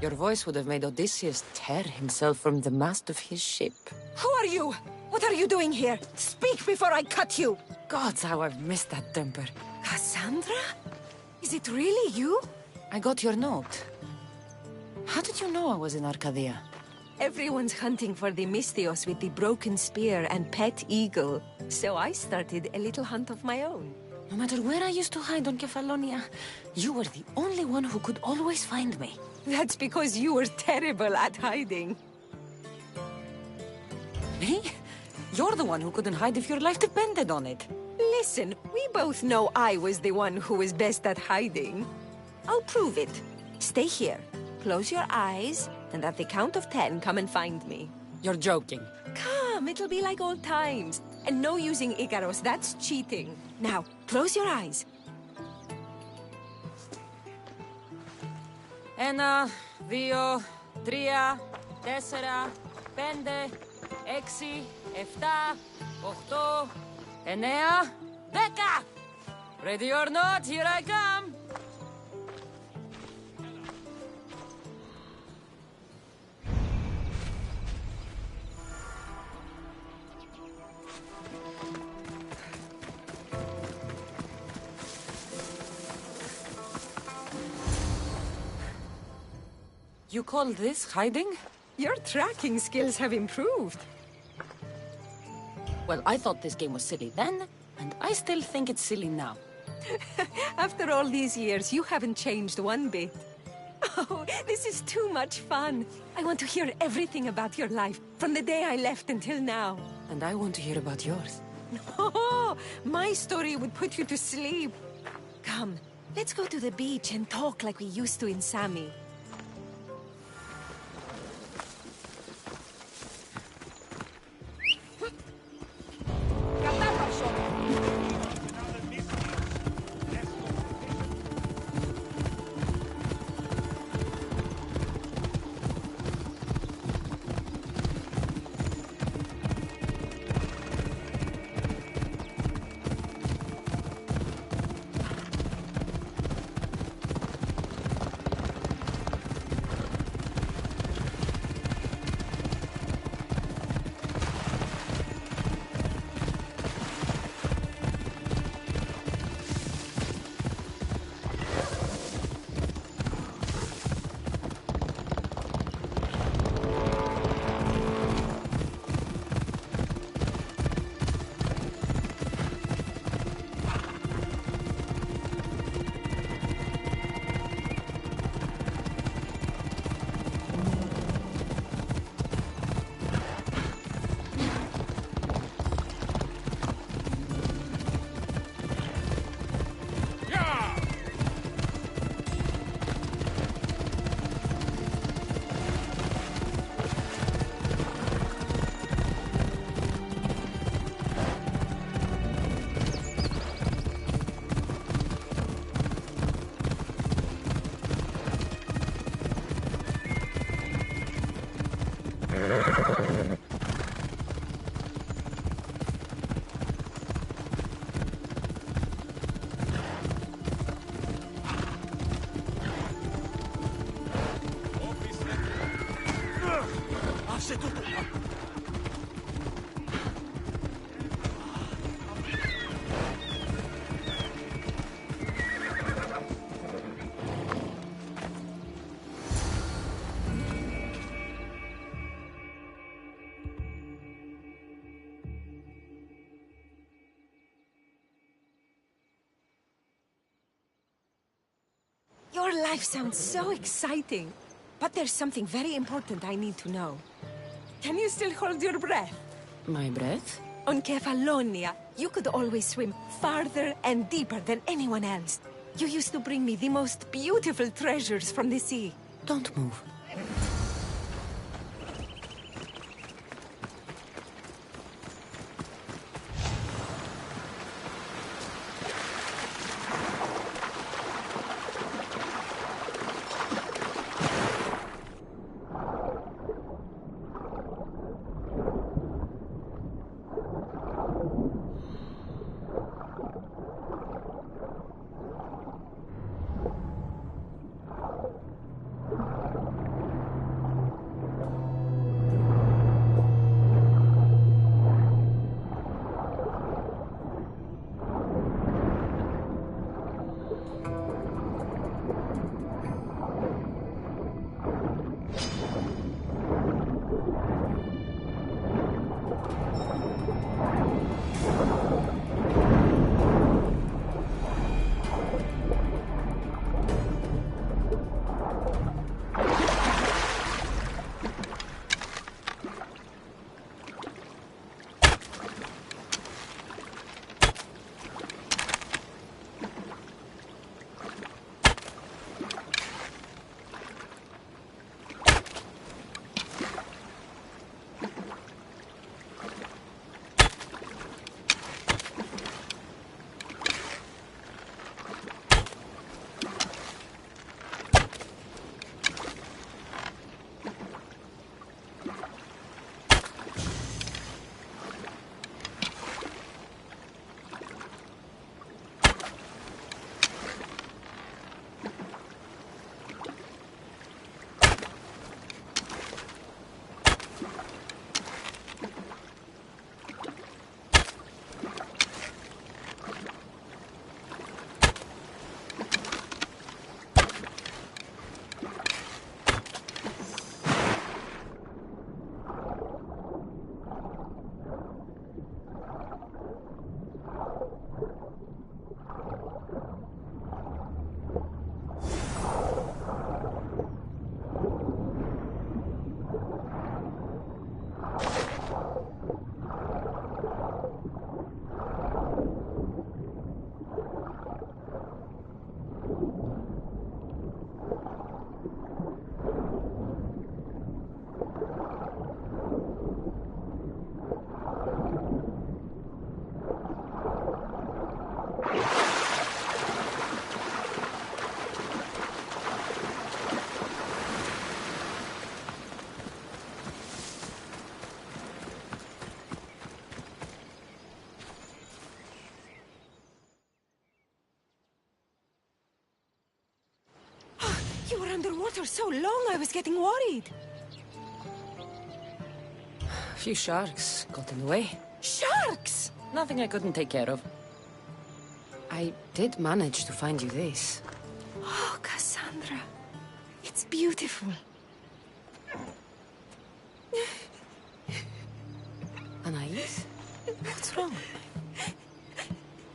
Your voice would have made Odysseus tear himself from the mast of his ship. Who are you? What are you doing here? Speak before I cut you! Gods, how I've missed that temper. Cassandra? Is it really you? I got your note. How did you know I was in Arcadia? Everyone's hunting for the Mystios with the broken spear and pet eagle. So I started a little hunt of my own. No matter where I used to hide on Kefalonia, you were the only one who could always find me. That's because you were terrible at hiding. Me? You're the one who couldn't hide if your life depended on it. Listen, we both know I was the one who was best at hiding. I'll prove it. Stay here. Close your eyes, and at the count of 10, come and find me. You're joking. Come, it'll be like old times. And no using Icaros, that's cheating. Now, close your eyes. Ένα, δύο, τρία, τέσσερα, πέντε, έξι, εφτά, οχτώ, εννέα, δέκα! Ready or not, here I come! You call this hiding? Your tracking skills have improved. Well, I thought this game was silly then, and I still think it's silly now. After all these years, you haven't changed one bit. Oh, this is too much fun. I want to hear everything about your life, from the day I left until now. And I want to hear about yours. Oh, my story would put you to sleep. Come, let's go to the beach and talk like we used to in Sami. Your life sounds so exciting. But there's something very important I need to know. Can you still hold your breath? My breath? On Kefalonia, you could always swim farther and deeper than anyone else. You used to bring me the most beautiful treasures from the sea. Don't move. underwater so long, I was getting worried. A few sharks got in the way. Sharks! Nothing I couldn't take care of. I did manage to find you this. Oh, Cassandra. It's beautiful. Anais? What's wrong?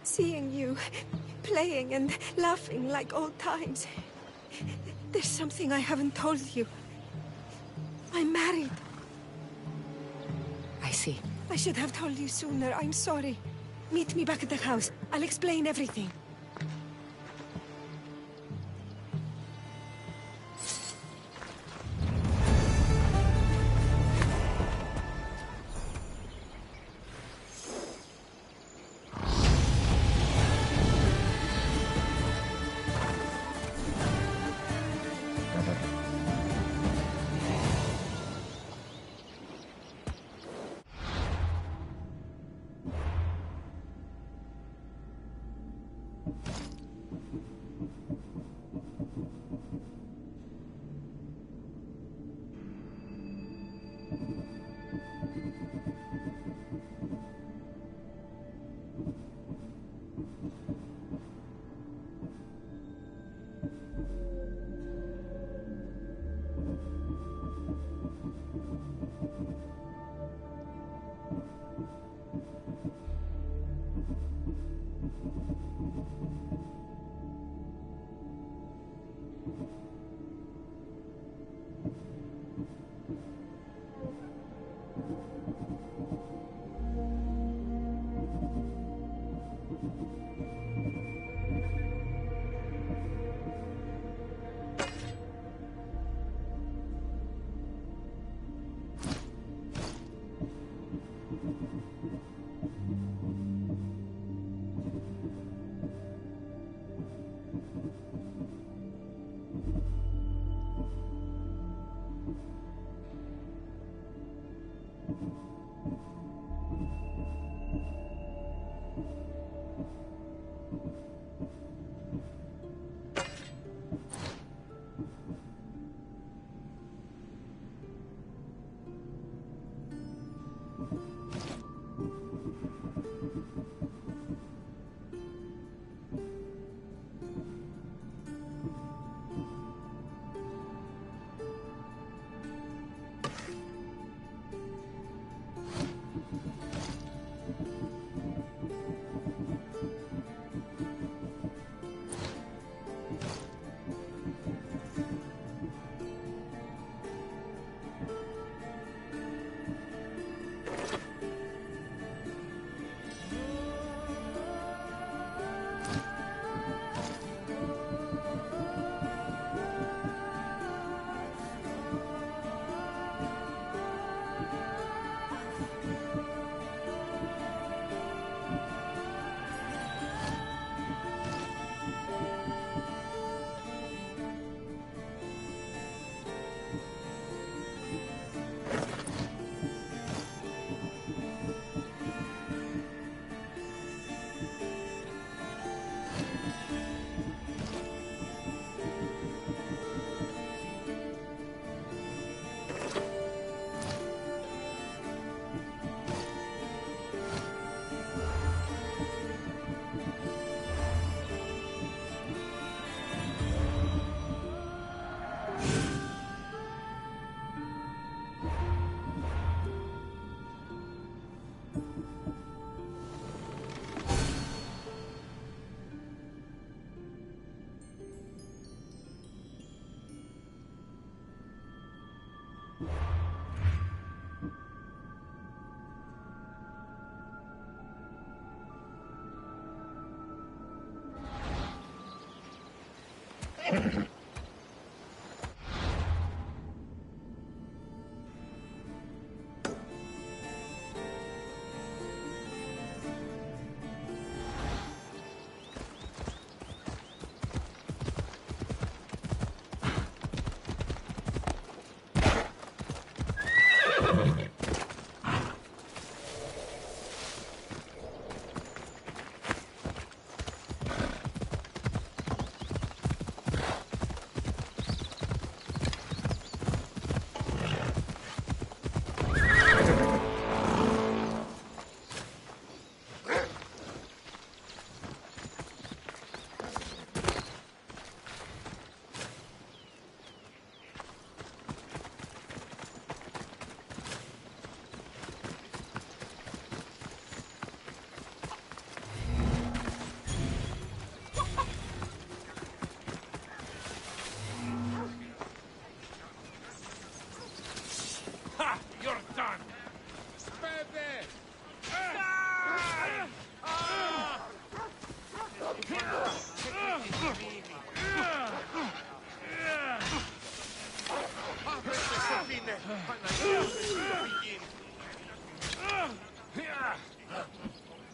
Seeing you playing and laughing like old times. There's something I haven't told you. I'm married. I see. I should have told you sooner. I'm sorry. Meet me back at the house. I'll explain everything.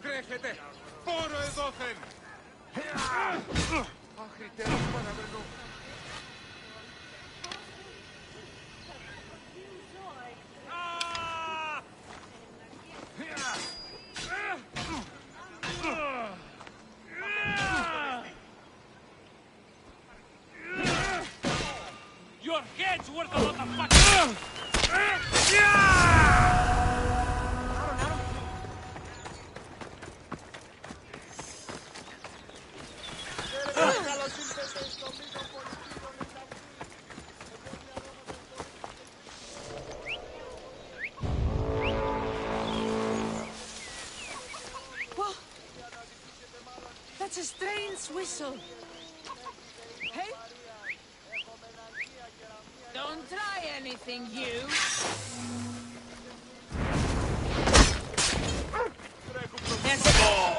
Τρέχετε! Πόρο εδώθεν! Άχρη τέλος παραβρενού! Your head's worth a lot of fucking... Whoa! That's a strange whistle. Hey? Don't try anything, you.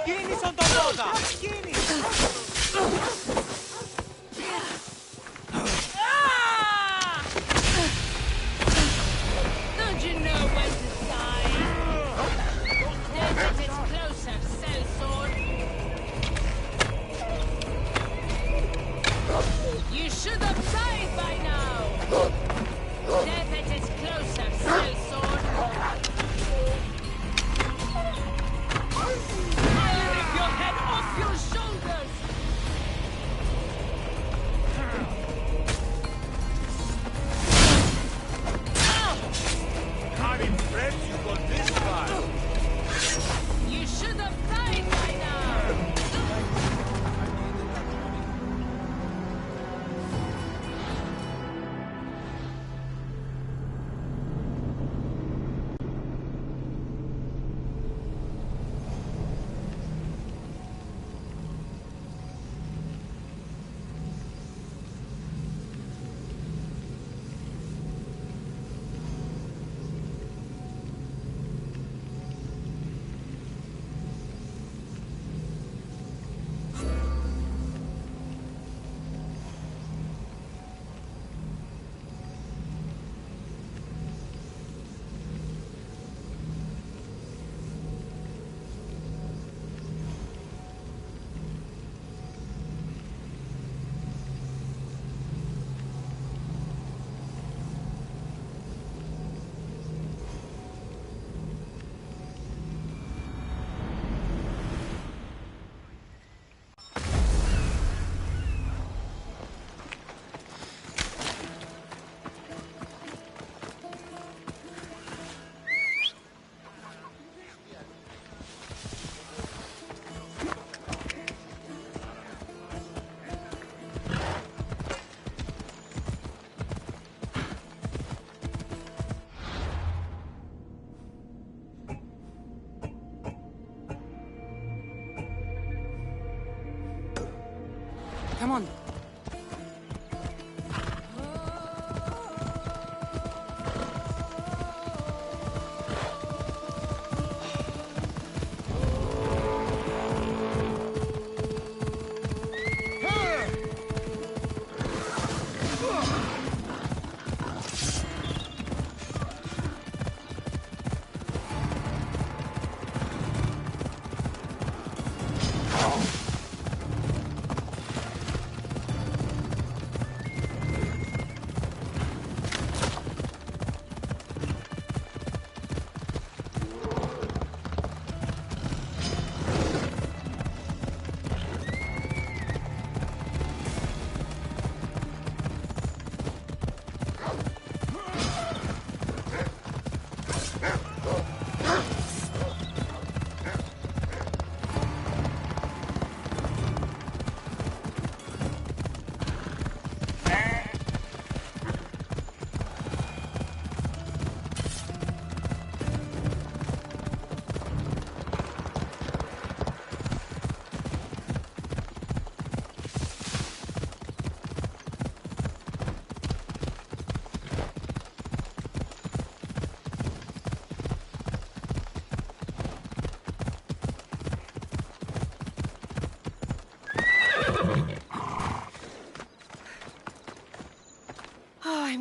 Κίνησαν τον πόδα! Don't you know when to die? Death is closer, sellsword. You should have died by now. Death is closer, sellsword. I'll rip your head off your shoulders. I'm impressed you got this far! You should have died by now. Come on.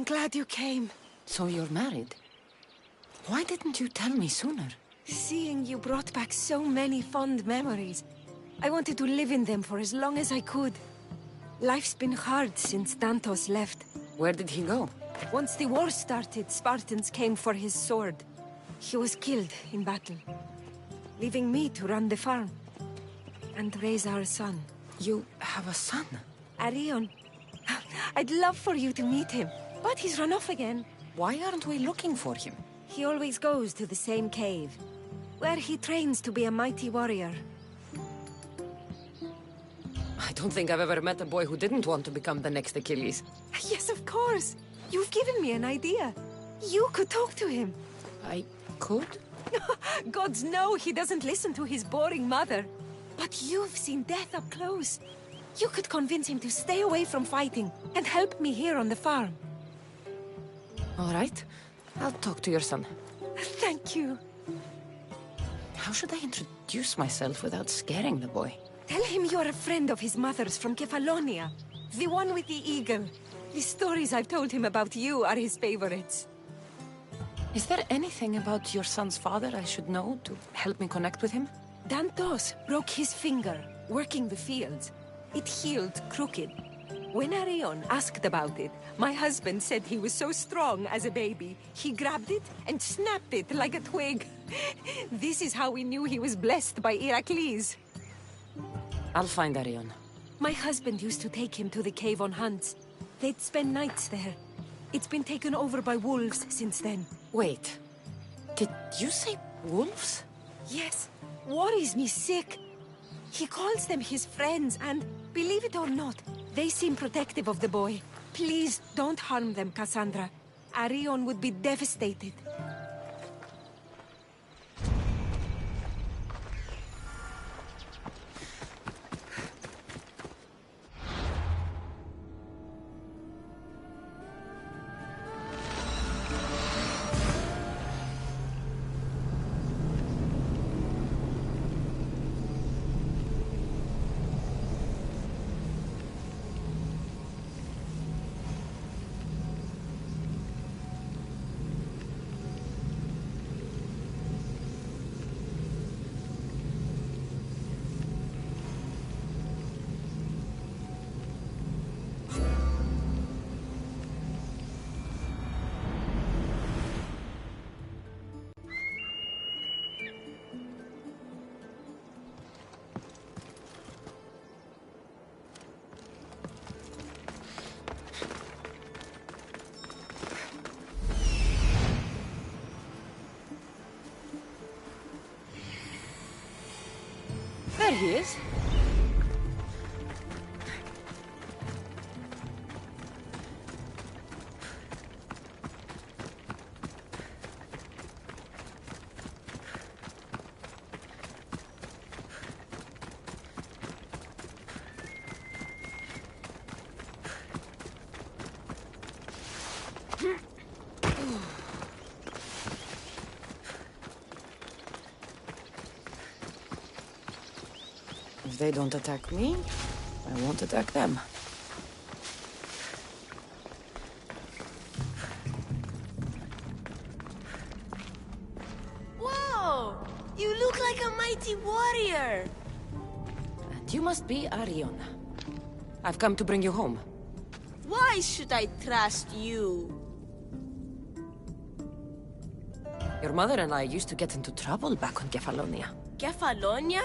I'm glad you came. So you're married? Why didn't you tell me sooner? Seeing you brought back so many fond memories. I wanted to live in them for as long as I could. Life's been hard since Dantos left. Where did he go? Once the war started, Spartans came for his sword. He was killed in battle, leaving me to run the farm and raise our son. You have a son? Arion. I'd love for you to meet him, but he's run off again. Why aren't we looking for him? He always goes to the same cave, where he trains to be a mighty warrior. I don't think I've ever met a boy who didn't want to become the next Achilles. Yes, of course. You've given me an idea. You could talk to him. I could? Gods know he doesn't listen to his boring mother. But you've seen death up close. You could convince him to stay away from fighting and help me here on the farm. All right. I'll talk to your son. Thank you. How should I introduce myself without scaring the boy? Tell him you're a friend of his mother's from Kefalonia. The one with the eagle. The stories I've told him about you are his favorites. Is there anything about your son's father I should know to help me connect with him? Dantos broke his finger, working the fields. It healed crooked. When Arion asked about it, my husband said he was so strong as a baby, he grabbed it and snapped it like a twig. This is how we knew he was blessed by Heracles. I'll find Arion. My husband used to take him to the cave on hunts. They'd spend nights there. It's been taken over by wolves since then. Wait. Did you say wolves? Yes, worries me sick. He calls them his friends and, believe it or not, they seem protective of the boy. Please don't harm them, Cassandra. Arion would be devastated. There he is. If they don't attack me, I won't attack them. Whoa! You look like a mighty warrior! And you must be Arion. I've come to bring you home. Why should I trust you? Your mother and I used to get into trouble back on Kefalonia. Kefalonia?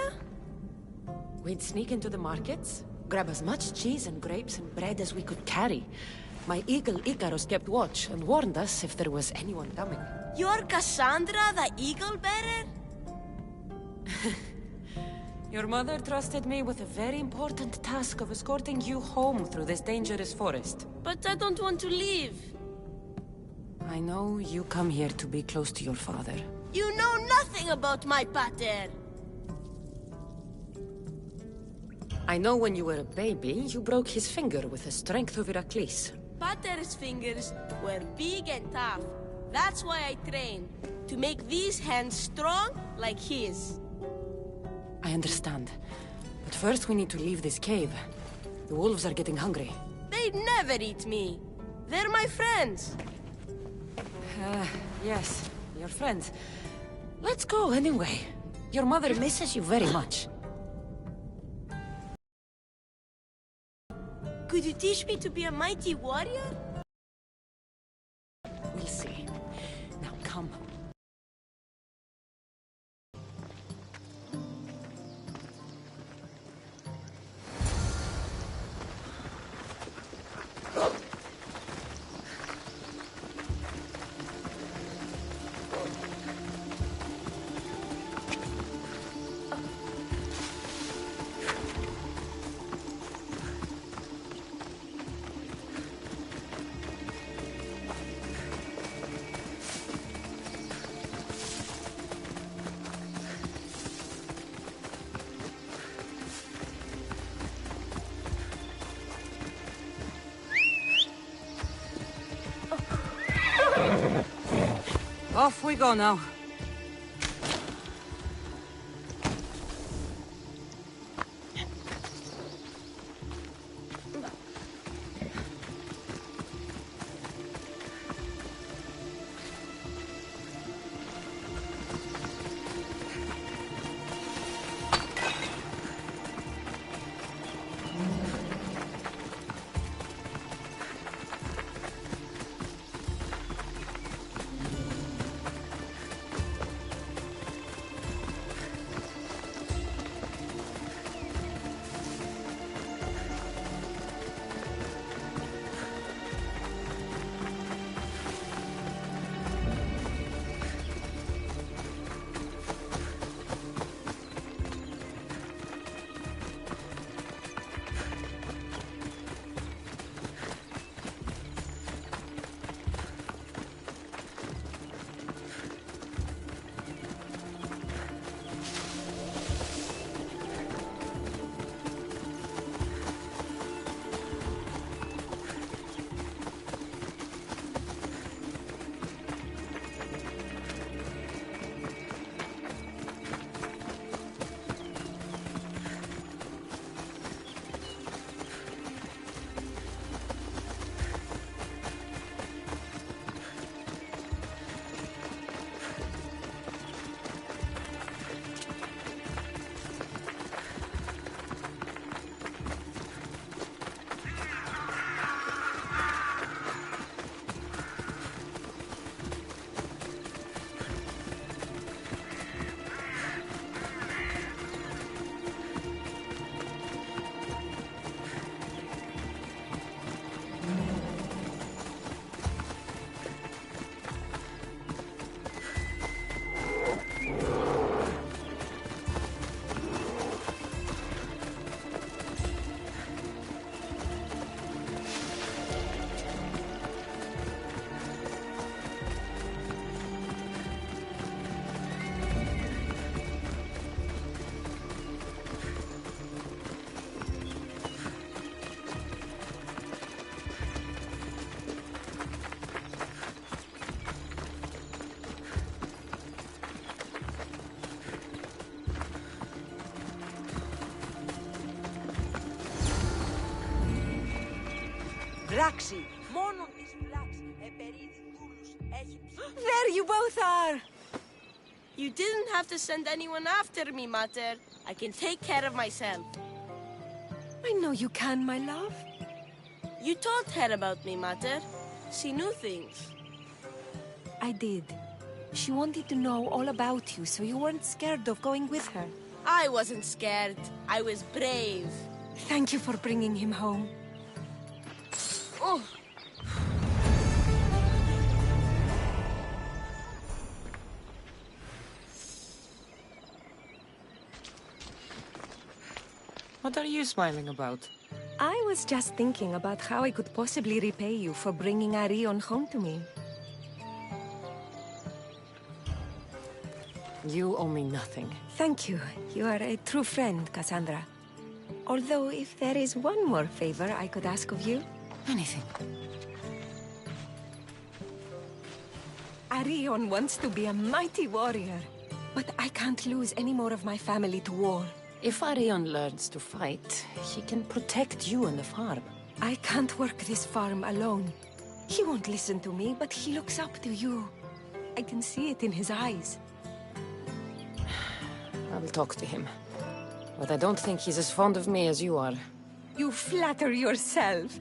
We'd sneak into the markets, grab as much cheese and grapes and bread as we could carry. My eagle Icarus kept watch and warned us if there was anyone coming. You're Cassandra, the eagle bearer? Your mother trusted me with a very important task of escorting you home through this dangerous forest. But I don't want to leave. I know you come here to be close to your father. You know nothing about my pater. I know when you were a baby, you broke his finger with the strength of Heracles. Pater's fingers were big and tough. That's why I train. To make these hands strong like his. I understand. But first we need to leave this cave. The wolves are getting hungry. They'd never eat me. They're my friends. Yes, your friends. Let's go anyway. Your mother misses you very much. Could you teach me to be a mighty warrior? We'll see. Now come. Off we go now. Braxi, μόνο της φυλάξης, επερίδι δούλους, έχει There you both are! You didn't have to send anyone after me, Mater. I can take care of myself. I know you can, my love. You told her about me, Mater. She knew things. I did. She wanted to know all about you, so you weren't scared of going with her. I wasn't scared. I was brave. Thank you for bringing him home. Oh. What are you smiling about? I was just thinking about how I could possibly repay you for bringing Arion home to me. You owe me nothing. Thank you. You are a true friend, Cassandra. Although, if there is one more favor I could ask of you... Anything. Arion wants to be a mighty warrior. But I can't lose any more of my family to war. If Arion learns to fight, he can protect you and the farm. I can't work this farm alone. He won't listen to me, but he looks up to you. I can see it in his eyes. I'll talk to him. But I don't think he's as fond of me as you are. You flatter yourself.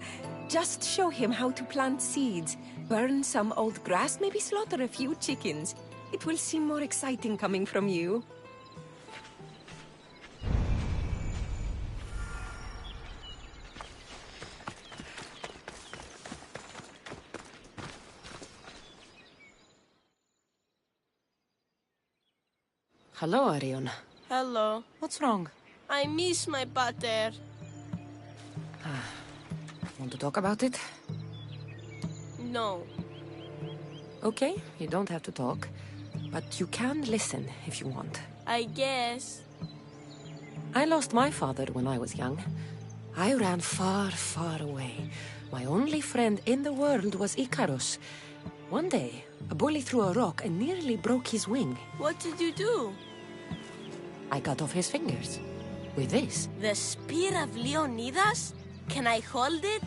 Just show him how to plant seeds. Burn some old grass, maybe slaughter a few chickens. It will seem more exciting coming from you. Hello, Arion. Hello. What's wrong? I miss my pater. Want to talk about it? No. Okay, you don't have to talk. But you can listen if you want. I guess. I lost my father when I was young. I ran far, far away. My only friend in the world was Icarus. One day, a bully threw a rock and nearly broke his wing. What did you do? I cut off his fingers. With this. The spear of Leonidas? Can I hold it?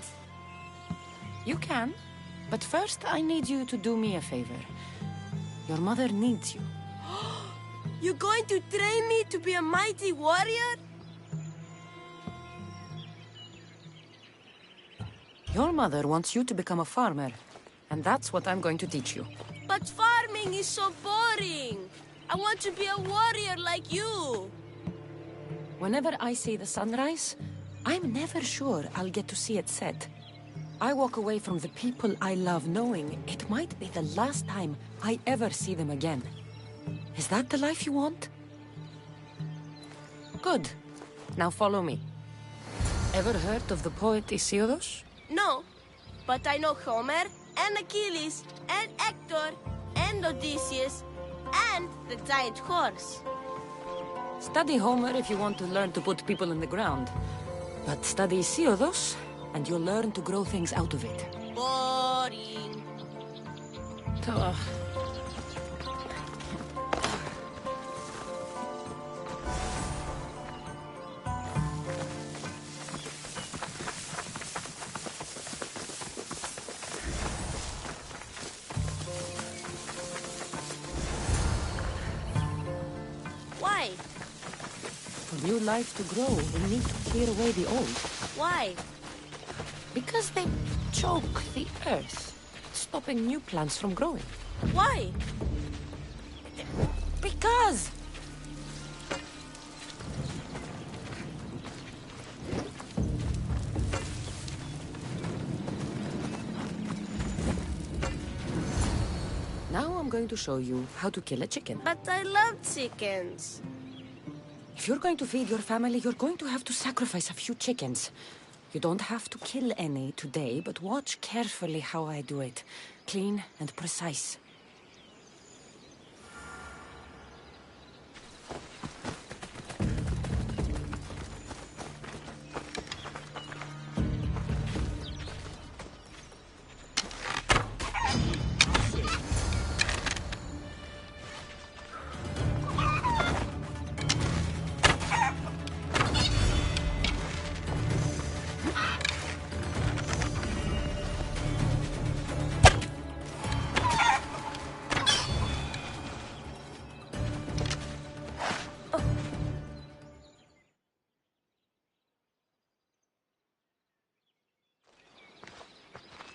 You can. But first, I need you to do me a favor. Your mother needs you. You're going to train me to be a mighty warrior? Your mother wants you to become a farmer. And that's what I'm going to teach you. But farming is so boring. I want to be a warrior like you. Whenever I see the sunrise, I'm never sure I'll get to see it set. I walk away from the people I love knowing it might be the last time I ever see them again. Is that the life you want? Good. Now follow me. Ever heard of the poet Isildos? No, but I know Homer and Achilles and Hector and Odysseus and the giant horse. Study Homer if you want to learn to put people in the ground. But study Isildos, and you'll learn to grow things out of it. Boring. Ugh. Why? For new life to grow, we need to clear away the old. Why? Because they choke the earth, stopping new plants from growing. Why? Because! Now I'm going to show you how to kill a chicken. But I love chickens. If you're going to feed your family, you're going to have to sacrifice a few chickens. You don't have to kill any today, but watch carefully how I do it. Clean and precise.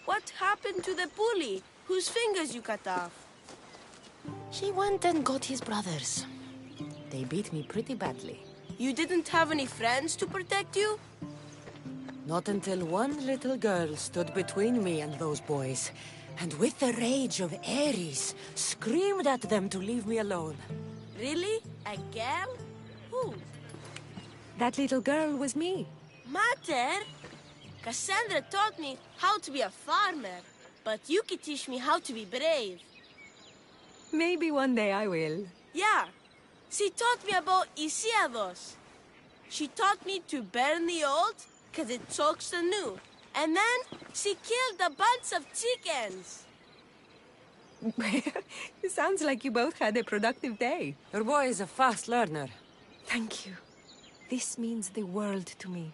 What happened to the bully whose fingers you cut off? He went and got his brothers. They beat me pretty badly. You didn't have any friends to protect you? Not until one little girl stood between me and those boys, and with the rage of Ares, screamed at them to leave me alone. Really? A girl? Who? That little girl was me. Mater? Cassandra taught me how to be a farmer, but you could teach me how to be brave. Maybe one day I will. Yeah, she taught me about Isildos. She taught me to burn the old, because it chokes the new. And then she killed a bunch of chickens. It sounds like you both had a productive day. Your boy is a fast learner. Thank you. This means the world to me.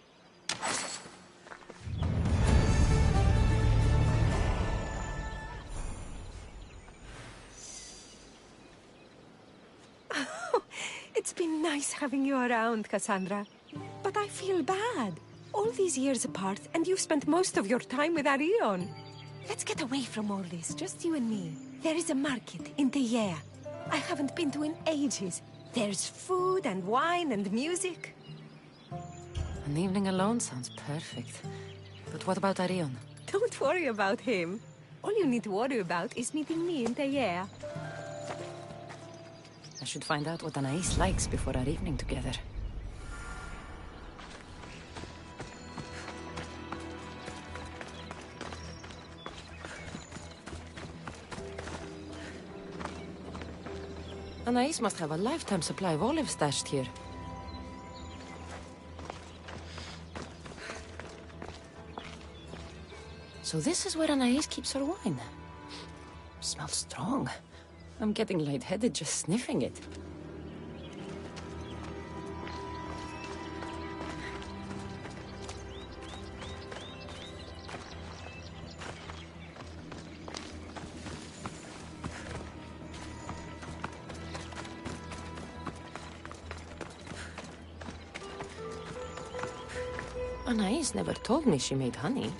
It's been nice having you around, Cassandra. But I feel bad. All these years apart, and you've spent most of your time with Arion. Let's get away from all this, just you and me. There is a market in Teyea. I haven't been to in ages. There's food and wine and music. An evening alone sounds perfect. But what about Arion? Don't worry about him. All you need to worry about is meeting me in Teyea. I should find out what Anais likes before our evening together. Anais must have a lifetime supply of olives stashed here. So this is where Anais keeps her wine. Smells strong. I'm getting lightheaded just sniffing it. Anais never told me she made honey.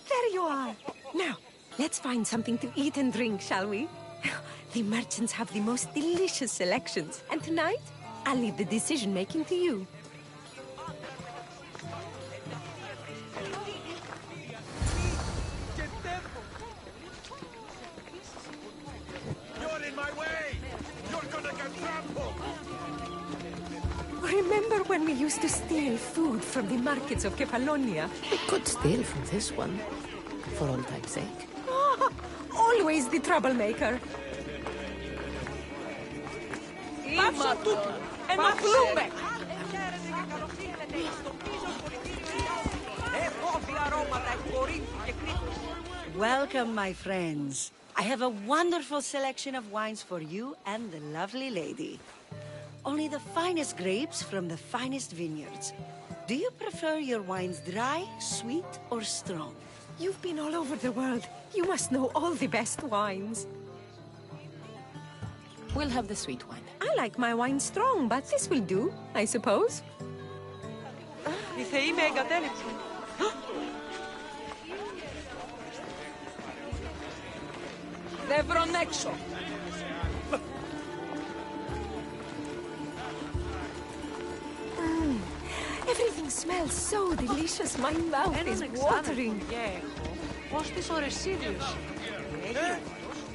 There you are. Now, let's find something to eat and drink, shall we? The merchants have the most delicious selections. And tonight, I'll leave the decision-making to you. You're in my way! You're gonna get trampled! Remember when we used to steal food from the markets of Kefalonia? We could steal from this one, for old time's sake. Ah, always the troublemaker. Welcome, my friends. I have a wonderful selection of wines for you and the lovely lady. Only the finest grapes from the finest vineyards. Do you prefer your wines dry, sweet, or strong? You've been all over the world. You must know all the best wines. We'll have the sweet wine. I like my wine strong, but this will do, I suppose. Η θεή με εγκατέλειψε. Δεν βρων έξω. Everything smells so delicious. My mouth is watering. Πώς τις ώρες ίδιους.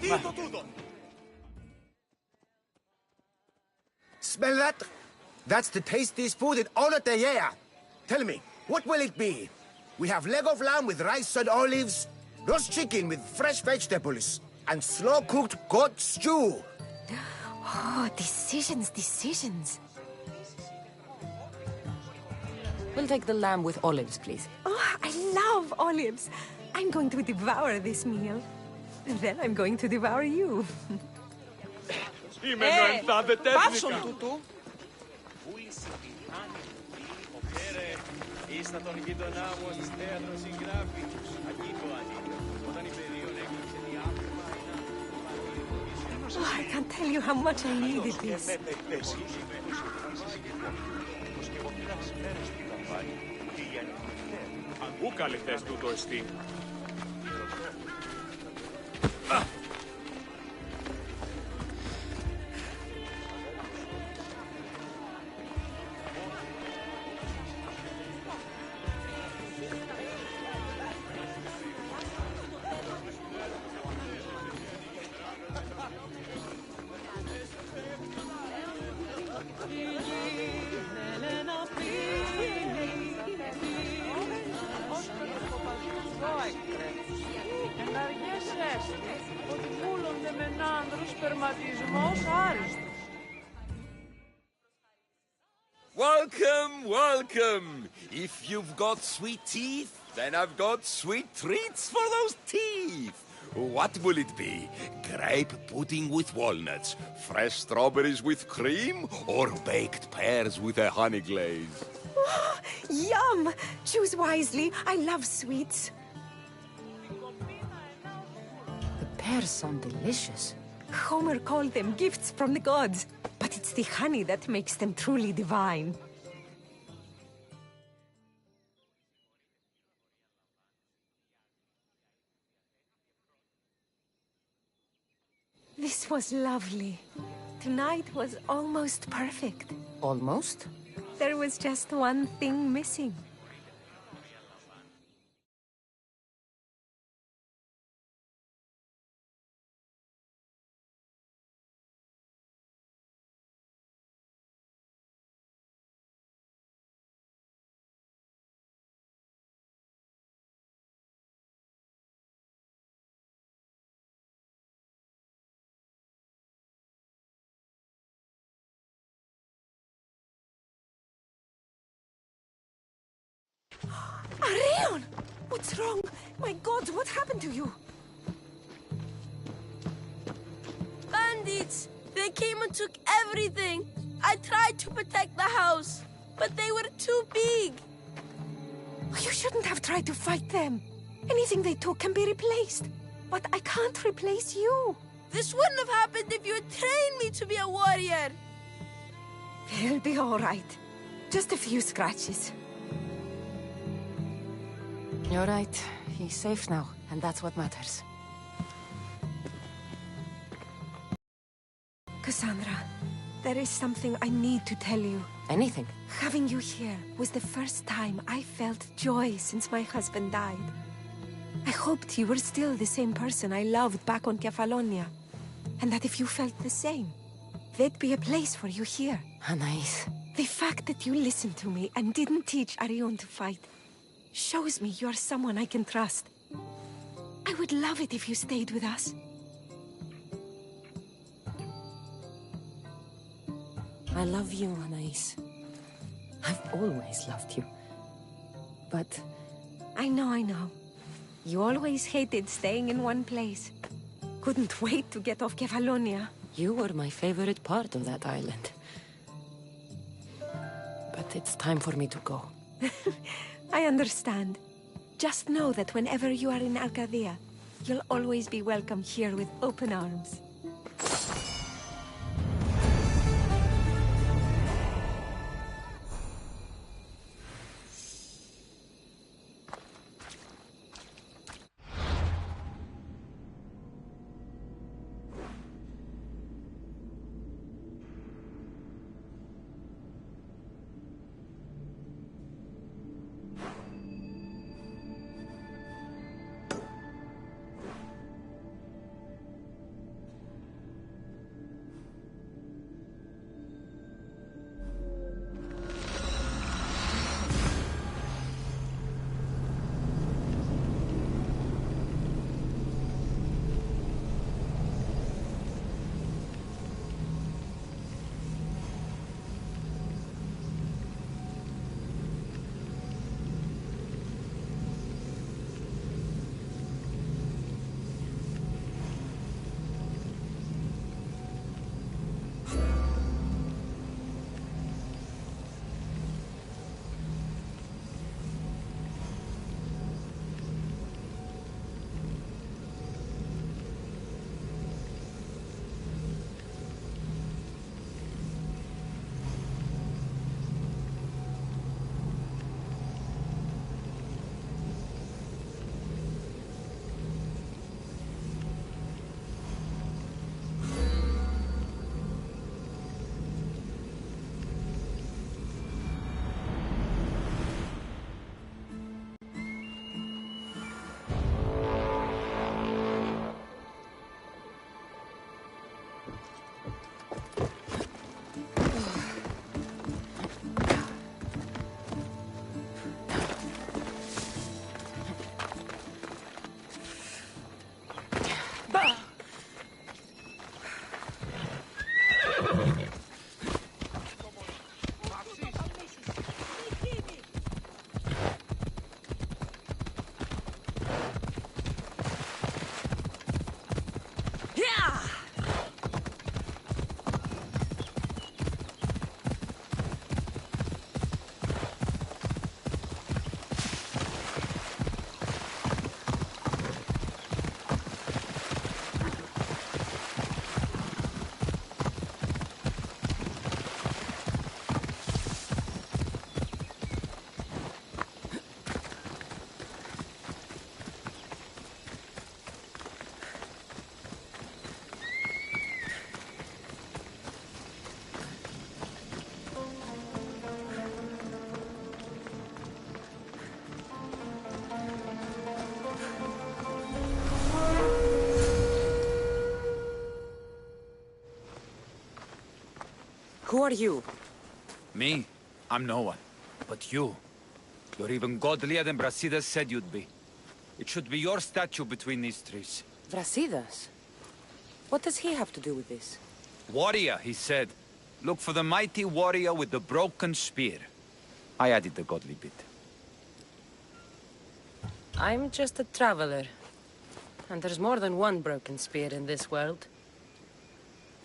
Τι είναι το τούτο! Smell that? That's the tastiest food in all of the year. Tell me, what will it be? We have leg of lamb with rice and olives, roast chicken with fresh vegetables, and slow-cooked goat stew. Oh, decisions. We'll take the lamb with olives, please. Oh, I love olives. I'm going to devour this meal. And then I'm going to devour you. Πάσον τούτου. Ήστα τον γείτονά μου ως θέατρο συγγράφει. Εκεί το ανήκω. Όταν η περίοδο έκλειψε διάφορα. Oh, I can't tell you how much I needed this. Πού καλυφθές τούτο εστί. Ότι βούλονται με άνδρους σπερματισμός άριστος. Welcome, welcome. If you've got sweet teeth, then I've got sweet treats for those teeth. What will it be? Grape pudding with walnuts, fresh strawberries with cream, or baked pears with a honey glaze? Oh, yum! Choose wisely. I love sweets. The pears sound delicious. Homer called them gifts from the gods. But it's the honey that makes them truly divine. This was lovely. Tonight was almost perfect. Almost? There was just one thing missing. Arion! What's wrong? My God, what happened to you? Bandits! They came and took everything. I tried to protect the house, but they were too big. You shouldn't have tried to fight them. Anything they took can be replaced. But I can't replace you. This wouldn't have happened if you had trained me to be a warrior. He'll be all right. Just a few scratches. You're right. He's safe now, and that's what matters. Cassandra, there is something I need to tell you. Anything? Having you here was the first time I felt joy since my husband died. I hoped you were still the same person I loved back on Kefalonia. And that if you felt the same, there'd be a place for you here. Anais. The fact that you listened to me and didn't teach Arion to fight shows me you're someone I can trust. I would love it if you stayed with us. I love you, Anais. I've always loved you. But... I know. You always hated staying in one place. Couldn't wait to get off Kefalonia. you were my favorite part of that island. But it's time for me to go. I understand. Just know that whenever you are in Arcadia, you'll always be welcome here with open arms. are you? Me? I'm no one. But you. You're even godlier than Brasidas said you'd be. It should be your statue between these trees. Brasidas? What does he have to do with this? Warrior, he said. Look for the mighty warrior with the broken spear. I added the godly bit. I'm just a traveler. And there's more than one broken spear in this world.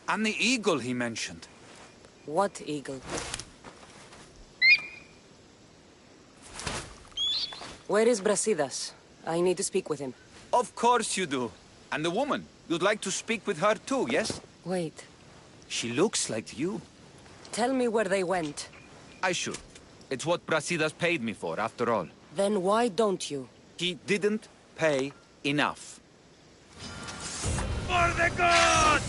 And the eagle he mentioned. What eagle? Where is Brasidas? I need to speak with him. Of course you do. And the woman. You'd like to speak with her too, yes? Wait. She looks like you. Tell me where they went. I should. It's what Brasidas paid me for, after all. Then why don't you? He didn't pay enough. For the gods!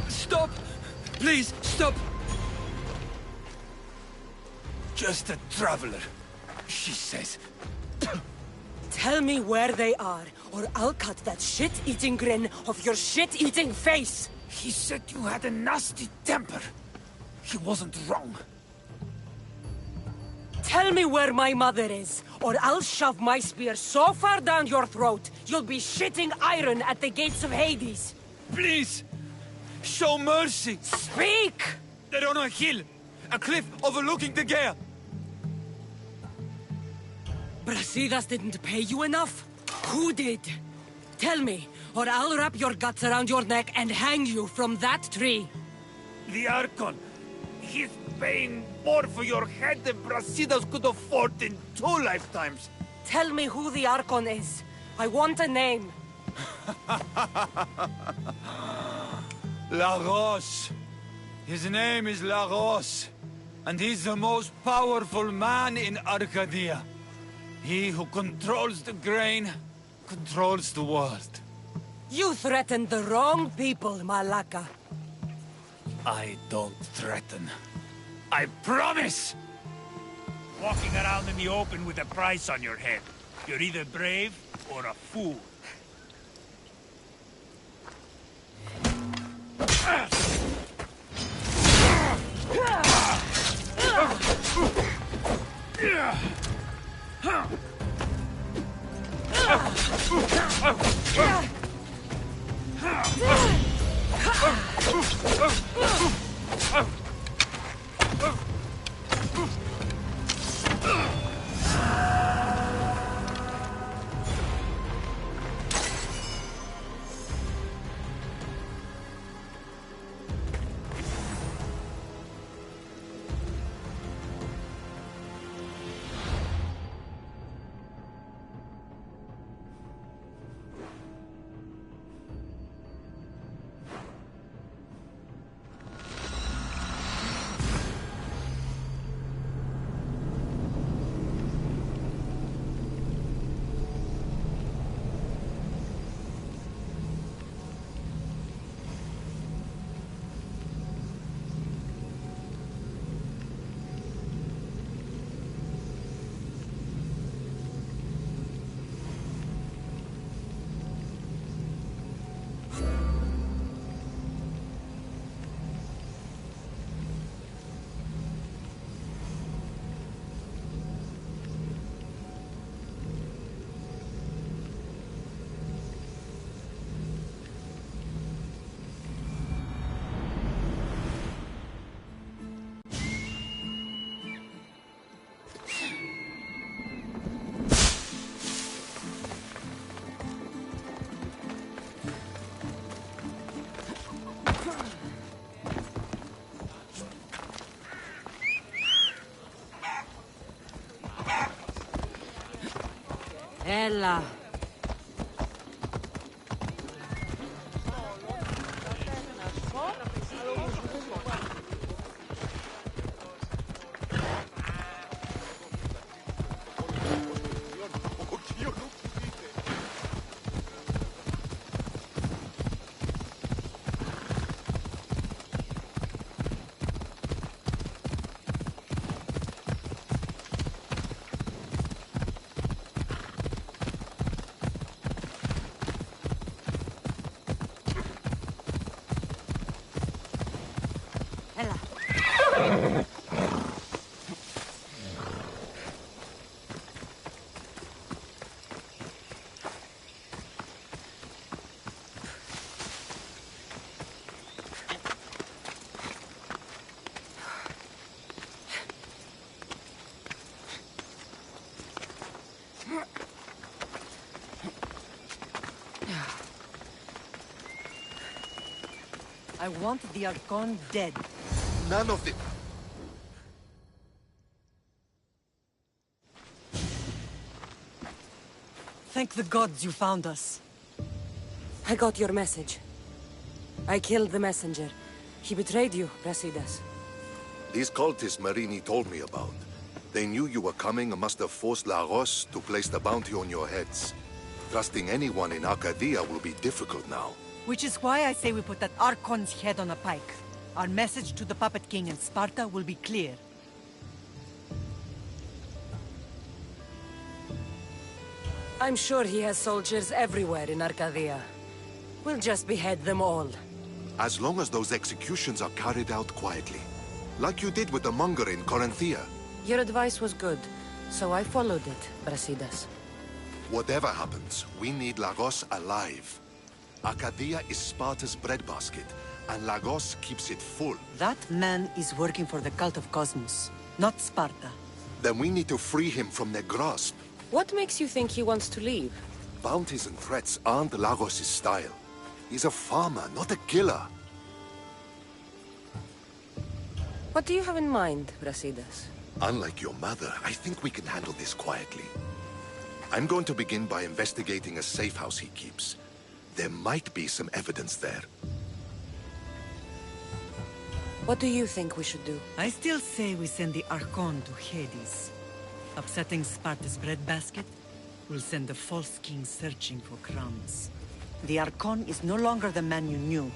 Stop! Please, stop! Just a traveler, she says. Tell me where they are, or I'll cut that shit-eating grin off your shit-eating face! He said you had a nasty temper. He wasn't wrong. Tell me where my mother is, or I'll shove my spear so far down your throat, you'll be shitting iron at the gates of Hades! Please! Show mercy! Speak! They're on a hill! A cliff overlooking the gale! Brasidas didn't pay you enough? Who did? Tell me, or I'll wrap your guts around your neck and hang you from that tree! The Archon! He's paying more for your head than Brasidas could afford in 2 lifetimes! Tell me who the Archon is. I want a name. Lagos. His name is Lagos. And he's the most powerful man in Arcadia. He who controls the grain, controls the world. You threatened the wrong people, Malaka. I don't threaten. I promise! Walking around in the open with a price on your head. You're either brave or a fool. Ella. I want the Archon dead. None of it. Thank the gods you found us. I got your message. I killed the messenger. He betrayed you, Brasidas. These cultists Marini told me about. They knew you were coming and must have forced Lagos to place the bounty on your heads. Trusting anyone in Arcadia will be difficult now. Which is why I say we put that Archon's head on a pike. Our message to the Puppet King in Sparta will be clear. I'm sure he has soldiers everywhere in Arcadia. We'll just behead them all. As long as those executions are carried out quietly. Like you did with the monger in Corinthia. Your advice was good, so I followed it, Brasidas. Whatever happens, we need Lagos alive. Arcadia is Sparta's breadbasket, and Lagos keeps it full. That man is working for the cult of Cosmos, not Sparta. Then we need to free him from their grasp. What makes you think he wants to leave? Bounties and threats aren't Lagos' style. He's a farmer, not a killer. What do you have in mind, Brasidas? Unlike your mother, I think we can handle this quietly. I'm going to begin by investigating a safe house he keeps. There might be some evidence there. What do you think we should do? I still say we send the Archon to Hades. Upsetting Sparta's breadbasket will send the false king searching for crumbs. The Archon is no longer the man you knew.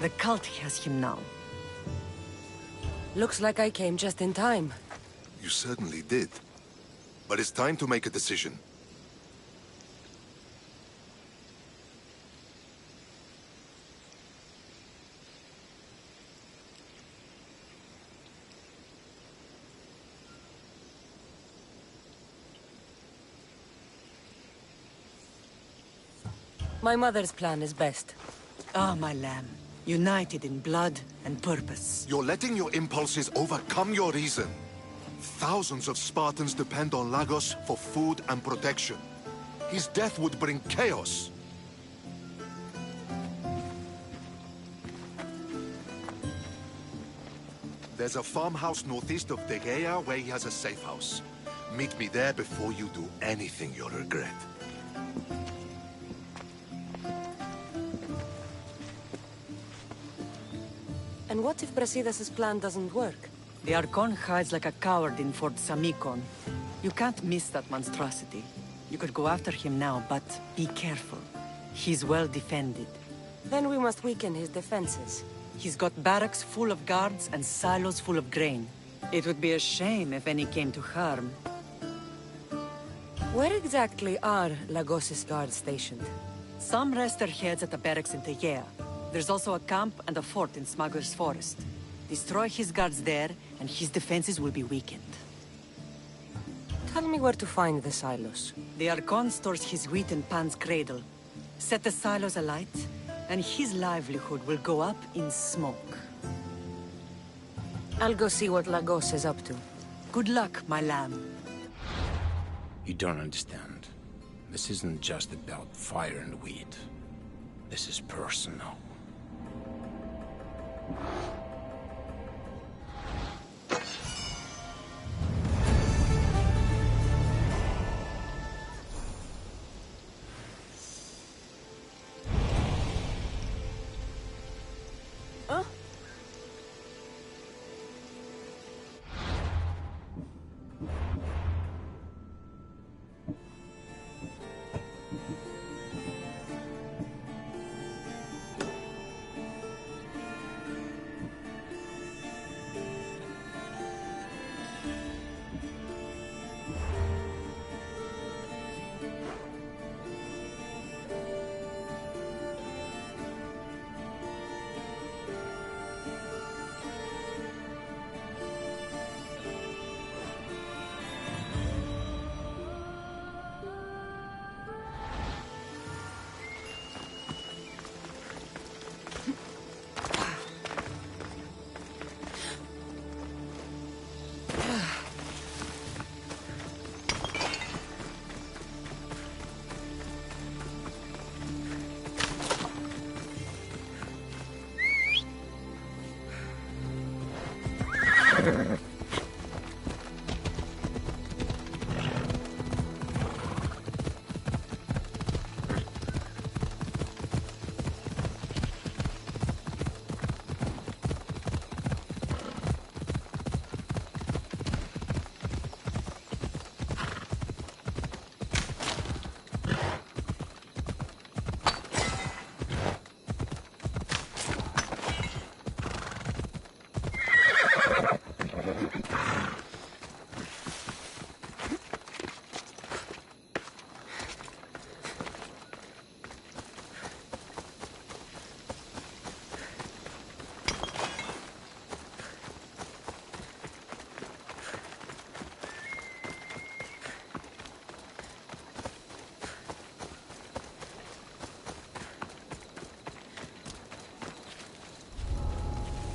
The cult has him now. Looks like I came just in time. You certainly did. But it's time to make a decision. My mother's plan is best. Ah, my lamb. United in blood and purpose. You're letting your impulses overcome your reason. Thousands of Spartans depend on Lagos for food and protection. His death would bring chaos. There's a farmhouse northeast of Degeia where he has a safe house. Meet me there before you do anything you'll regret. And what if Brasidas' plan doesn't work? The Archon hides like a coward in Fort Samikon. You can't miss that monstrosity. You could go after him now, but be careful. He's well defended. Then we must weaken his defenses. He's got barracks full of guards and silos full of grain. It would be a shame if any came to harm. Where exactly are Lagos' guards stationed? Some rest their heads at the barracks in Tegea. There's also a camp and a fort in Smuggler's Forest. Destroy his guards there, and his defenses will be weakened. Tell me where to find the silos. The Archon stores his wheat in Pan's cradle. Set the silos alight, and his livelihood will go up in smoke. I'll go see what Lagos is up to. Good luck, my lamb. You don't understand. This isn't just about fire and wheat. This is personal.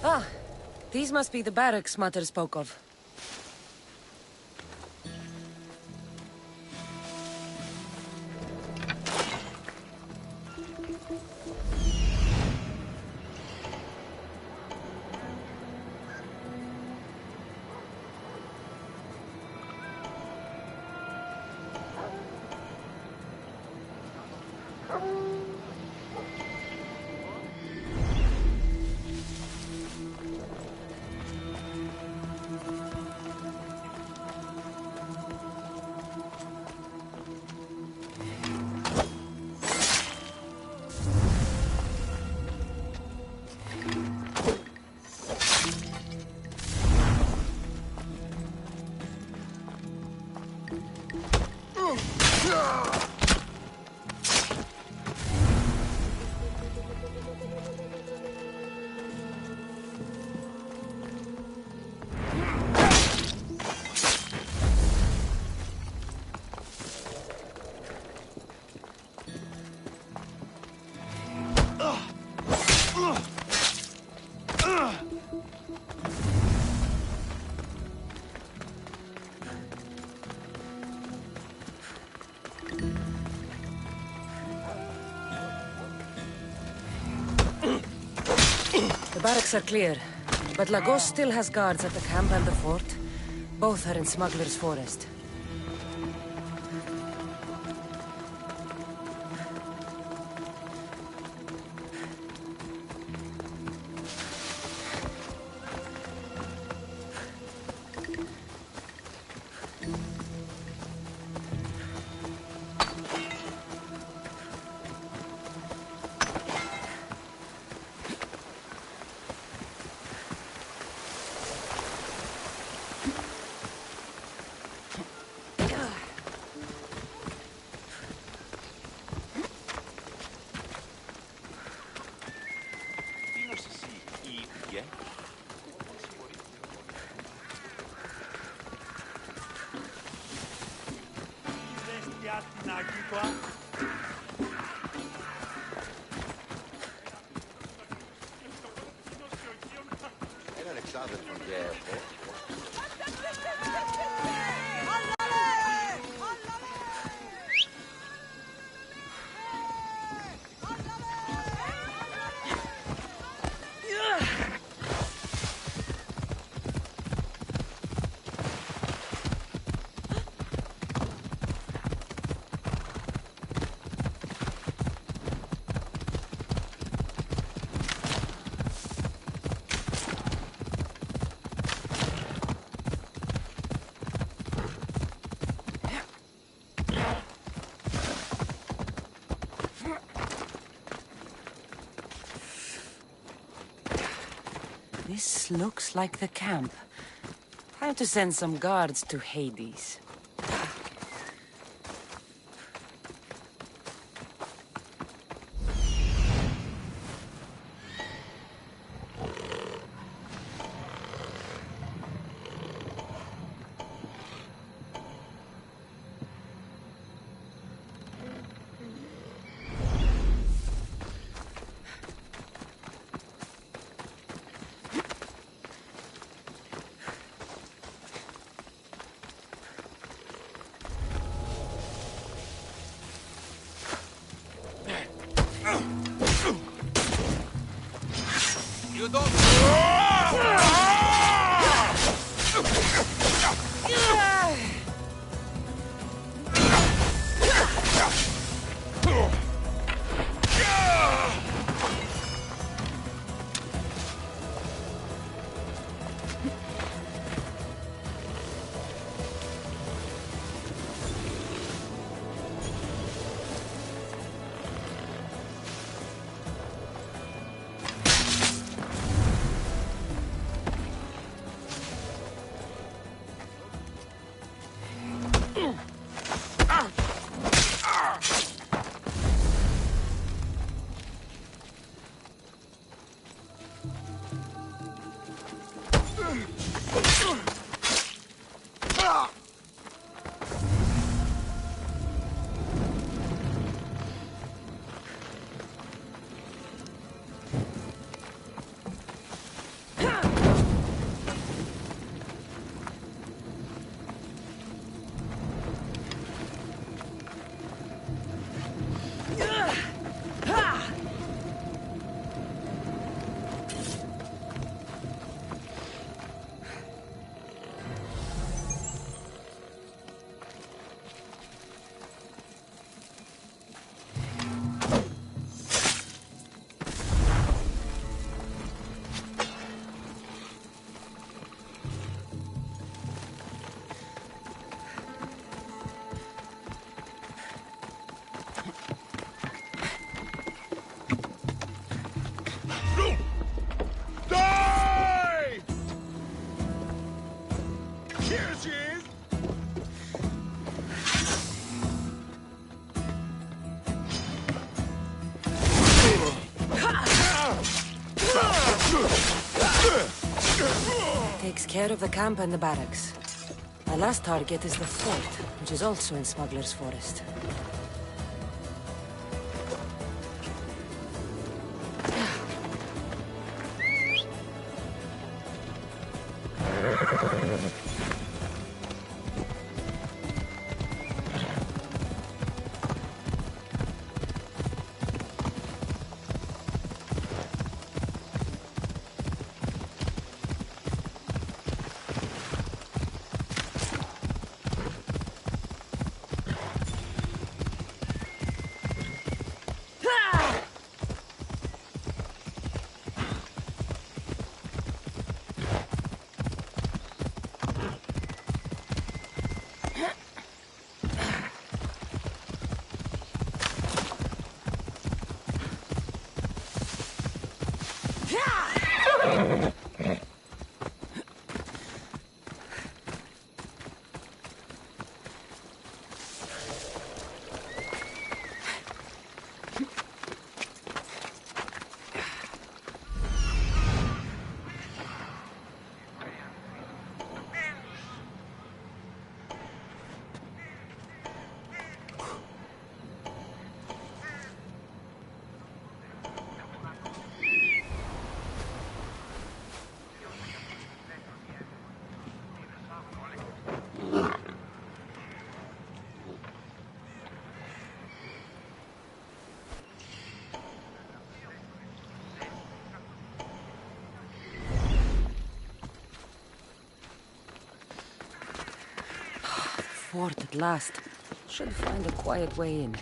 Ah, these must be the barracks Mater spoke of. The barracks are clear, but Lagos still has guards at the camp and the fort. Both are in Smuggler's Forest. This looks like the camp. Time to send some guards to Hades. You don't... Takes care of the camp and the barracks. My last target is the fort, which is also in Smuggler's Forest. Fort at last. Should find a quiet way in.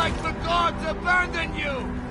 like the gods abandon you!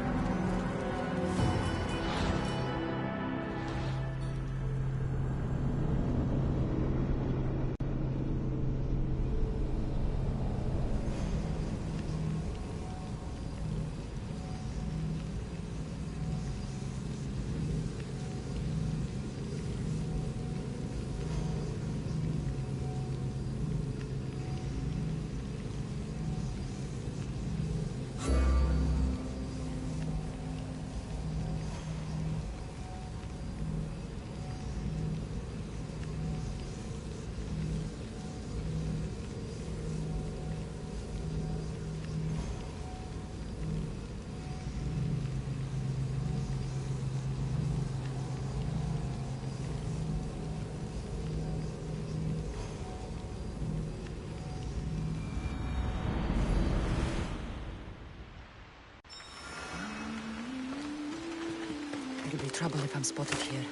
It'll be trouble if I'm spotted here.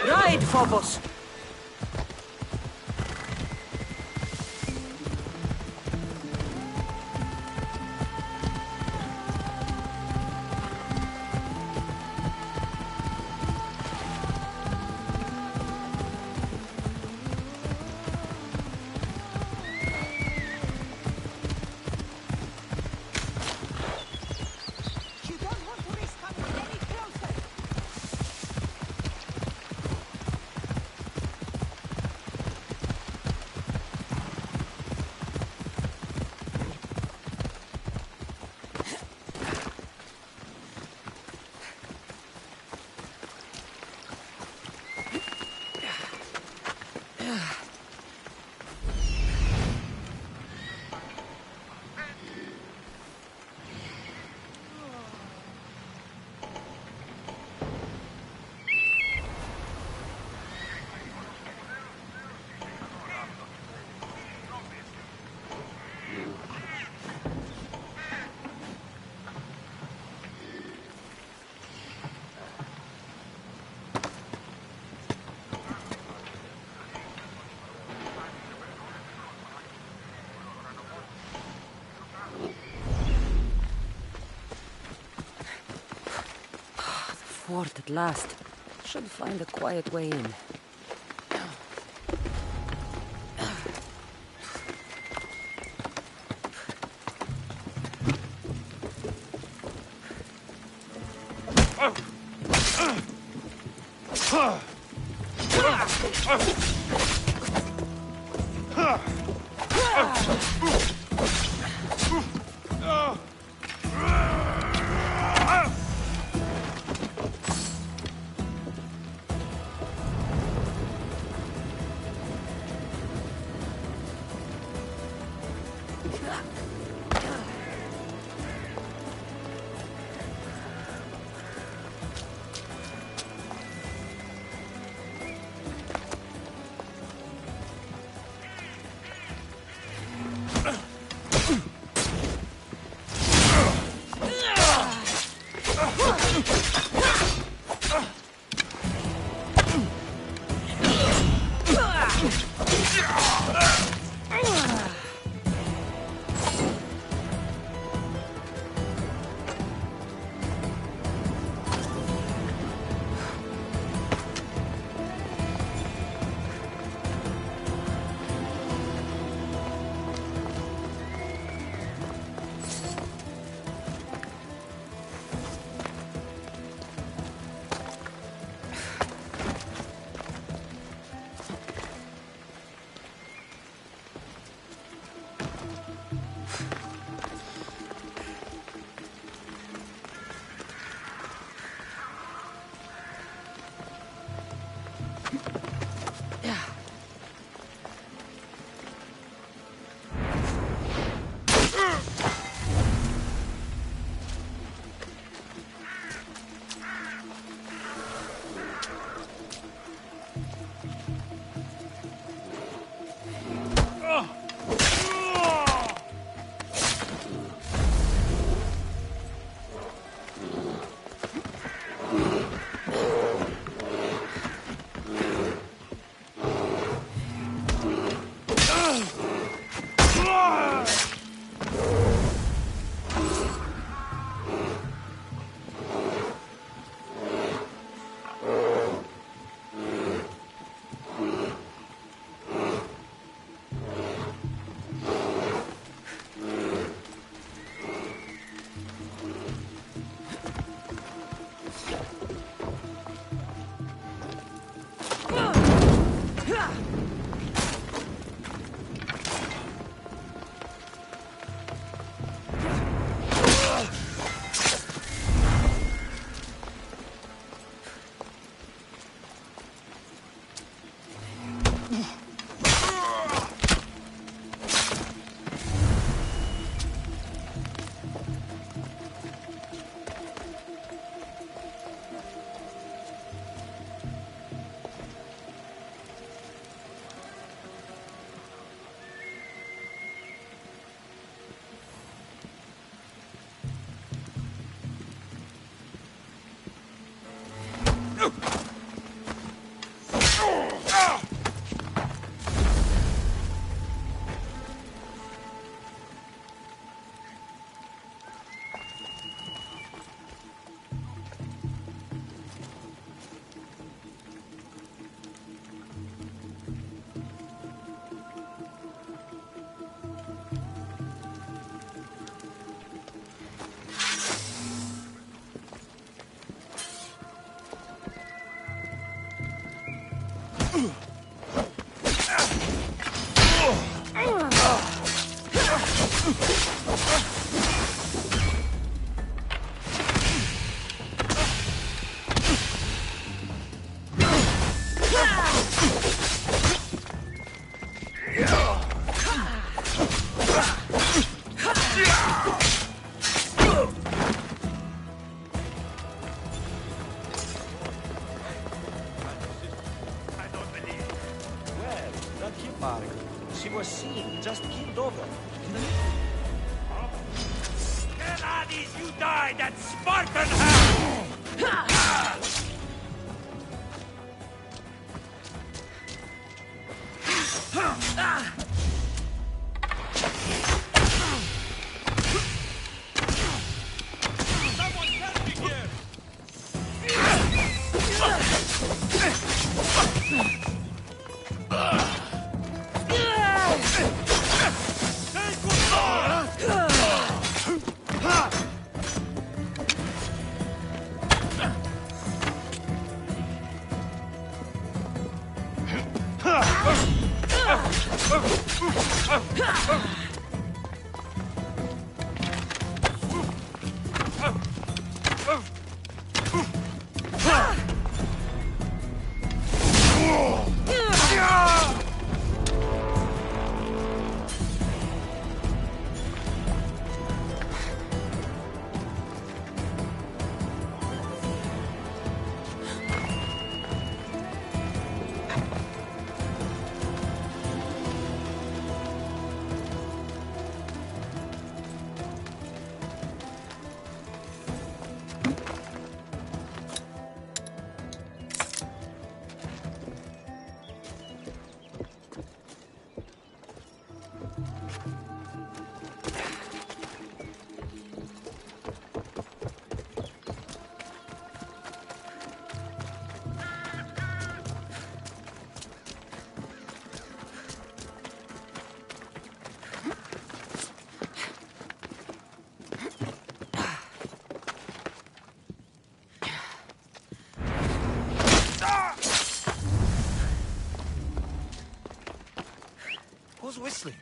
Ride, Phobos! Fort at last. Should find a quiet way in. king just killed over. Tell Hades you died at Spartan hand! Who's whistling?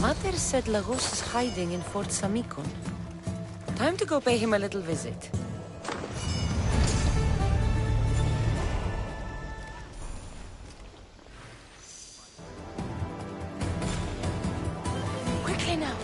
Mater said Lagos is hiding in Fort Samikon. Time to go pay him a little visit. Quickly now.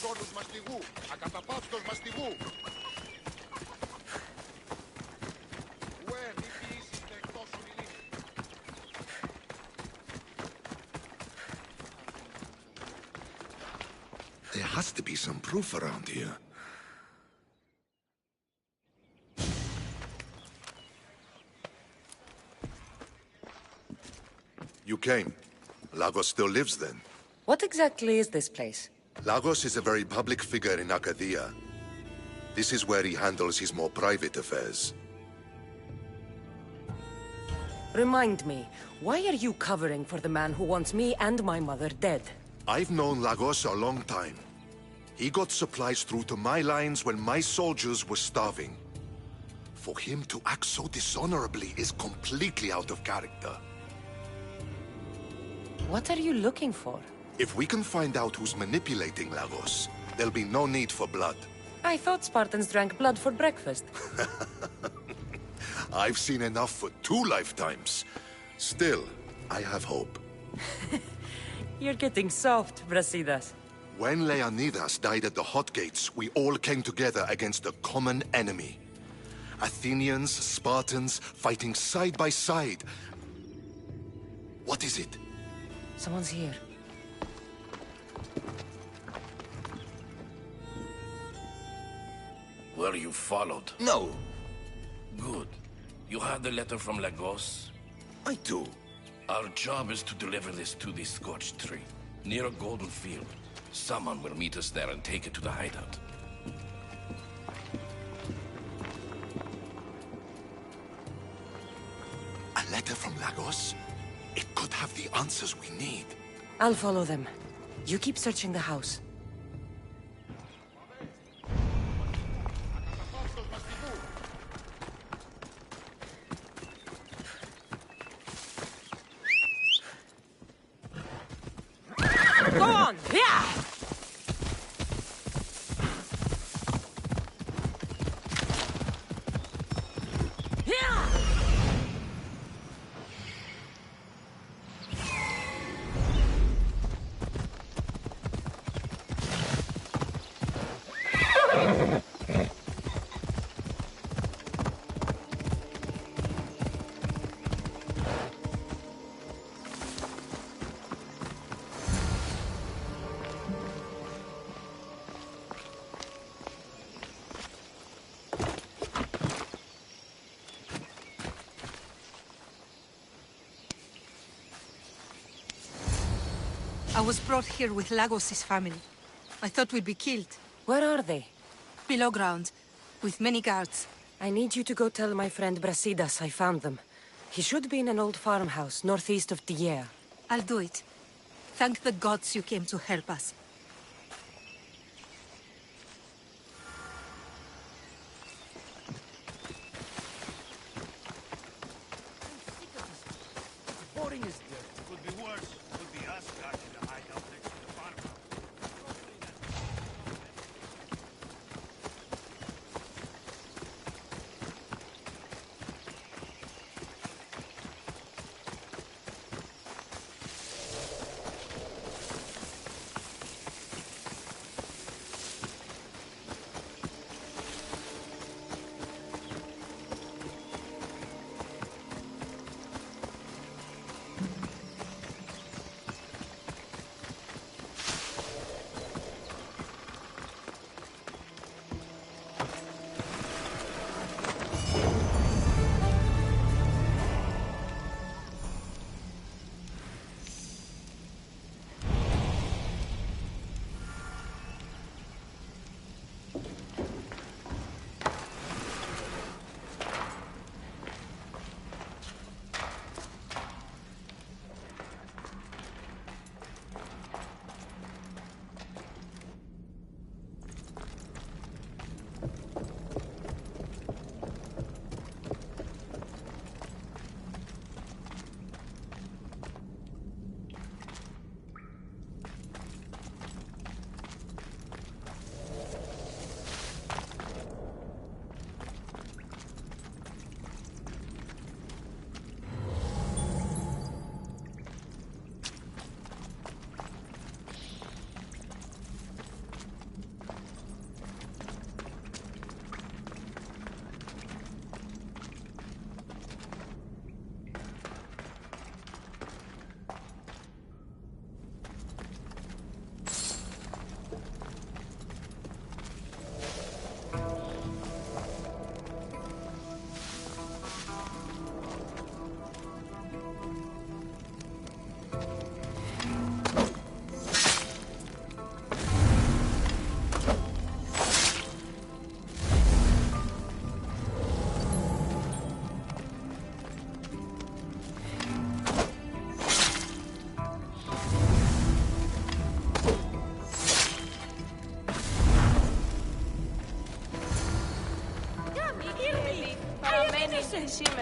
όρους μαστιγού, ακαταπαύστος μαστιγού. Μη ποιήσεις με εκτός σου μιλή. There has to be some proof around here. You came. Lagos still lives then? What exactly is this place? Lagos is a very public figure in Arcadia. This is where he handles his more private affairs. Remind me, why are you covering for the man who wants me and my mother dead? I've known Lagos a long time. He got supplies through to my lines when my soldiers were starving. For him to act so dishonorably is completely out of character. What are you looking for? If we can find out who's manipulating Lagos, there'll be no need for blood. I thought Spartans drank blood for breakfast. I've seen enough for 2 lifetimes. Still, I have hope. You're getting soft, Brasidas. When Leonidas died at the Hot Gates, we all came together against a common enemy. Athenians, Spartans, fighting side by side. What is it? Someone's here. Were you followed? No. Good. You had the letter from Lagos? I do. Our job is to deliver this to the scorched tree, near a golden field. Someone will meet us there and take it to the hideout. A letter from Lagos? It could have the answers we need. I'll follow them. You keep searching the house. Go on! Yeah! I was brought here with Lagos' family. I thought we'd be killed. Where are they? Below ground, with many guards. I need you to go tell my friend Brasidas I found them. He should be in an old farmhouse northeast of Tier. I'll do it. Thank the gods you came to help us. Boarding is there. Could be worse. Could be us guarding the hideout next to the farmhouse.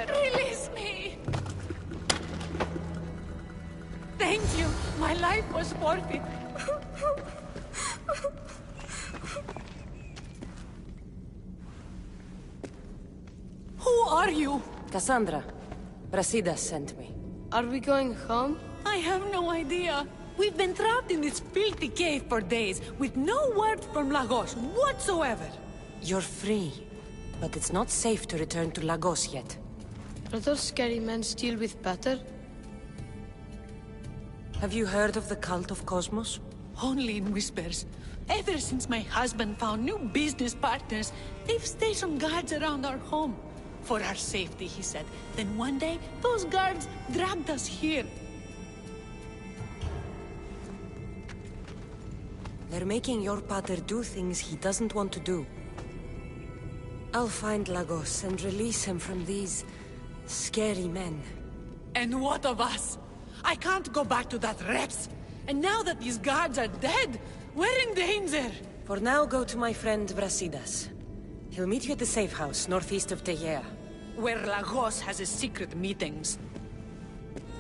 Release me! Thank you. My life was worth it. Who are you? Cassandra. Brasidas sent me. Are we going home? I have no idea. We've been trapped in this filthy cave for days, with no word from Lagos whatsoever. You're free, but it's not safe to return to Lagos yet. Are those scary men still with Pater? Have you heard of the cult of Cosmos? Only in whispers. Ever since my husband found new business partners, they've stationed guards around our home. For our safety, he said. Then one day, those guards dragged us here. They're making your pater do things he doesn't want to do. I'll find Lagos and release him from these scary men. And what of us? I can't go back to that Reps. And now that these guards are dead, we're in danger. For now, go to my friend Brasidas. He'll meet you at the safe house, northeast of Tier. Where Lagos has his secret meetings.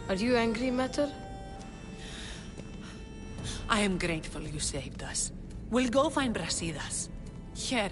Are you angry, Mater? I am grateful you saved us. We'll go find Brasidas. Here.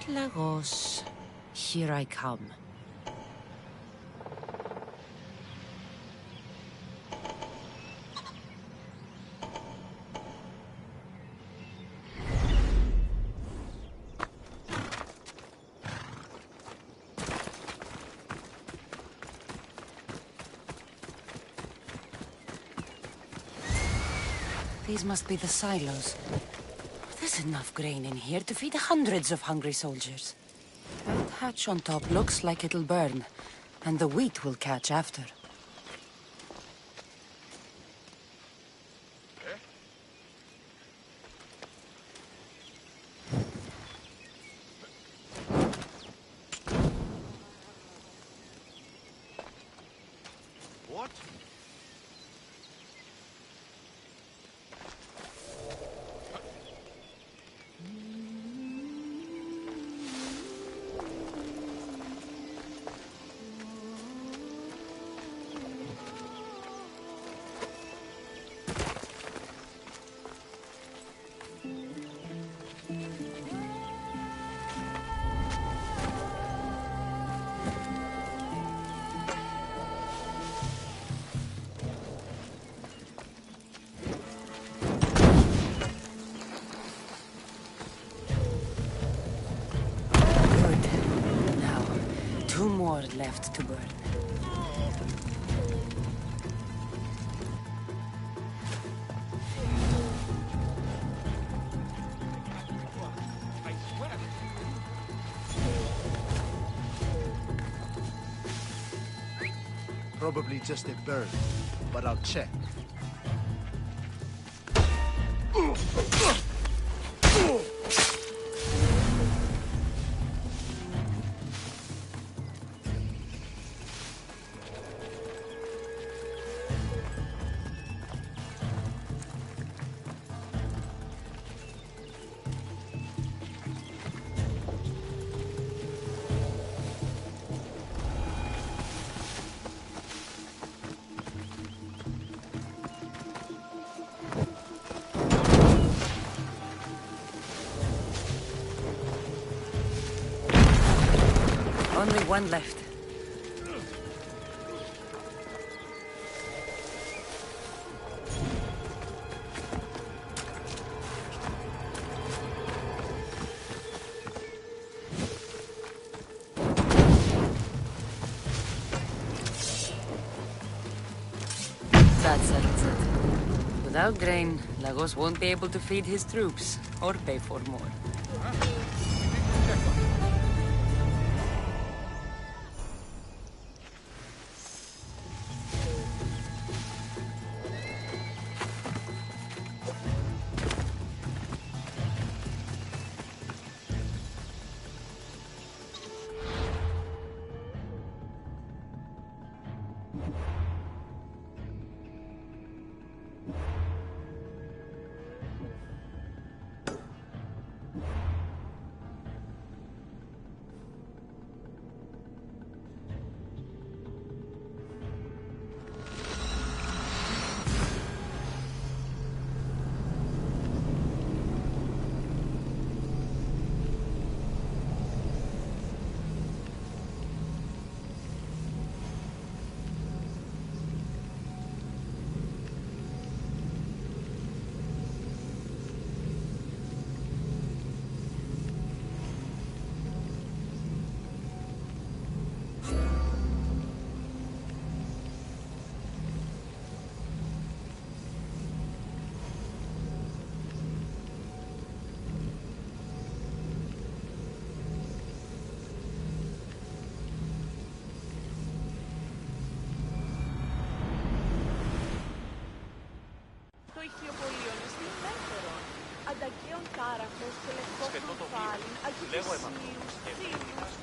Lagos, here I come. These must be the silos. There's enough grain in here to feed hundreds of hungry soldiers. That hatch on top looks like it'll burn, and the wheat will catch after. What? Left to burn. Probably just a bird, but I'll check. Only one left. That settles it. Without grain, Lagos won't be able to feed his troops, or pay for more. Το ηχθειοπωλείο είναι στην Μέθερον. Ανταγκαίων τάραχος και λευκό φρουτφάλι, αγγελισίους, θύμους.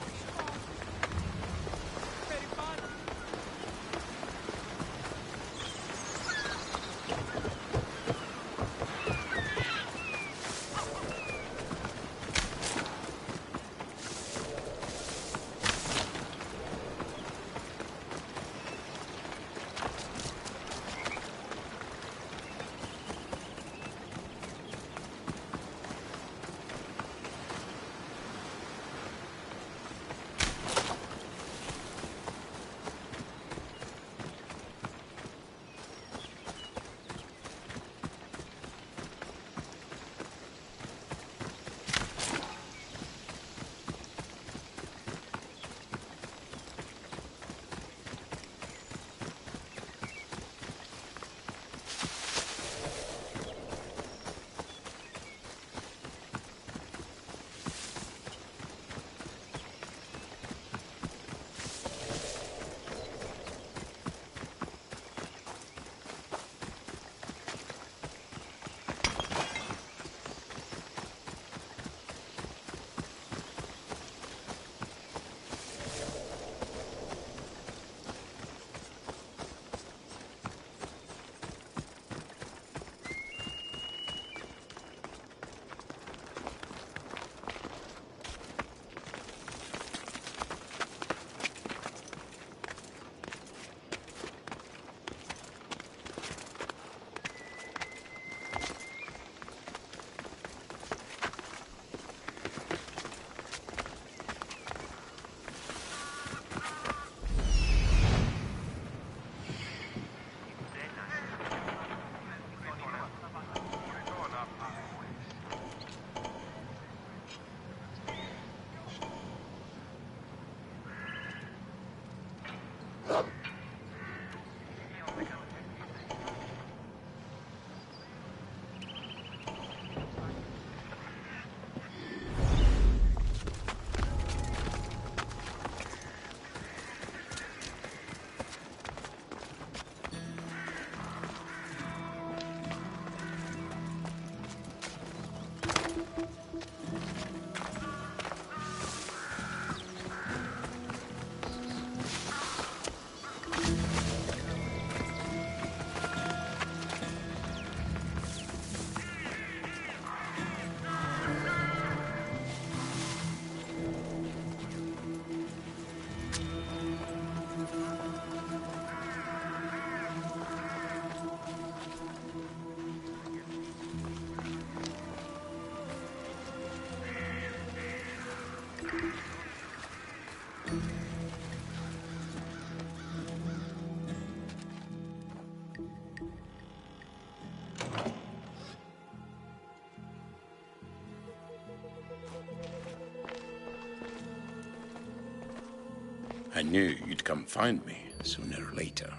knew you'd come find me sooner or later.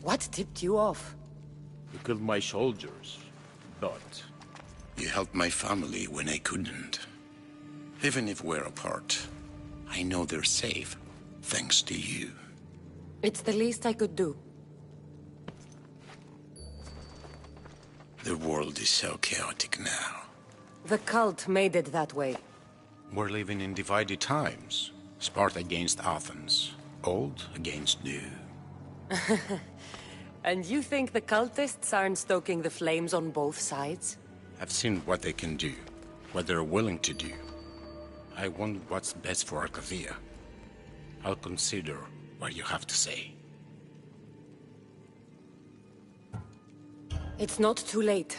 What tipped you off? You killed my soldiers, but you helped my family when I couldn't. Even if we're apart, I know they're safe, thanks to you. It's the least I could do. The world is so chaotic now. The cult made it that way. We're living in divided times. Sparta against Athens. Old against new. And you think the cultists aren't stoking the flames on both sides? I've seen what they can do, what they're willing to do. I want what's best for Arcadia. I'll consider what you have to say. It's not too late.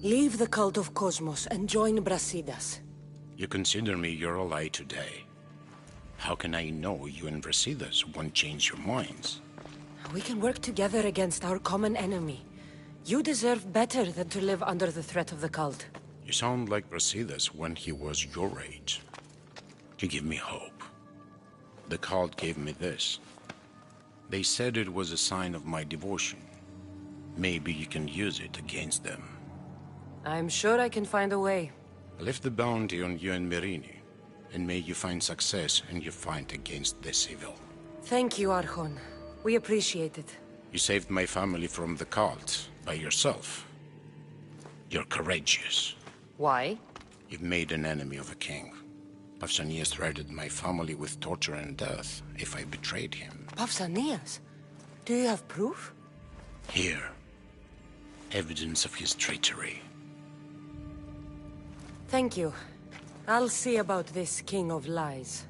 Leave the cult of Cosmos and join Brasidas. You consider me your ally today. How can I know you and Brasidas won't change your minds? We can work together against our common enemy. You deserve better than to live under the threat of the cult. You sound like Brasidas when he was your age. You give me hope. The cult gave me this. They said it was a sign of my devotion. Maybe you can use it against them. I'm sure I can find a way. I left the bounty on you and Merini, and may you find success in your fight against this evil. Thank you, Archon. We appreciate it. You saved my family from the cult by yourself. You're courageous. Why? You've made an enemy of a king. Pausanias threatened my family with torture and death if I betrayed him. Pausanias? Do you have proof? Here. Evidence of his treachery. Thank you. I'll see about this king of lies.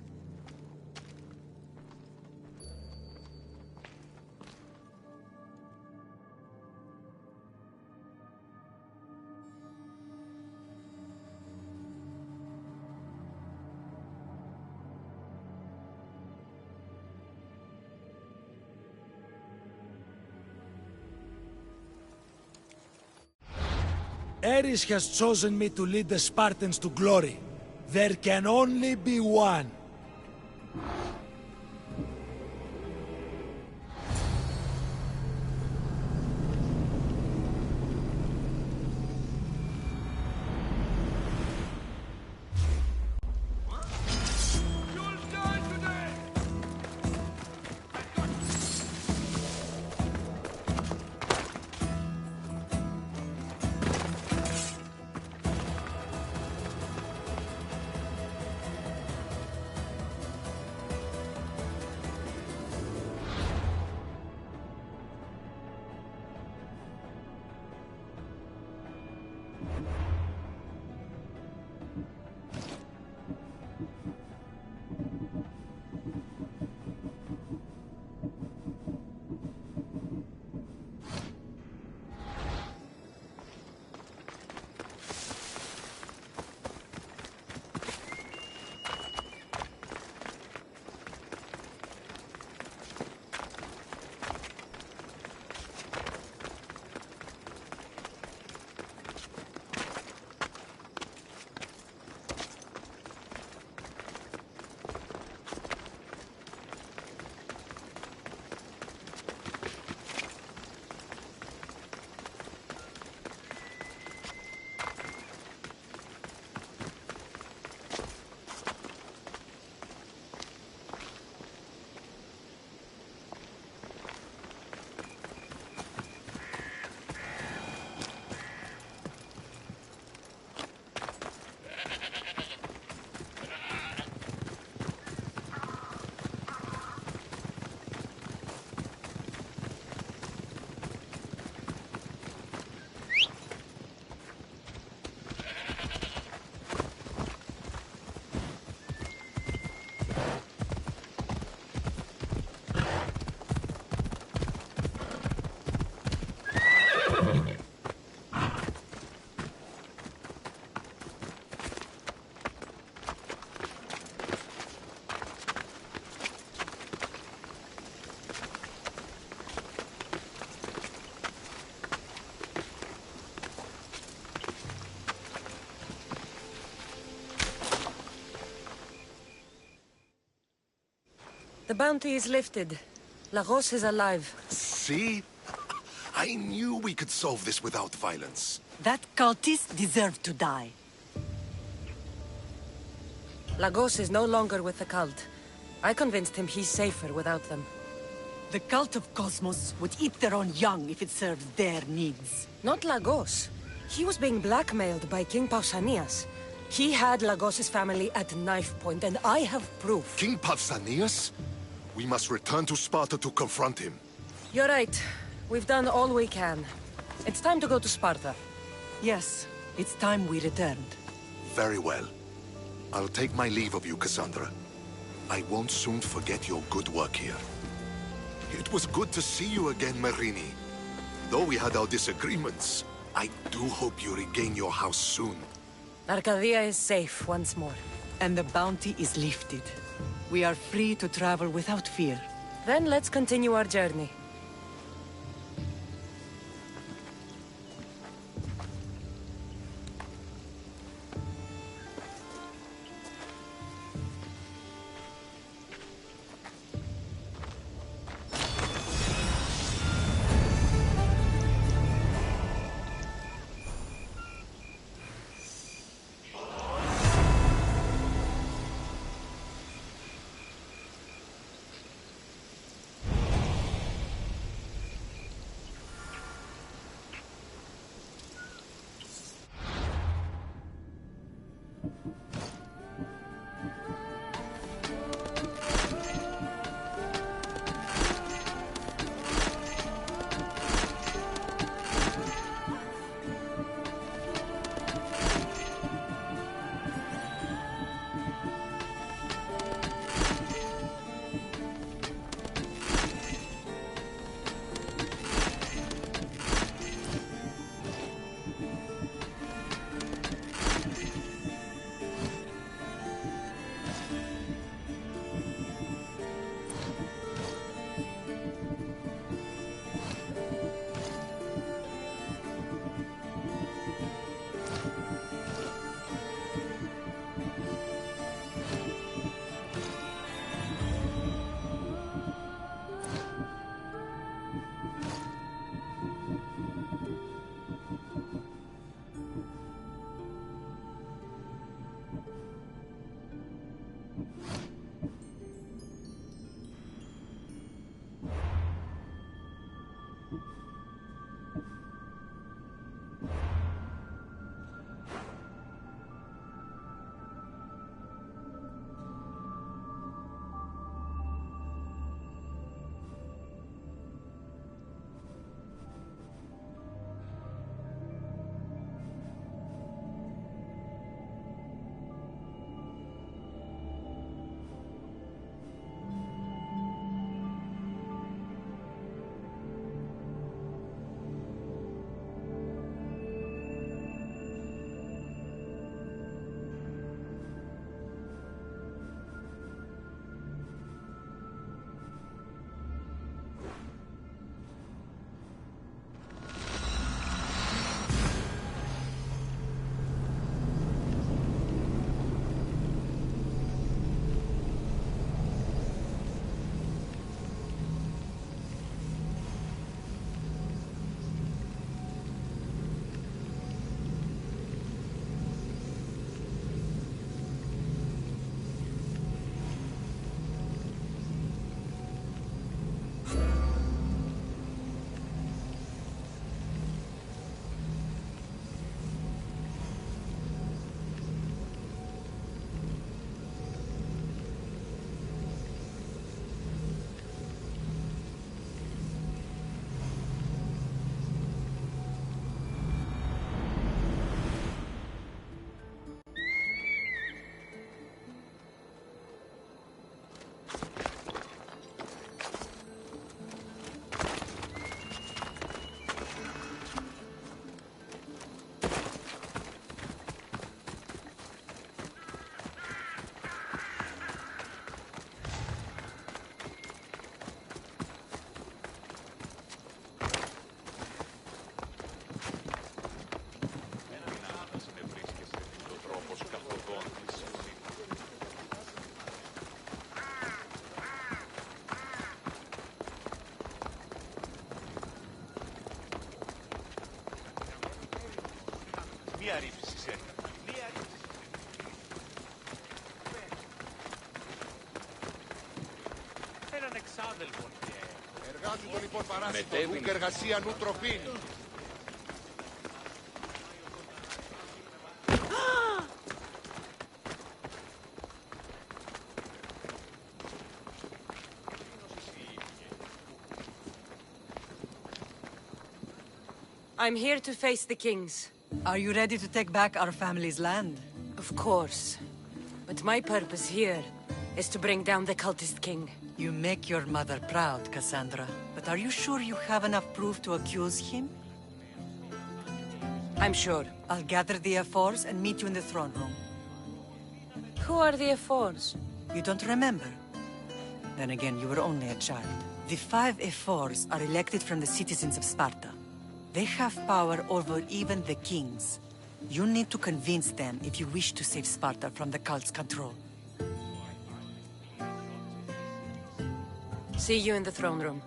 Ares has chosen me to lead the Spartans to glory. There can only be one. The bounty is lifted. Lagos is alive. See? I knew we could solve this without violence. That cultist deserved to die. Lagos is no longer with the cult. I convinced him he's safer without them. The cult of Cosmos would eat their own young if it served their needs. Not Lagos. He was being blackmailed by King Pausanias. He had Lagos's family at knife point, and I have proof. King Pausanias? We must return to Sparta to confront him. You're right. We've done all we can. It's time to go to Sparta. Yes, it's time we returned. Very well. I'll take my leave of you, Cassandra. I won't soon forget your good work here. It was good to see you again, Marini. Though we had our disagreements, I do hope you regain your house soon. Arcadia is safe once more. And the bounty is lifted. We are free to travel without fear. Then let's continue our journey. Έναν εξάδελφο και... Εργάζονται λοιπόν παράσιτο, νουκ εργασία νου τροφήν. I'm here to face the kings. Are you ready to take back our family's land? Of course. But my purpose here is to bring down the cultist king. You make your mother proud, Cassandra. But are you sure you have enough proof to accuse him? I'm sure. I'll gather the F4s and meet you in the throne room. Who are the F4s? You don't remember? Then again, you were only a child. The 5 F4s are elected from the citizens of Sparta. They have power over even the kings. You need to convince them if you wish to save Sparta from the cult's control. See you in the throne room.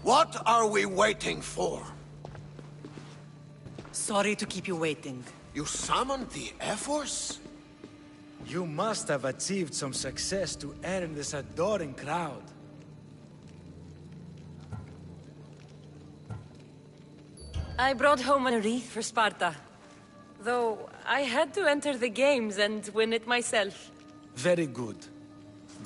What are we waiting for? Sorry to keep you waiting. You summoned the F-Force? You must have achieved some success to earn this adoring crowd. I brought home a wreath for Sparta. Though I had to enter the games and win it myself. Very good.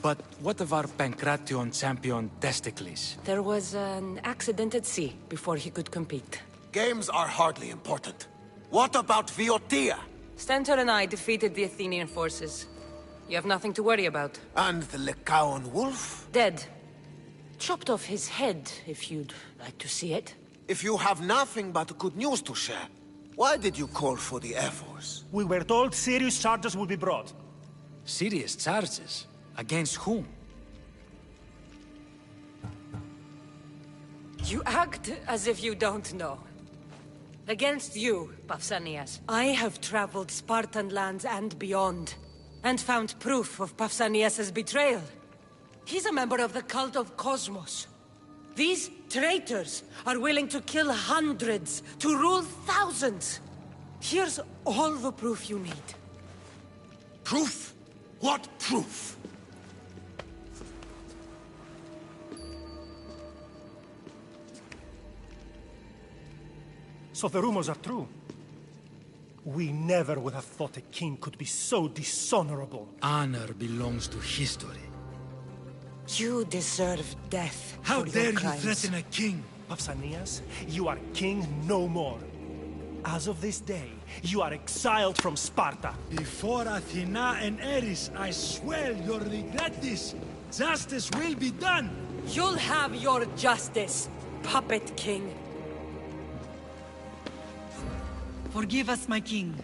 But what of our Pancration champion, Testicles? There was an accident at sea before he could compete. Games are hardly important. What about Viotia? Stentor and I defeated the Athenian forces. You have nothing to worry about. And the Lycaon wolf? Dead. Chopped off his head, if you'd like to see it. If you have nothing but good news to share, why did you call for the F-Force? We were told serious charges would be brought. Serious charges? Against whom? You act as if you don't know. Against you, Pausanias. I have traveled Spartan lands and beyond, and found proof of Pausanias' betrayal. He's a member of the cult of Cosmos. These traitors are willing to kill hundreds, to rule thousands. Here's all the proof you need. Proof? What proof? So the rumors are true. We never would have thought a king could be so dishonorable. Honor belongs to history. You deserve death. How dare you crimes. threaten a king? Pausanias, you are king no more. As of this day, you are exiled from Sparta. Before Athena and Ares, I swear you'll regret this. Justice will be done. You'll have your justice, puppet king. Forgive us, my king.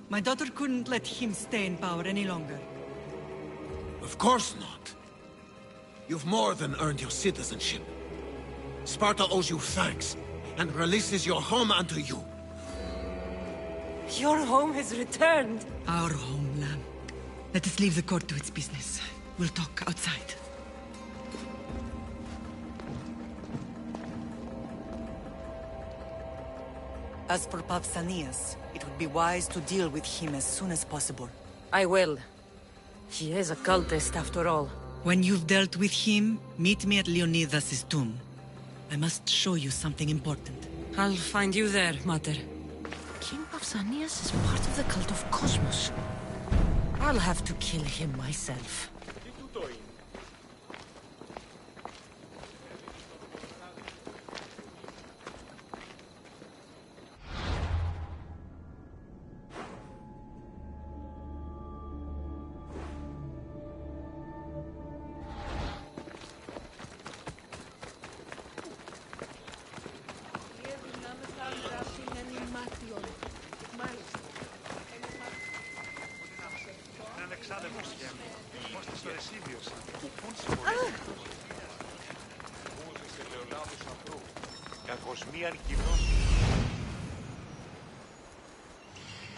My daughter couldn't let him stay in power any longer. Of course not. You've more than earned your citizenship. Sparta owes you thanks, and releases your home unto you. Your home has returned. Our homeland. Let us leave the court to its business. We'll talk outside. As for Pausanias, it would be wise to deal with him as soon as possible. I will. He is a cultist, after all. When you've dealt with him, meet me at Leonidas' tomb. I must show you something important. I'll find you there, Mater. King Pausanias is part of the cult of Cosmos. I'll have to kill him myself.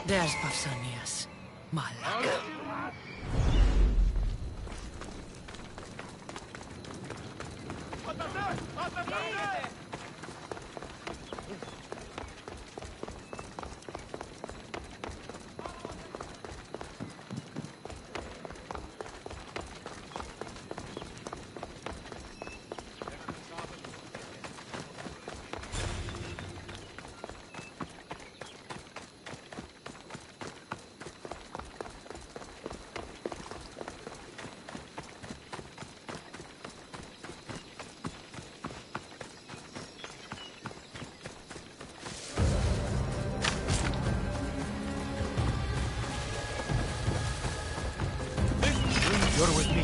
There's Pausanias. Malaga. You're with me.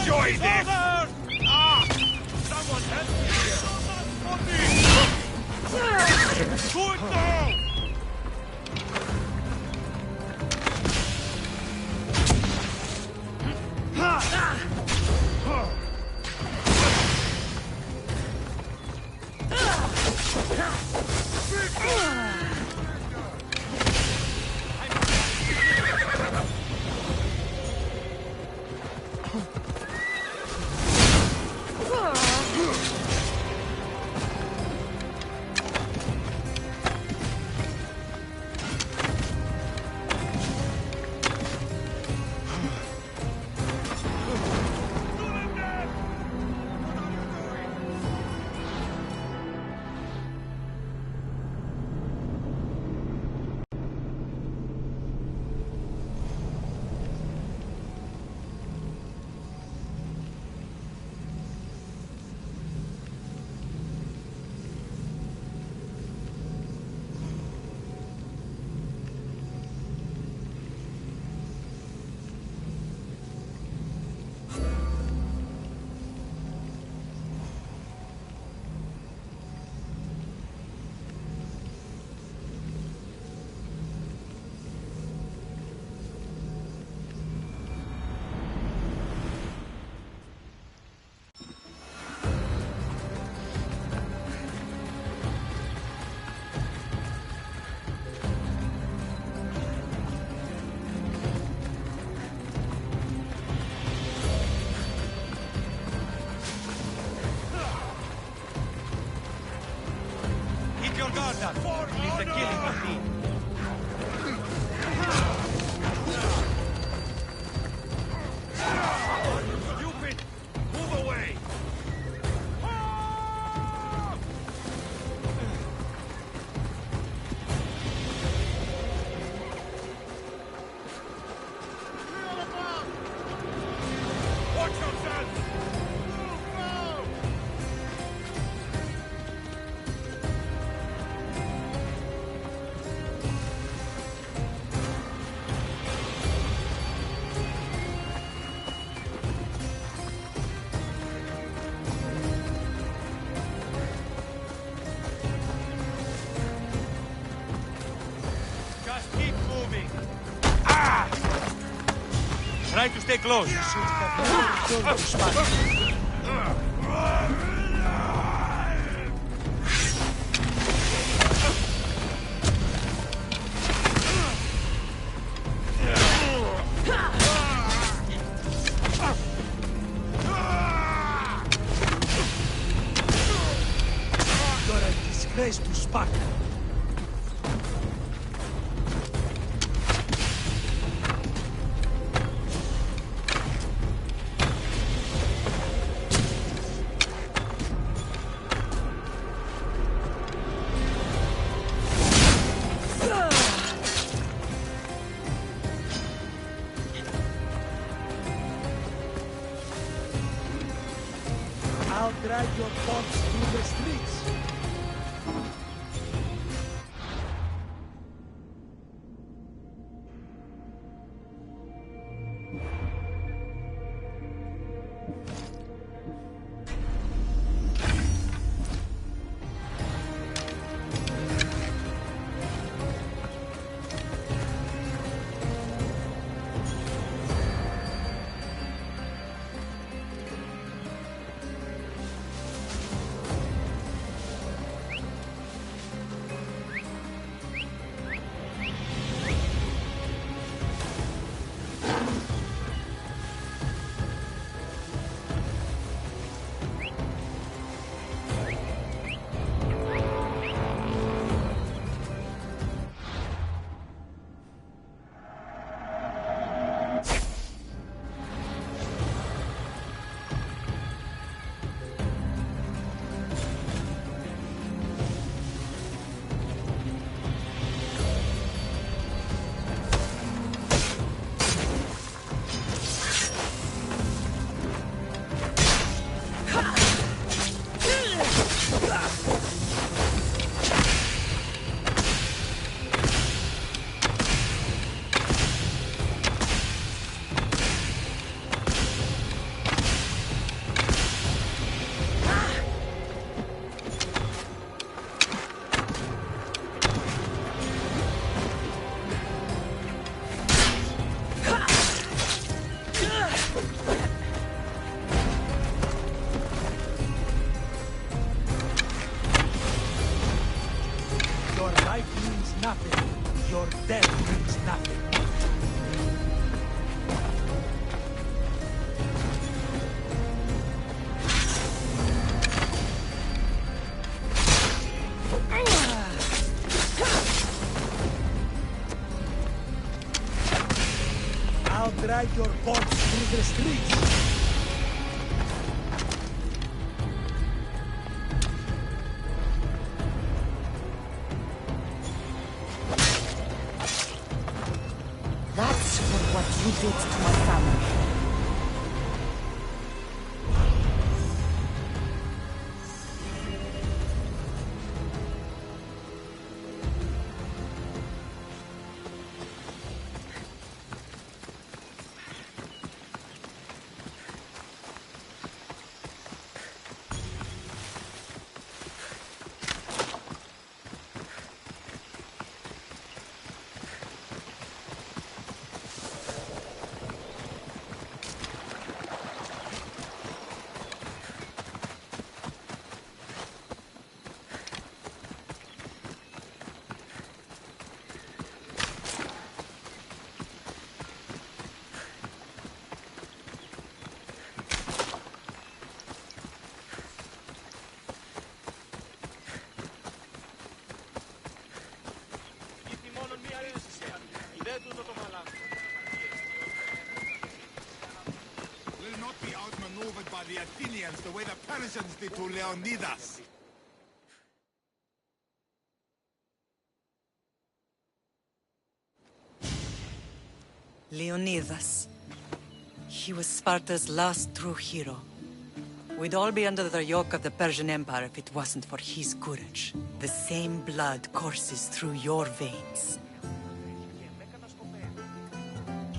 Enjoy this! Ah! Someone help me here! Good now! Keep your guard up. Leave the killing with me. Stupid! Move away! Watch yourself! Try to stay close. You're a disgrace to Sparta. I'll drag your corpse through the streets. Your life means nothing. Your death means nothing. I'll drag your corpse through the streets. That's for what you did to my family. Will not be outmaneuvered by the Athenians the way the Persians did to Leonidas. Leonidas. He was Sparta's last true hero. We'd all be under the yoke of the Persian Empire if it wasn't for his courage. The same blood courses through your veins.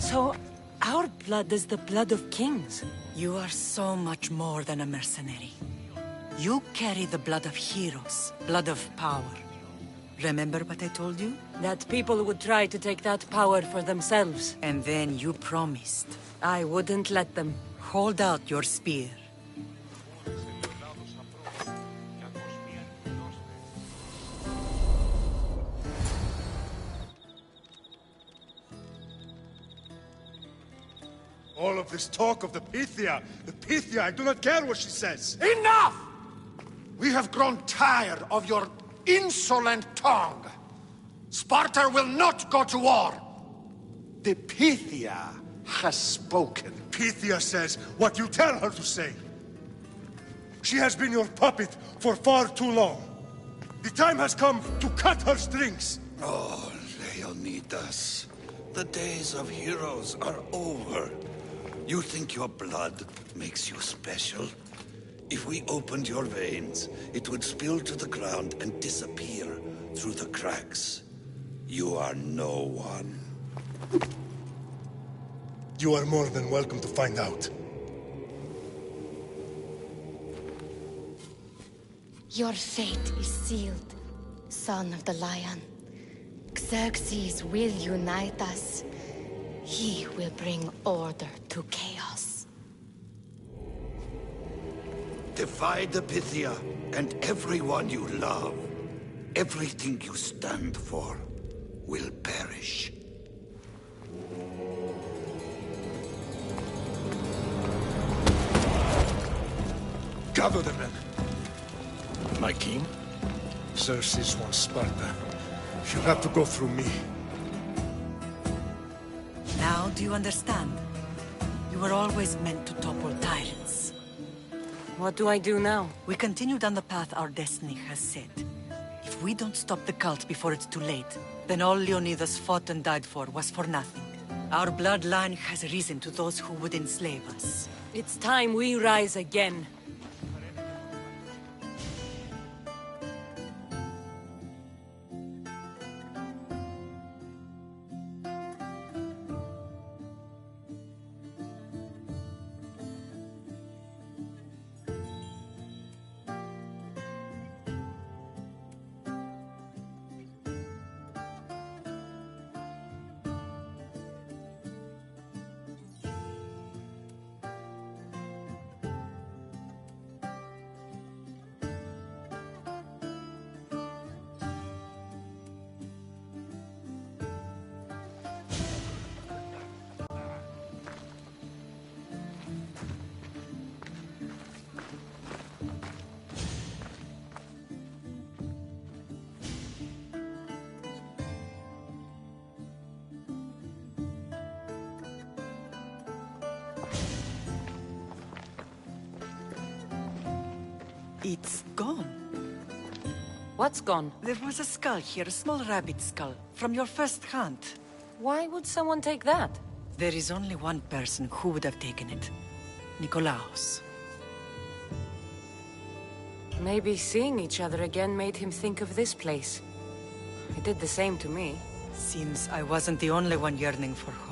So, our blood is the blood of kings. You are so much more than a mercenary. You carry the blood of heroes, blood of power. Remember what I told you? That people would try to take that power for themselves. And then you promised. I wouldn't let them. Hold out your spear. All of this talk of the Pythia, I do not care what she says. Enough! We have grown tired of your insolent tongue. Sparta will not go to war. The Pythia has spoken. Pythia says what you tell her to say. She has been your puppet for far too long. The time has come to cut her strings. Oh, Leonidas, the days of heroes are over. You think your blood makes you special? If we opened your veins, it would spill to the ground and disappear through the cracks. You are no one. You are more than welcome to find out. Your fate is sealed, son of the lion. Xerxes will unite us. He will bring order to chaos. Defy the Pythia and everyone you love. Everything you stand for will perish. Gather the men. My king? Xerxes wants Sparta. She'll have to go through me. Now do you understand? You were always meant to topple tyrants. What do I do now? We continue down the path our destiny has set. If we don't stop the cult before it's too late, then all Leonidas fought and died for was for nothing. Our bloodline has risen to those who would enslave us. It's time we rise again. It's gone. What's gone? There was a skull here, a small rabbit skull, from your first hunt. Why would someone take that? There is only one person who would have taken it. Nikolaos. Maybe seeing each other again made him think of this place. It did the same to me. Seems I wasn't the only one yearning for home.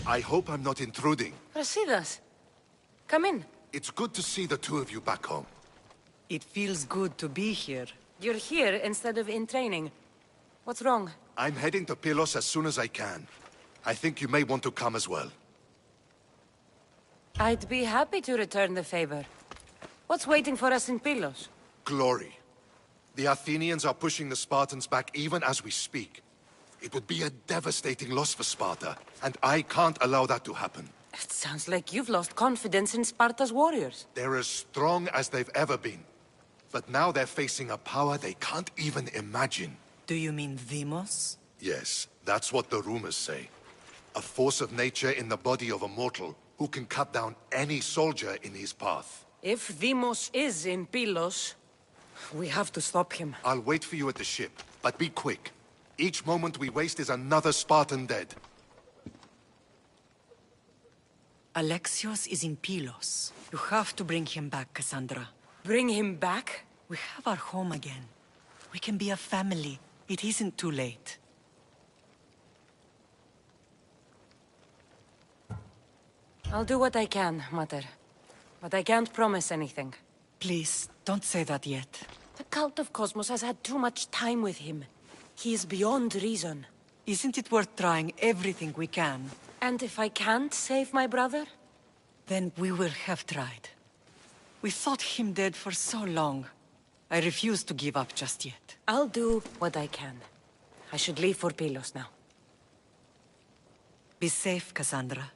I hope I'm not intruding. Brasidas, come in. It's good to see the two of you back home. It feels good to be here. You're here instead of in training. What's wrong? I'm heading to Pylos as soon as I can. I think you may want to come as well. I'd be happy to return the favor. What's waiting for us in Pylos? Glory. The Athenians are pushing the Spartans back even as we speak. It would be a devastating loss for Sparta, and I can't allow that to happen. It sounds like you've lost confidence in Sparta's warriors. They're as strong as they've ever been. But now they're facing a power they can't even imagine. Do you mean Deimos? Yes, that's what the rumors say. A force of nature in the body of a mortal who can cut down any soldier in his path. If Deimos is in Pylos, we have to stop him. I'll wait for you at the ship, but be quick. Each moment we waste is another Spartan dead. Alexios is in Pylos. You have to bring him back, Cassandra. Bring him back? We have our home again. We can be a family. It isn't too late. I'll do what I can, Mater. But I can't promise anything. Please, don't say that yet. The cult of Cosmos has had too much time with him. He is beyond reason. Isn't it worth trying everything we can? And if I can't save my brother? Then we will have tried. We thought him dead for so long. I refuse to give up just yet. I'll do what I can. I should leave for Pylos now. Be safe, Cassandra.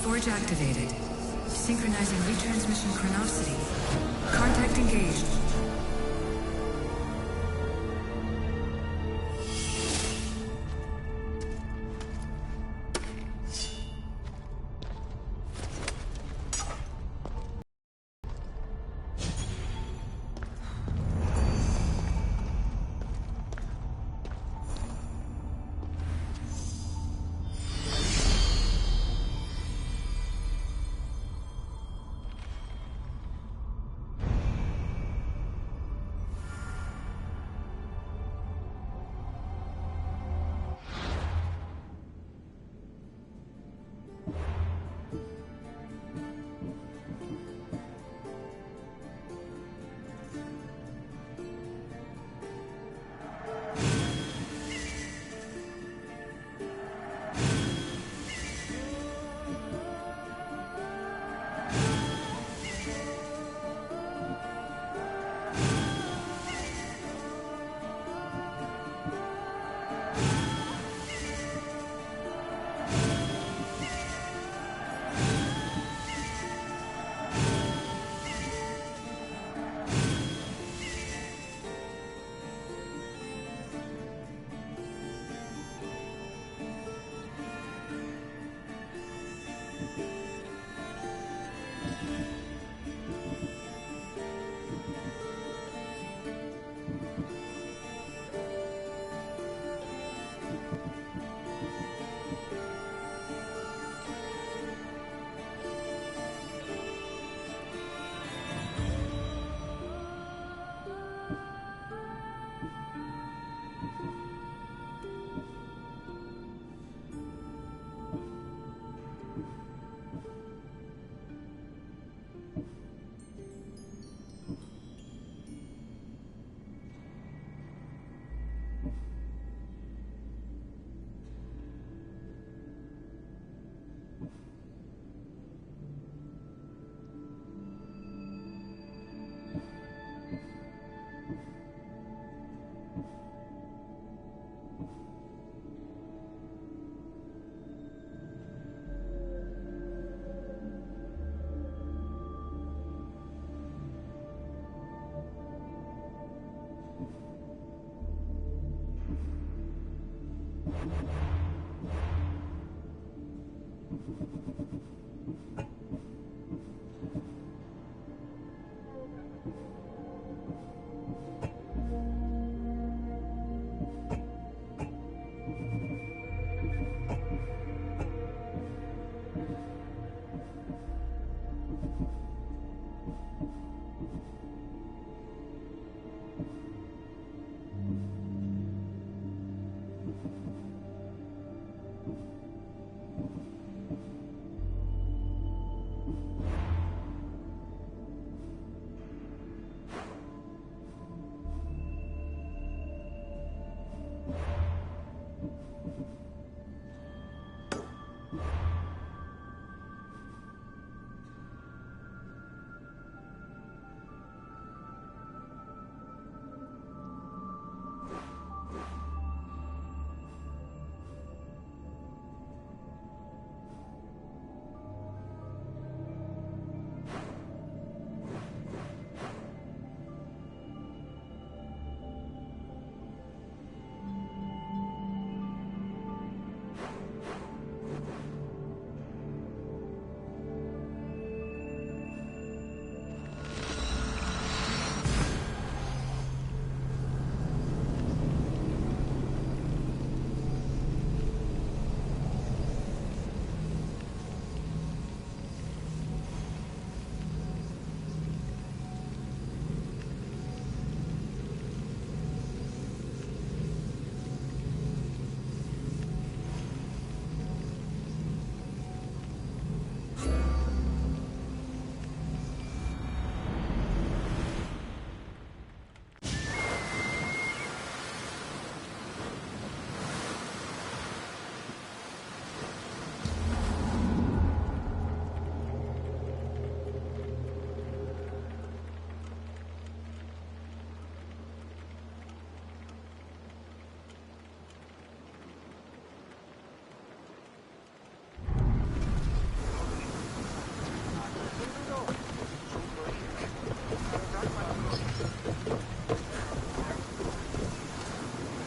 Forge activated. Synchronizing retransmission chronicity. Contact engaged.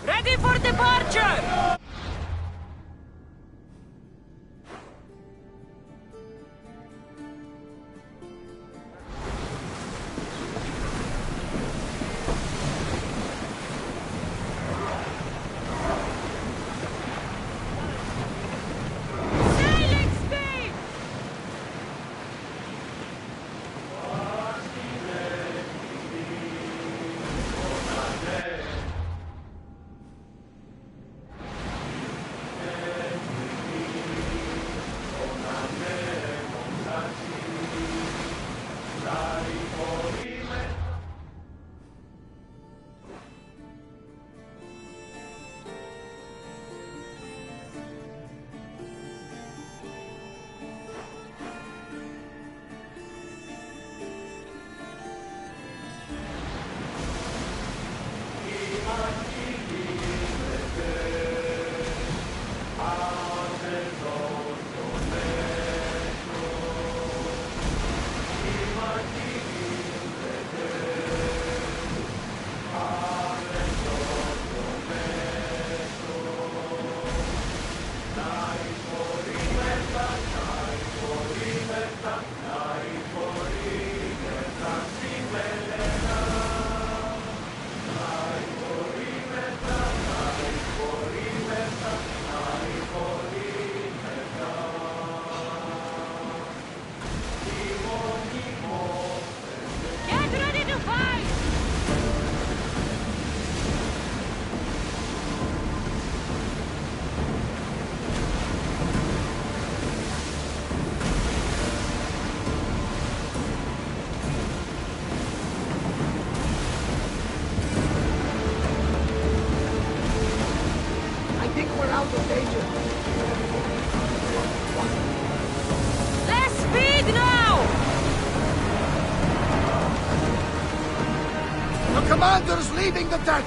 Ready for departure! Sailing speed! Less speed now! The commander's leaving the deck!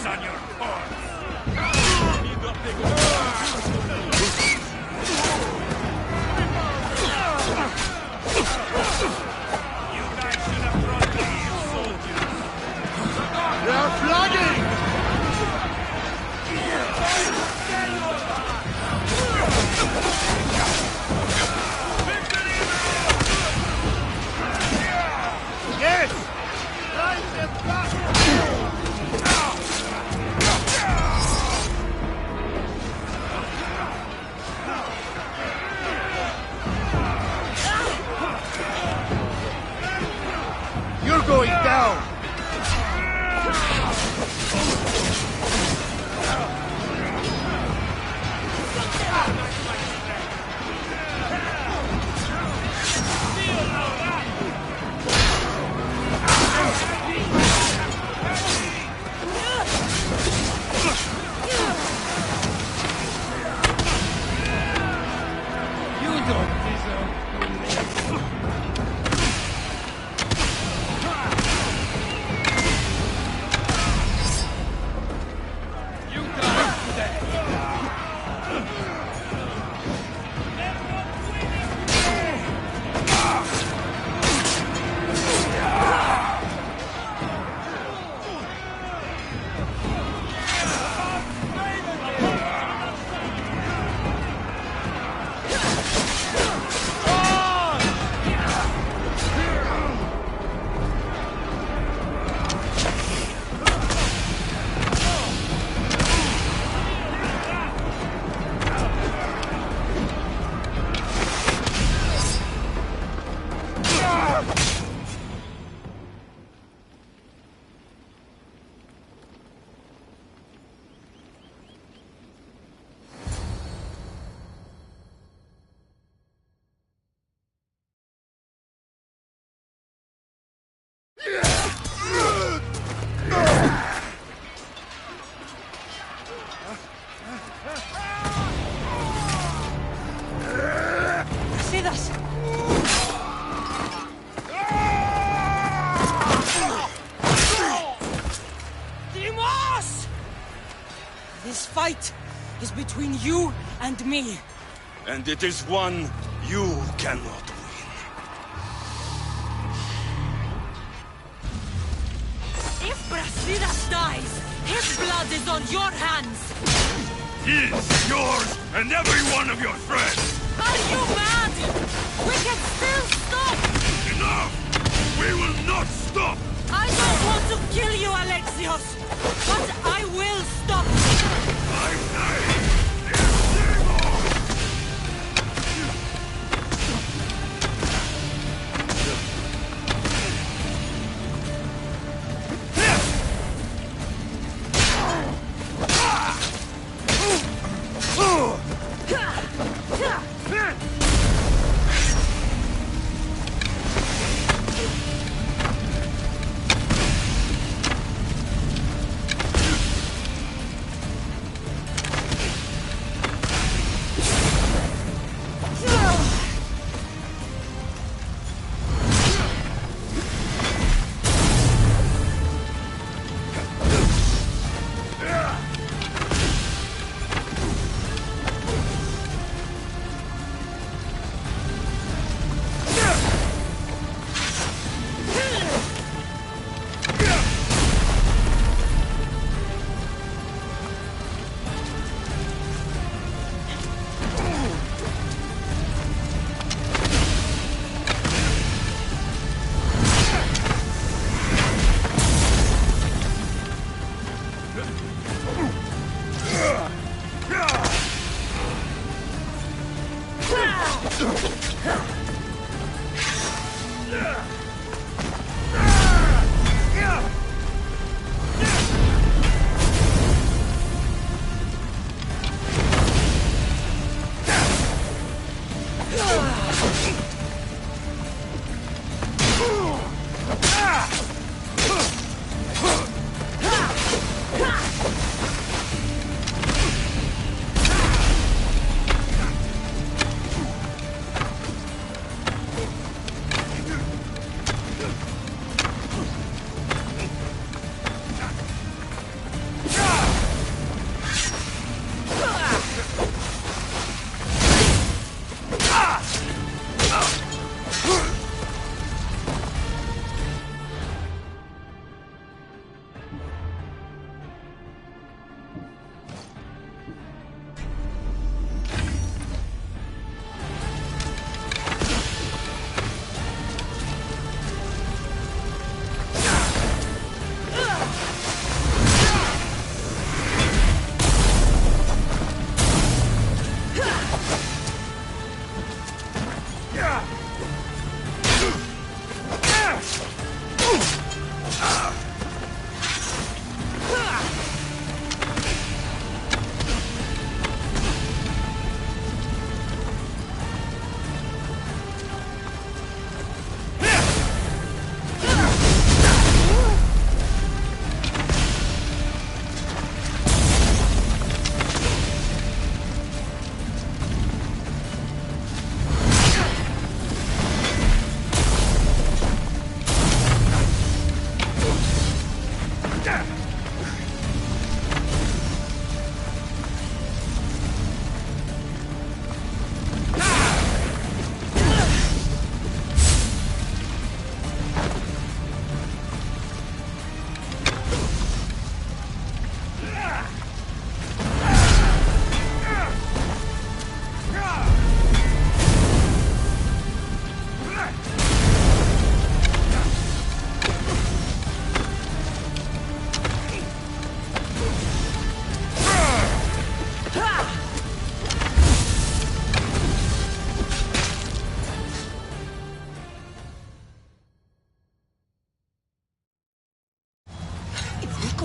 on your corpse! You guys should have brought me soldiers! They are flagging! Yes! Drive them back! You're going down! You don't deserve to live. You die today. See us! Dimos! This fight is between you and me. And it is one you cannot win. If Brasidas dies, his blood is on your hands! His, yours, and every one of your friends! Are you mad? We can still stop! Enough! We will not stop! I don't want to kill you, Alexios! But I will stop! My name is Demon!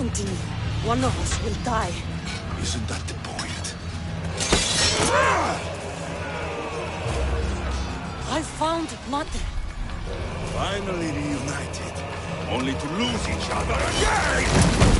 continue, one of us will die. Isn't that the point? I found Mother. Finally reunited, only to lose each other again!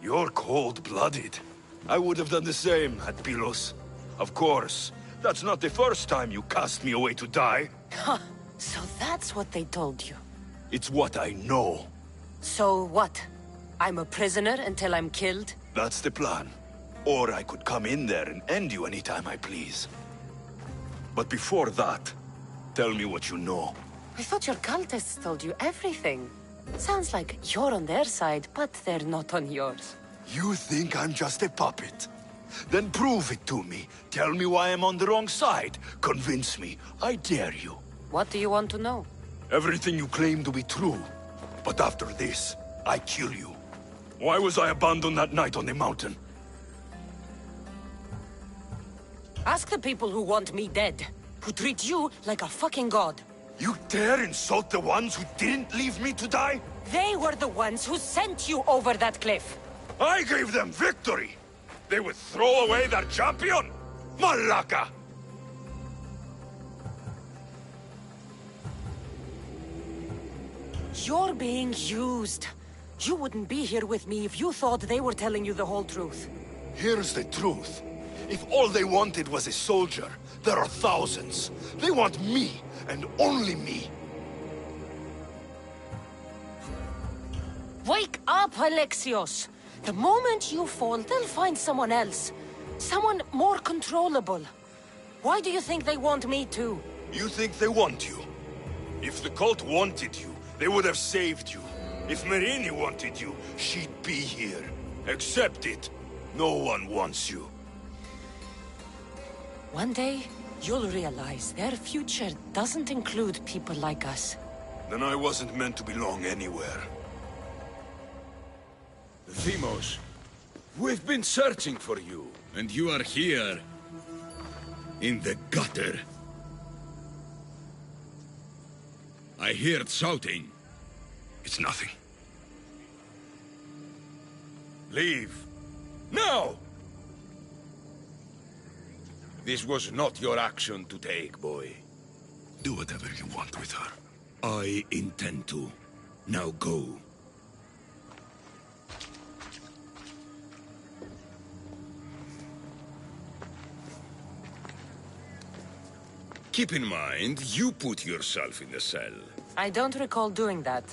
You're cold-blooded. I would have done the same at Pylos. Of course, that's not the first time you cast me away to die. Huh. So that's what they told you. It's what I know. So what? I'm a prisoner until I'm killed? That's the plan. Or I could come in there and end you anytime I please. But before that, tell me what you know. I thought your cultists told you everything. Sounds like you're on their side, but they're not on yours. You think I'm just a puppet? Then prove it to me. Tell me why I'm on the wrong side. Convince me. I dare you. What do you want to know? Everything you claim to be true. But after this, I kill you. Why was I abandoned that night on the mountain? Ask the people who want me dead, who treat you like a fucking god. You dare insult the ones who didn't leave me to die? They were the ones who sent you over that cliff. I gave them victory! They would throw away their champion? Malaka! You're being used. You wouldn't be here with me if you thought they were telling you the whole truth. Here's the truth. If all they wanted was a soldier, there are thousands. They want me, and only me. Wake up, Alexios! The moment you fall, they'll find someone else. Someone more controllable. Why do you think they want me too? You think they want you? If the cult wanted you, they would have saved you. If Merini wanted you, she'd be here. Accept it. No one wants you. One day, you'll realize their future doesn't include people like us. Then I wasn't meant to belong anywhere. Themos, we've been searching for you, and you are here. In the gutter. I heard shouting. It's nothing. Leave. Now! This was not your action to take, boy. Do whatever you want with her. I intend to. Now go. Keep in mind, you put yourself in the cell. I don't recall doing that.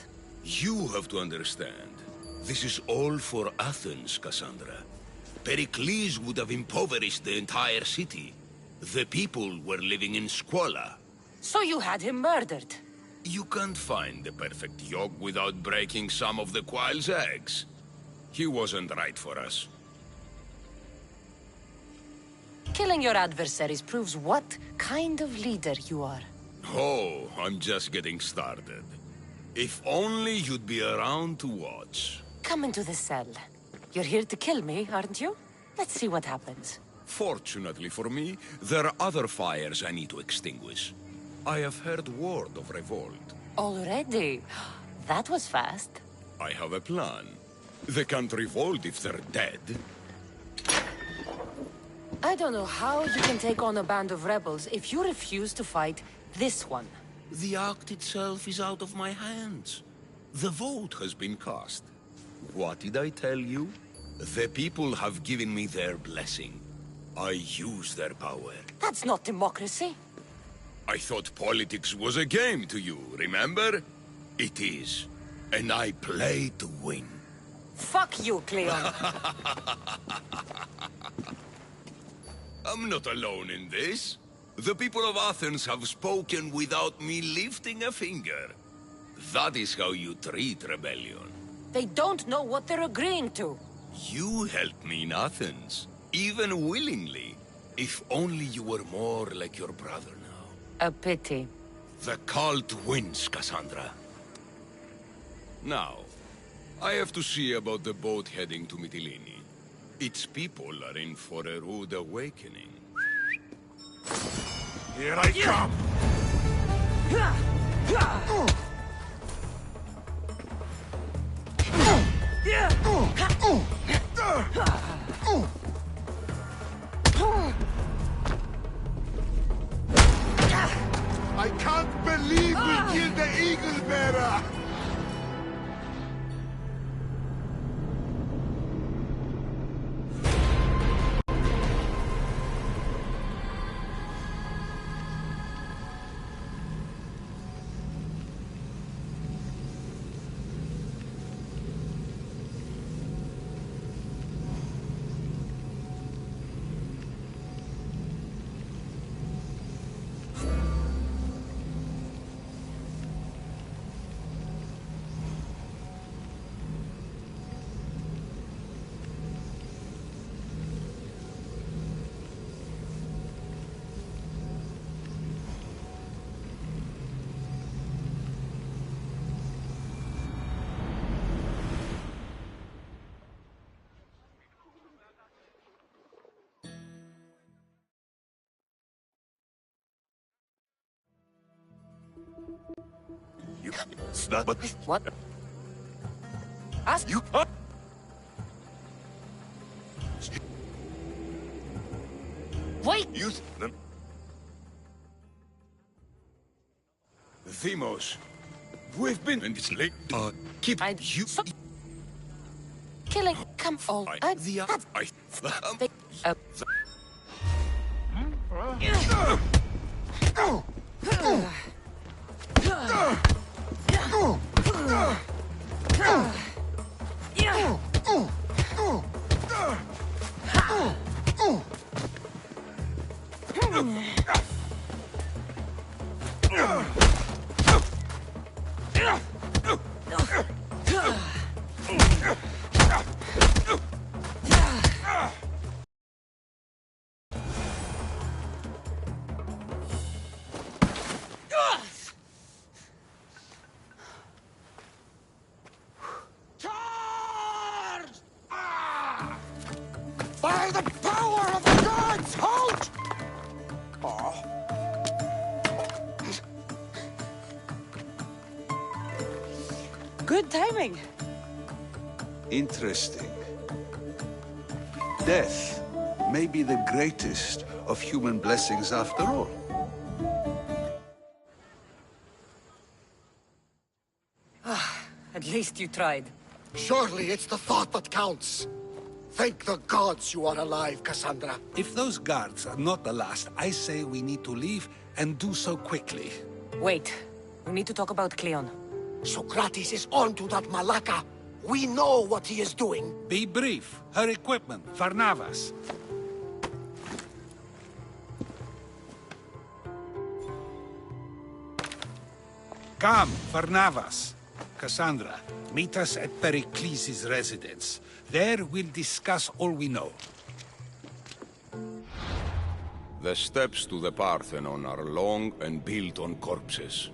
You have to understand. This is all for Athens, Cassandra. Pericles would have impoverished the entire city. The people were living in squalor. So you had him murdered? You can't find the perfect yolk without breaking some of the quail's eggs. He wasn't right for us. Killing your adversaries proves what kind of leader you are. Oh, I'm just getting started. If only you'd be around to watch. Come into the cell. You're here to kill me, aren't you? Let's see what happens. Fortunately for me, there are other fires I need to extinguish. I have heard word of revolt. Already? That was fast. I have a plan. They can't revolt if they're dead. I don't know how you can take on a band of rebels if you refuse to fight this one. The act itself is out of my hands. The vote has been cast. What did I tell you? The people have given me their blessing. I use their power. That's not democracy. I thought politics was a game to you, remember? It is. And I play to win. Fuck you, Cleon. I'm not alone in this. The people of Athens have spoken without me lifting a finger. That is how you treat rebellion. They don't know what they're agreeing to. You helped me in Athens, even willingly. If only you were more like your brother now. A pity. The cult wins, Cassandra. Now, I have to see about the boat heading to Mytilene. Its people are in for a rude awakening. Here I come! I can't believe we killed the Eagle Bearer! You... But... What? Ask... You... Wait! You... Themos, we've been... And it's late. Keep... You... Killing... Come on. By the power of the gods, halt! Good timing. Interesting. Death may be the greatest of human blessings after all. At least you tried. Surely it's the thought that counts. Thank the gods you are alive, Cassandra. If those guards are not the last, I say we need to leave and do so quickly. Wait. We need to talk about Cleon. Socrates is on to that Malaka. We know what he is doing. Be brief. Her equipment, Varnavas. Come, Varnavas. Cassandra, meet us at Pericles' residence. There we'll discuss all we know. The steps to the Parthenon are long and built on corpses.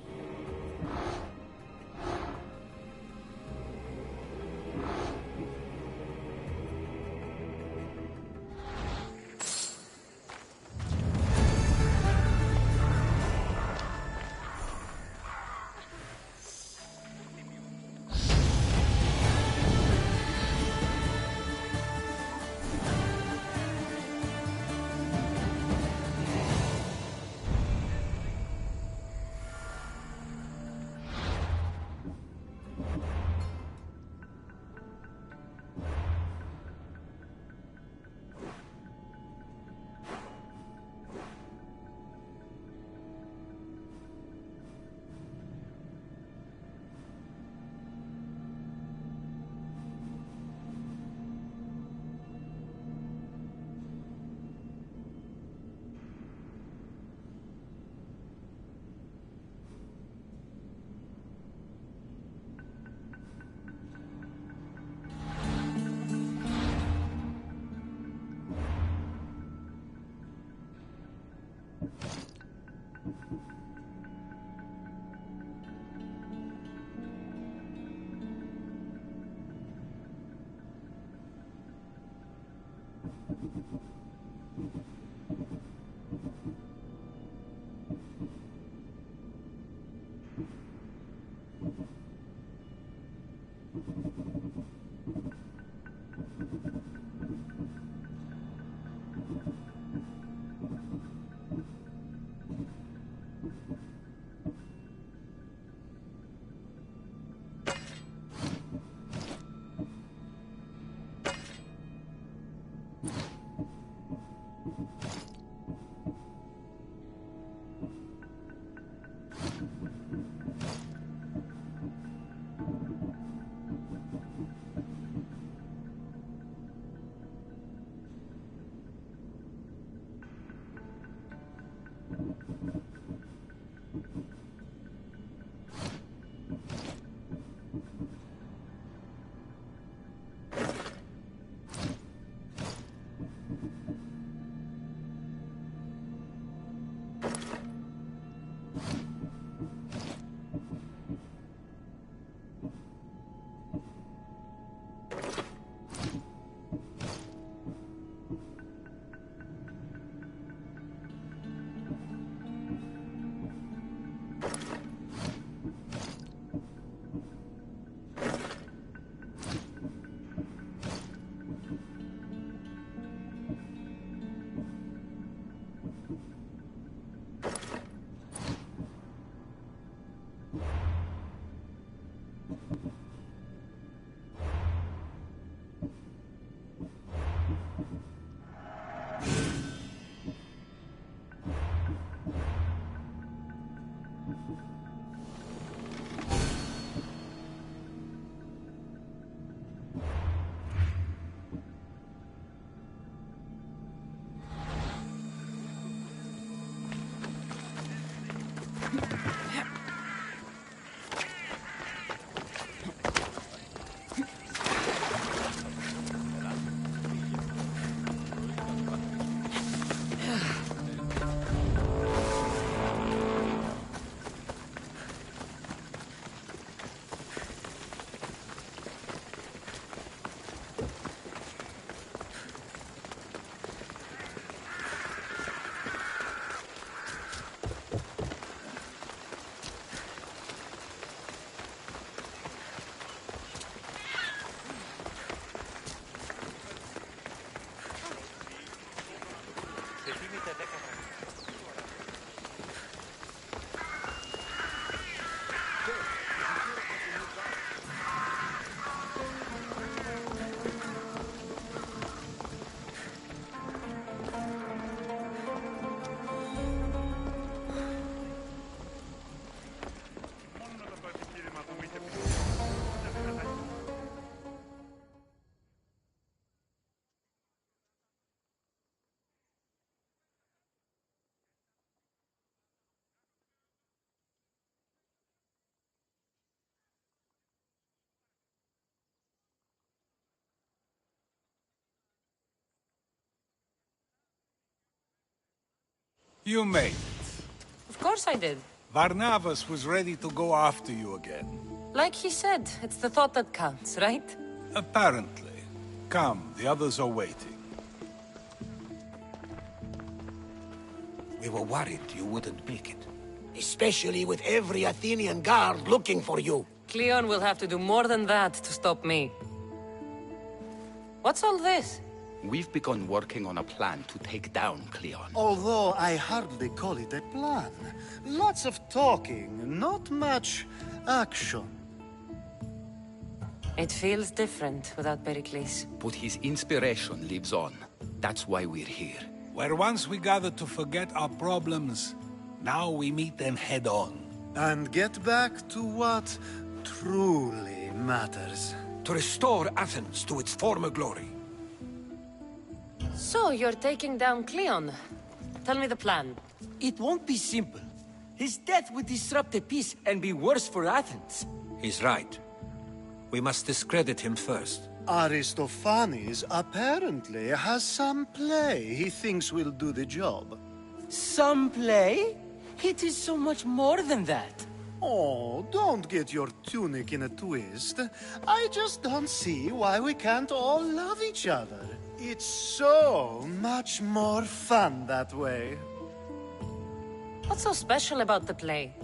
You made it. Of course I did. Varnavas was ready to go after you again. Like he said, it's the thought that counts, right? Apparently. Come, the others are waiting. We were worried you wouldn't make it. Especially with every Athenian guard looking for you. Cleon will have to do more than that to stop me. What's all this? We've begun working on a plan to take down Cleon. Although I hardly call it a plan. Lots of talking, not much action. It feels different without Pericles. But his inspiration lives on. That's why we're here. Where once we gathered to forget our problems, now we meet them head on. And get back to what truly matters. To restore Athens to its former glory. So, you're taking down Cleon. Tell me the plan. It won't be simple. His death would disrupt the peace and be worse for Athens. He's right. We must discredit him first. Aristophanes apparently has some play he thinks will do the job. Some play? It is so much more than that. Oh, don't get your tunic in a twist. I just don't see why we can't all love each other. It's so much more fun that way. What's so special about the play?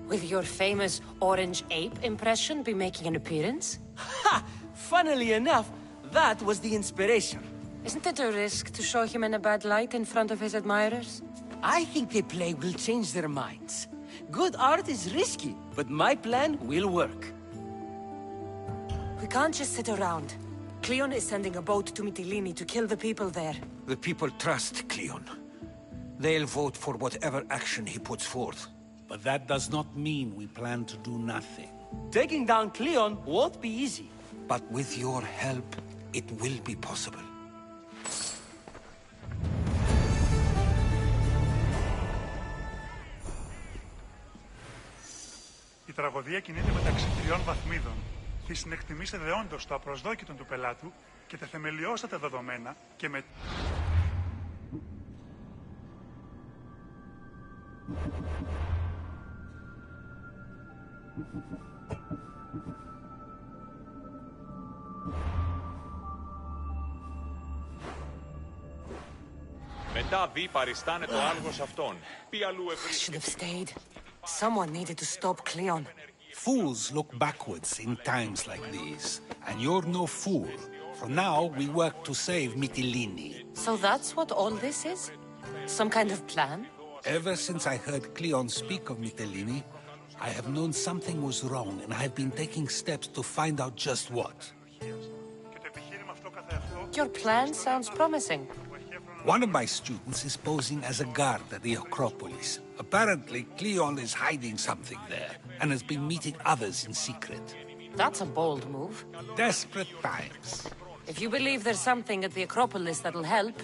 Will your famous orange ape impression be making an appearance? Ha! Funnily enough, that was the inspiration. Isn't it a risk to show him in a bad light in front of his admirers? I think the play will change their minds. Good art is risky, but my plan will work. We can't just sit around. Cleon is sending a boat to Mytilene to kill the people there. The people trust Cleon. They'll vote for whatever action he puts forth. But that does not mean we plan to do nothing. Taking down Cleon won't be easy. But with your help, it will be possible. Η τραγωδία κινείται μεταξύ τριών βαθμίδων. Θα συνεκτιμήσετε δεόντως το απροσδόκητο του πελάτου και τα θεμελιώστατα δεδομένα και με... Μετά δει παριστάνε το άλγος αυτόν. Ποι αλλού Should have stayed. Someone needed to stop Cleon. Fools look backwards in times like these. And you're no fool. For now, we work to save Mytilene. So that's what all this is? Some kind of plan? Ever since I heard Cleon speak of Mytilene, I have known something was wrong, and I have been taking steps to find out just what. Your plan sounds promising. One of my students is posing as a guard at the Acropolis. Apparently, Cleon is hiding something there, and has been meeting others in secret. That's a bold move. Desperate times. If you believe there's something at the Acropolis that'll help,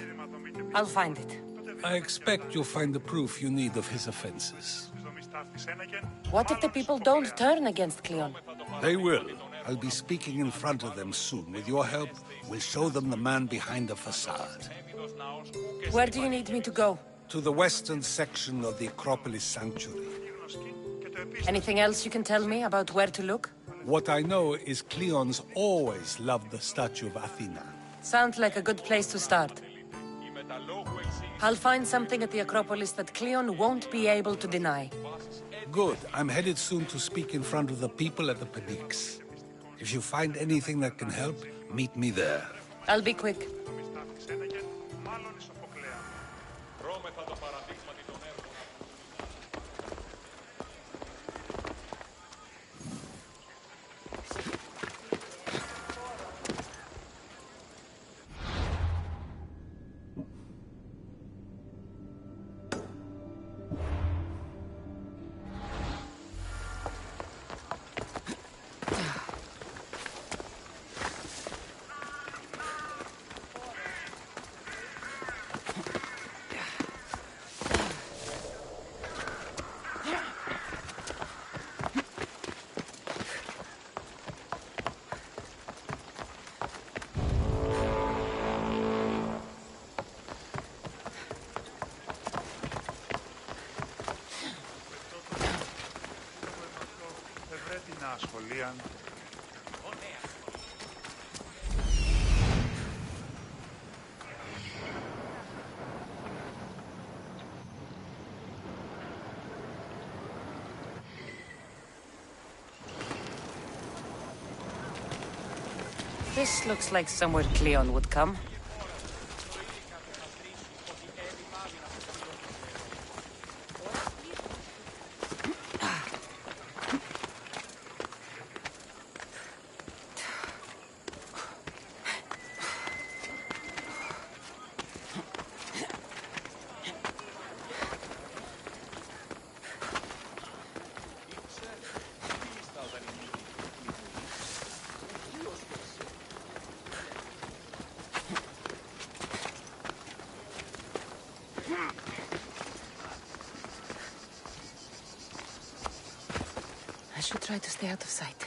I'll find it. I expect you'll find the proof you need of his offenses. What if the people don't turn against Cleon? They will. I'll be speaking in front of them soon. With your help, we'll show them the man behind the facade. Where do you need me to go? To the western section of the Acropolis Sanctuary. Anything else you can tell me about where to look? What I know is Cleon's always loved the statue of Athena. Sounds like a good place to start. I'll find something at the Acropolis that Cleon won't be able to deny. Good. I'm headed soon to speak in front of the people at the Pnyx. If you find anything that can help, meet me there. I'll be quick. νέα σχολεία. This looks like somewhere Cleon would come. I should try to stay out of sight.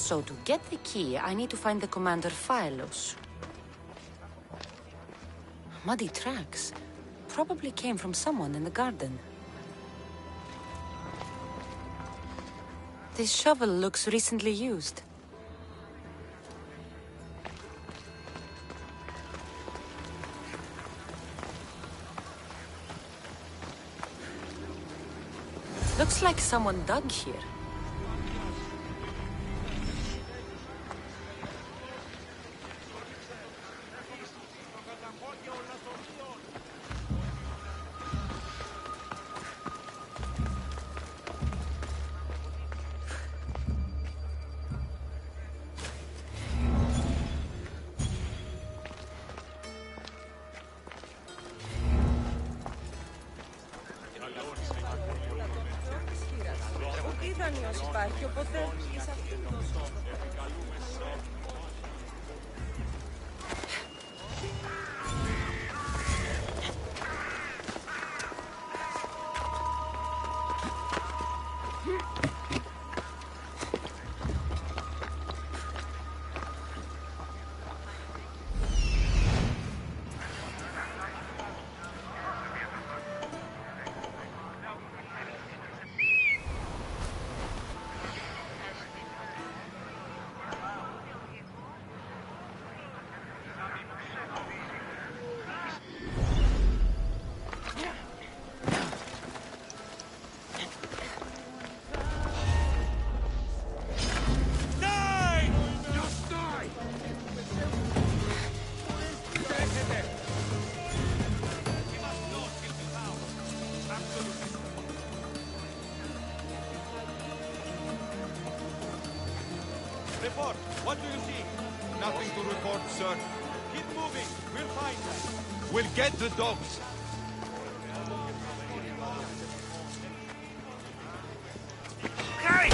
So to get the key, I need to find the commander Phylos. Muddy tracks. Probably came from someone in the garden. This shovel looks recently used. Looks like someone dug here. Report. What do you see? Nothing to report, sir. Keep moving. We'll find them. We'll get the dogs. Hey!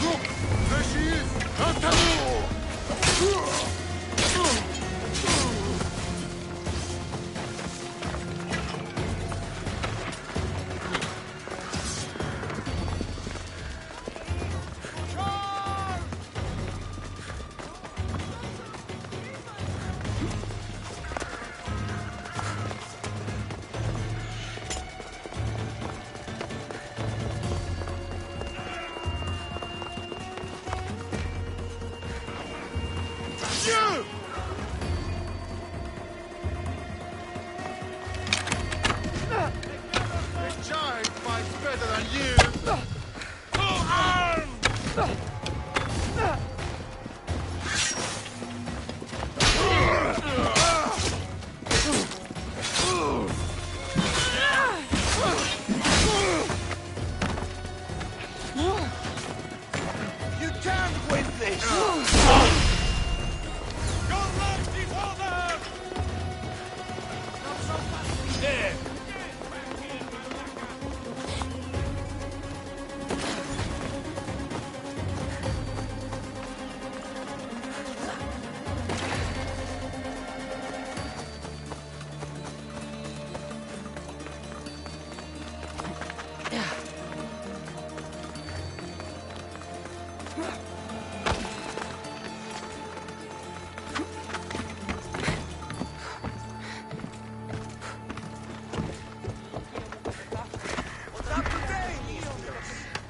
Look! There she is! After you! Charge!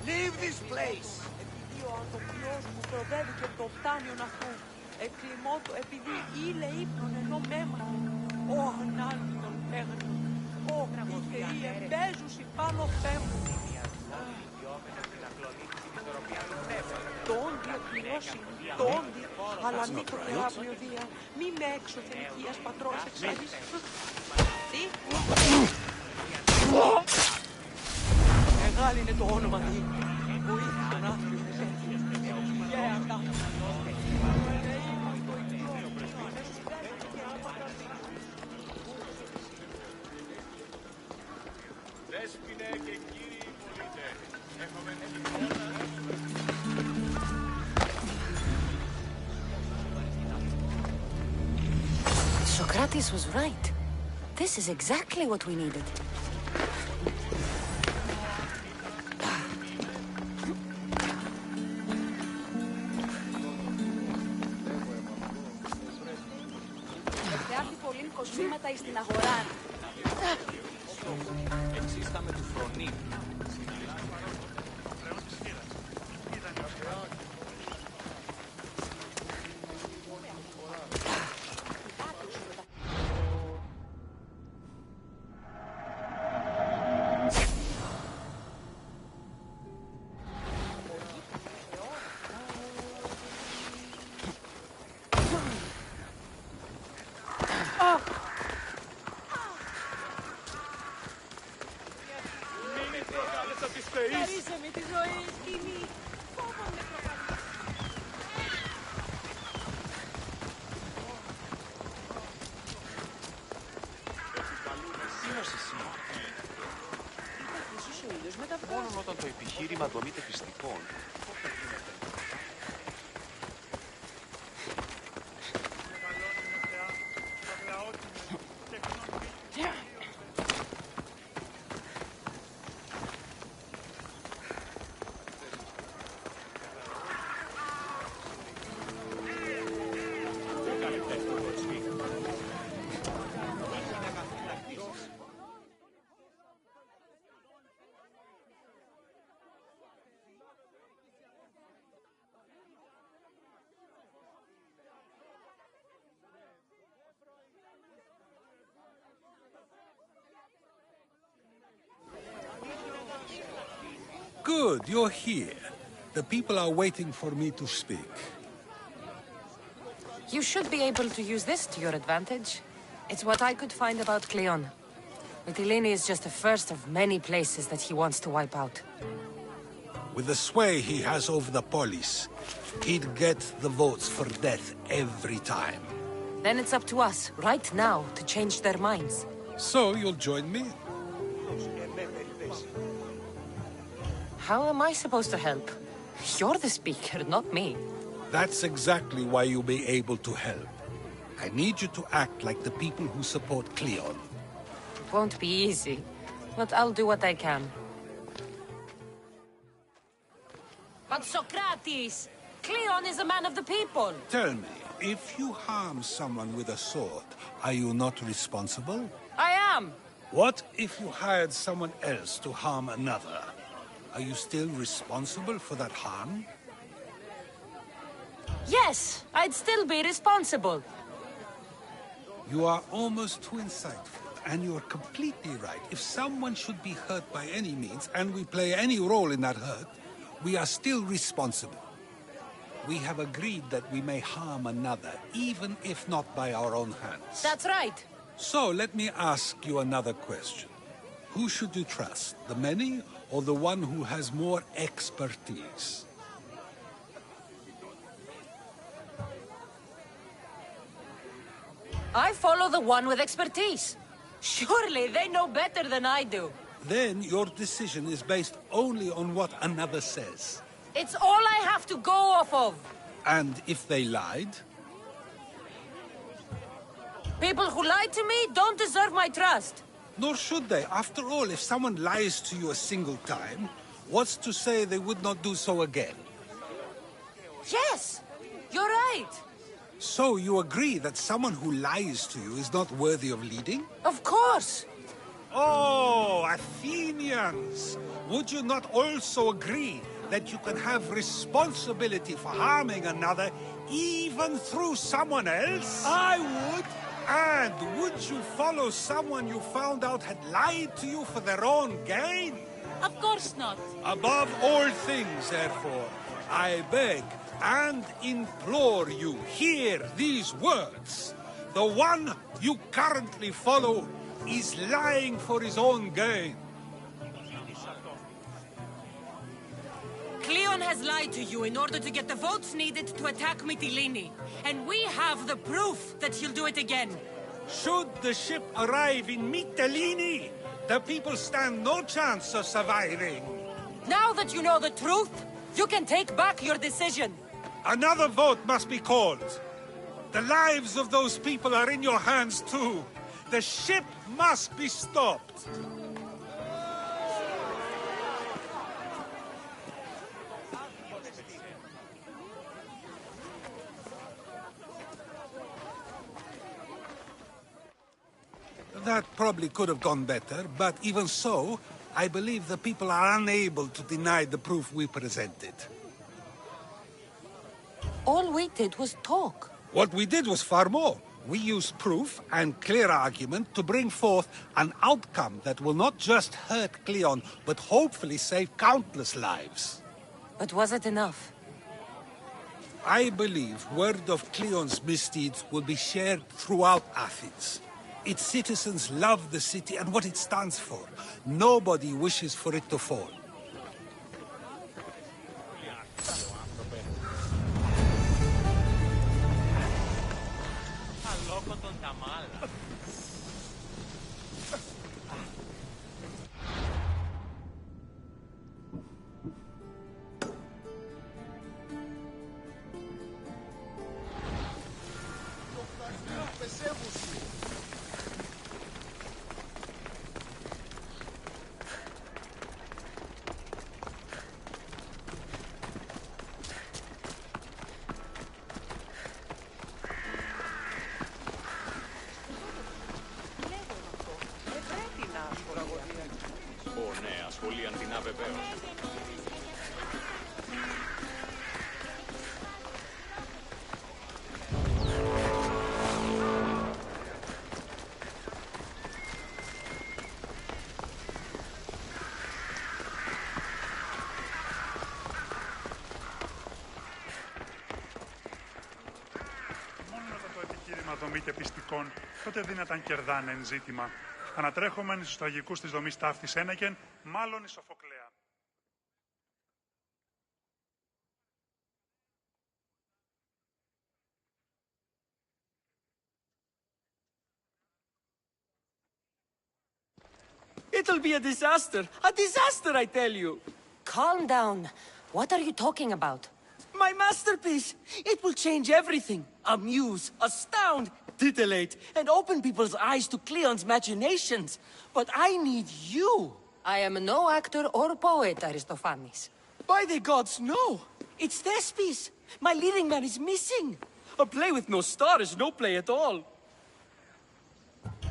Leave this place! Επειδή ο ανθοποιός μου προδεύηκε το φτάνιον αυτού, εκτιμώ το επειδή ήλε ύπνον ενώ μέμανε. Ο ανάλυτον παίγνων, ο ηθεοί εμπέζουσι πάνω φεύγουν. Τόντι εκπληρώσει, τόντι, αλλά μη το θεράπλιο δία, μη με έξω θερικίας πατρός εξαγής. Τι? Μεγάλη είναι το όνομα δι. Βοήθεια τον άθλιο μου σέντριος. Και αυτά. Δέσποινε και κύριοι πολίτες, έχουμε Socrates was right. This is exactly what we needed. Εκδιάρθει πολλήν κοσμήματα εις την αγορά. Εξίσταμε του φρονή. Χαρίσε με τη ζωή, σκηνή. Φόβομαι προκαλεί. Ποιος εσύ? Ίσως ο ήλιος μεταφράζει. Μόνο όταν το επιχείρημα δομείται πιστικών. Good, you're here. The people are waiting for me to speak. You should be able to use this to your advantage. It's what I could find about Cleon. Mytilene is just the first of many places that he wants to wipe out. With the sway he has over the polis, he'd get the votes for death every time. Then it's up to us, right now, to change their minds. So you'll join me? How am I supposed to help? You're the speaker, not me. That's exactly why you'll be able to help. I need you to act like the people who support Cleon. It won't be easy, but I'll do what I can. But Socrates! Cleon is a man of the people! Tell me, if you harm someone with a sword, are you not responsible? I am! What if you hired someone else to harm another? Are you still responsible for that harm? Yes, I'd still be responsible. You are almost too insightful, and you are completely right. If someone should be hurt by any means, and we play any role in that hurt, we are still responsible. We have agreed that we may harm another, even if not by our own hands. That's right. So let me ask you another question. Who should you trust, the many or the one who has more expertise? I follow the one with expertise. Surely they know better than I do. Then your decision is based only on what another says. It's all I have to go off of. And if they lied? People who lie to me don't deserve my trust. Nor should they. After all, if someone lies to you a single time, what's to say they would not do so again? Yes! You're right! So you agree that someone who lies to you is not worthy of leading? Of course! Oh, Athenians! Would you not also agree that you can have responsibility for harming another even through someone else? I would! And would you follow someone you found out had lied to you for their own gain? Of course not. Above all things, therefore, I beg and implore you, hear these words. The one you currently follow is lying for his own gain. Cleon has lied to you in order to get the votes needed to attack Mytilene. And we have the proof that he'll do it again. Should the ship arrive in Mytilene, the people stand no chance of surviving. Now that you know the truth, you can take back your decision. Another vote must be called. The lives of those people are in your hands too. The ship must be stopped. That probably could have gone better, but even so, I believe the people are unable to deny the proof we presented. All we did was talk. What we did was far more. We used proof and clear argument to bring forth an outcome that will not just hurt Cleon, but hopefully save countless lives. But was it enough? I believe word of Cleon's misdeeds will be shared throughout Athens. Its citizens love the city and what it stands for. Nobody wishes for it to fall. Δομή και πιστικών, τότε δύναταν κερδάνε εν ζήτημα. Ανατρέχομεν στους τραγικούς της δομής ταύτης ένεκεν, μάλλον η Σοφοκλέα. It'll be a disaster! A disaster, I tell you! Calm down. What are you talking about? My masterpiece! It will change everything. Amuse, astound, titillate, and open people's eyes to Cleon's machinations. But I need you. I am no actor or poet, Aristophanes. By the gods, no! It's Thespis! My leading man is missing! A play with no star is no play at all.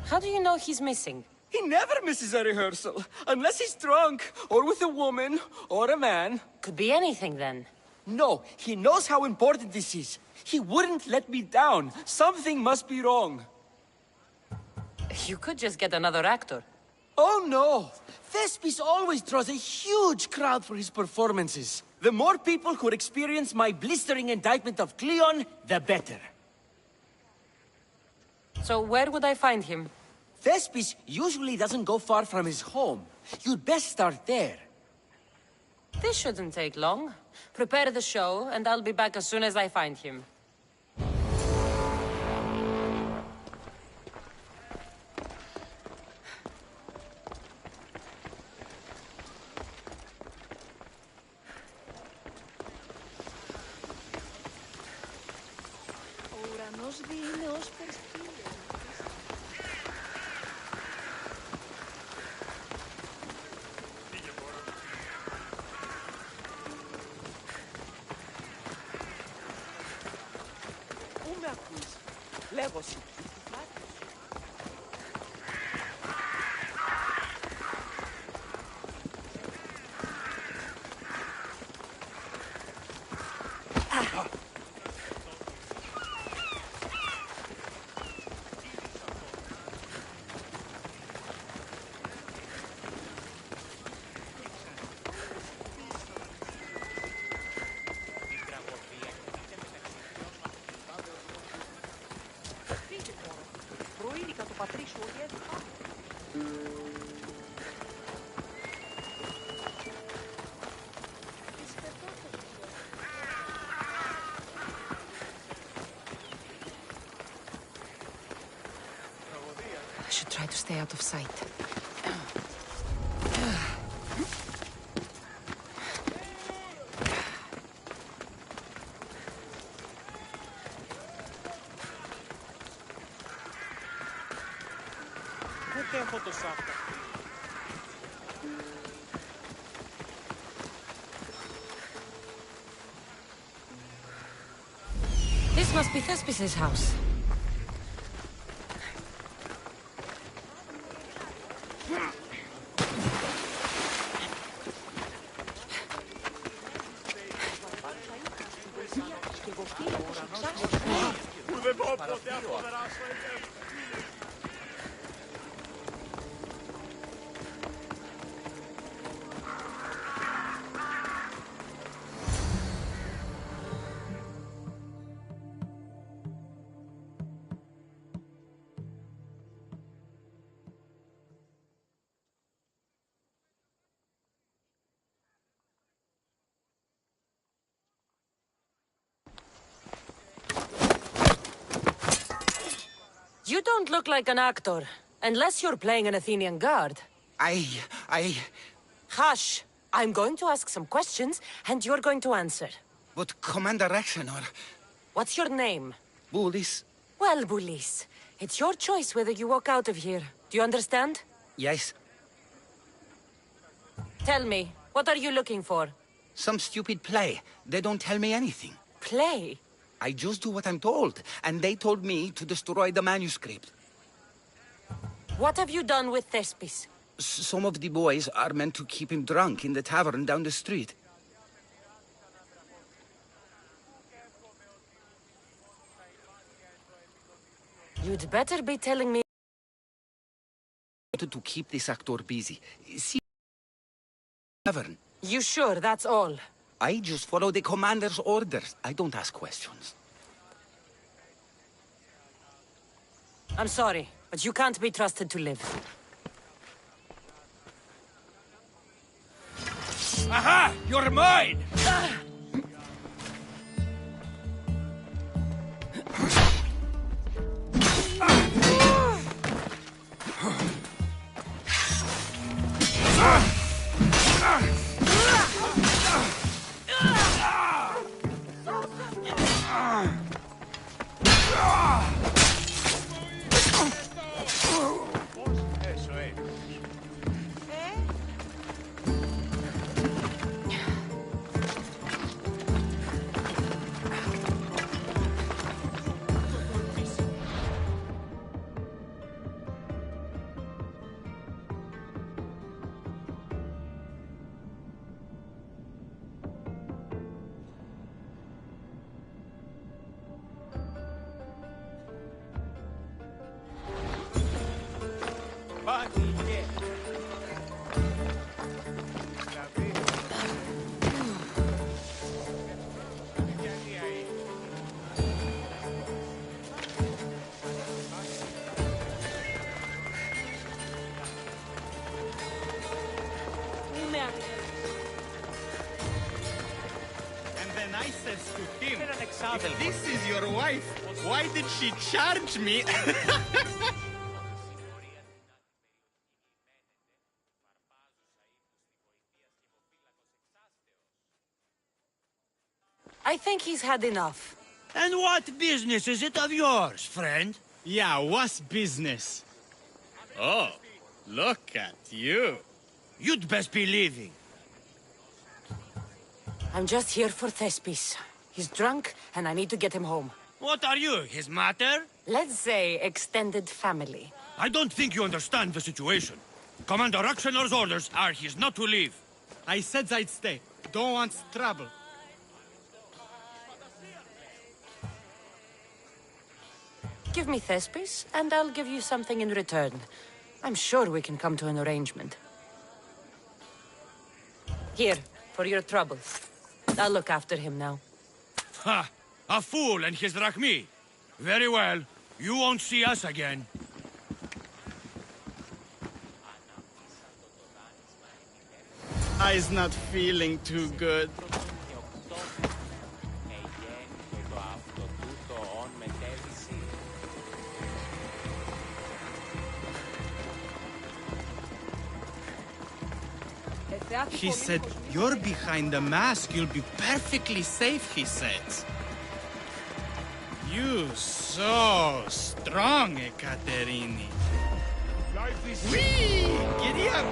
How do you know he's missing? He never misses a rehearsal, unless he's drunk, or with a woman, or a man. Could be anything, then. No, he knows how important this is. He wouldn't let me down. Something must be wrong. You could just get another actor. Oh no! Thespis always draws a huge crowd for his performances. The more people who experience my blistering indictment of Cleon, the better. So where would I find him? Thespis usually doesn't go far from his home. You'd best start there. This shouldn't take long. Prepare the show, and I'll be back as soon as I find him. στέγωση. Προείρικα το πατρίσιο ότι έδειχα. I should try to stay out of sight. Πού έχω το σάπτα. This must be Thespis's house. Που δεν πω ποτέ αποδράσω έτσι. You don't look like an actor, unless you're playing an Athenian guard. Hush! I'm going to ask some questions, and you're going to answer. But Commander Rexenor... What's your name? Bulis. Well, Bulis, it's your choice whether you walk out of here. Do you understand? Yes. Tell me, what are you looking for? Some stupid play. They don't tell me anything. Play? I just do what I'm told, and they told me to destroy the manuscript. What have you done with Thespis? Some of the boys are meant to keep him drunk in the tavern down the street. You'd better be telling me... To keep this actor busy. See... tavern. You sure that's all? I just follow the commander's orders. I don't ask questions. I'm sorry, but you can't be trusted to live. Aha! You're mine! If this is your wife, why did she charge me? I think he's had enough. And what business is it of yours, friend? Yeah, what's business? Oh, look at you. You'd best be leaving. I'm just here for Thespis. He's drunk, and I need to get him home. What are you, his mater? Let's say extended family. I don't think you understand the situation. Commander Aktioner's orders are he's not to leave. I said I'd stay. Don't want trouble. Give me Thespis, and I'll give you something in return. I'm sure we can come to an arrangement. Here, for your troubles. I'll look after him now. Ha! A fool and his drachmi. Very well. You won't see us again. I's not feeling too good. He said, you're behind the mask, you'll be perfectly safe, he says. You so strong, Ekaterini. Whee! Giddy up!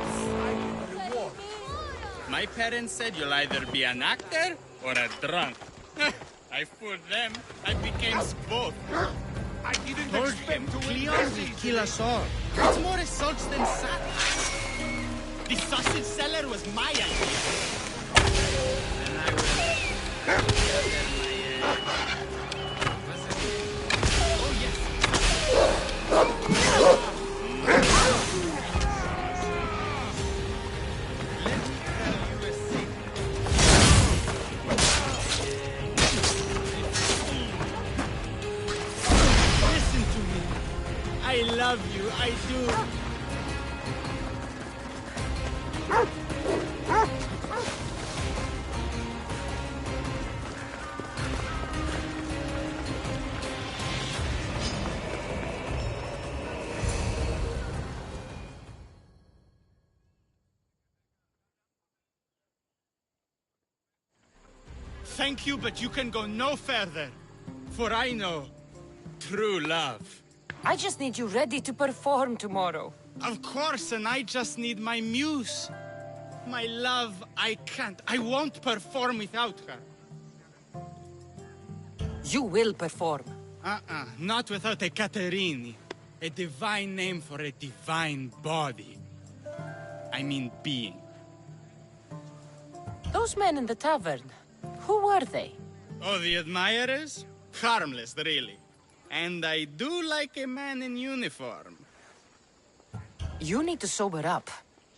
My parents said you'll either be an actor or a drunk. I fooled them. I became both. I didn't Told him Cleon will kill us all. It's more assaults than savage. The sausage seller was my idea. And I will... Oh, yes. Let me tell you a secret. Listen to me. I love you. I do. Thank you, but you can go no further. For I know true love. I just need you ready to perform tomorrow. Of course, and I just need my muse. My love, I can't. I won't perform without her. You will perform. Not without a Caterini. A divine name for a divine body. I mean being. Those men in the tavern, who were they? Oh, the admirers? Harmless, really. And I do like a man in uniform. You need to sober up.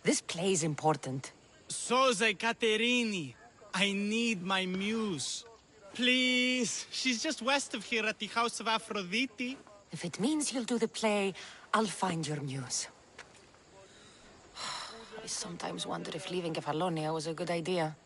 This play's important. So's a Caterini. I need my muse. Please. She's just west of here at the House of Aphrodite. If it means you'll do the play, I'll find your muse. I sometimes wonder if leaving Kefalonia was a good idea.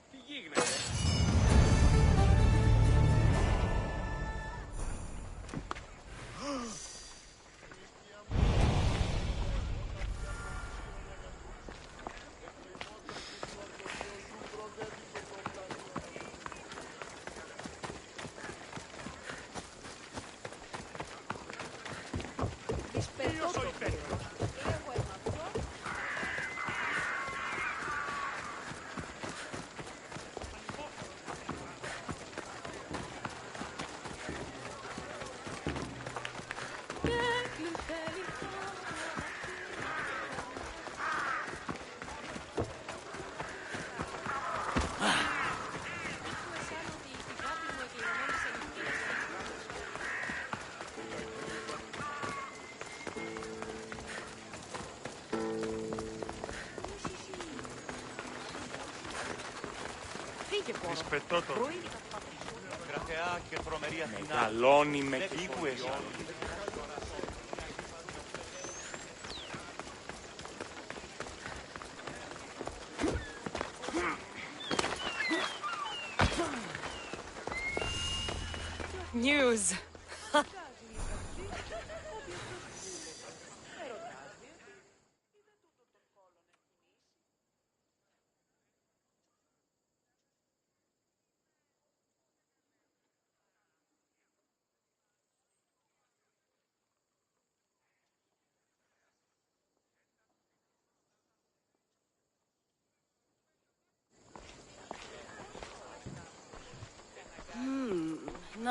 Δυσπετότο. Γραφεά και τρομερή Αθηνά. Μεγαλώνει με κύκουες. News.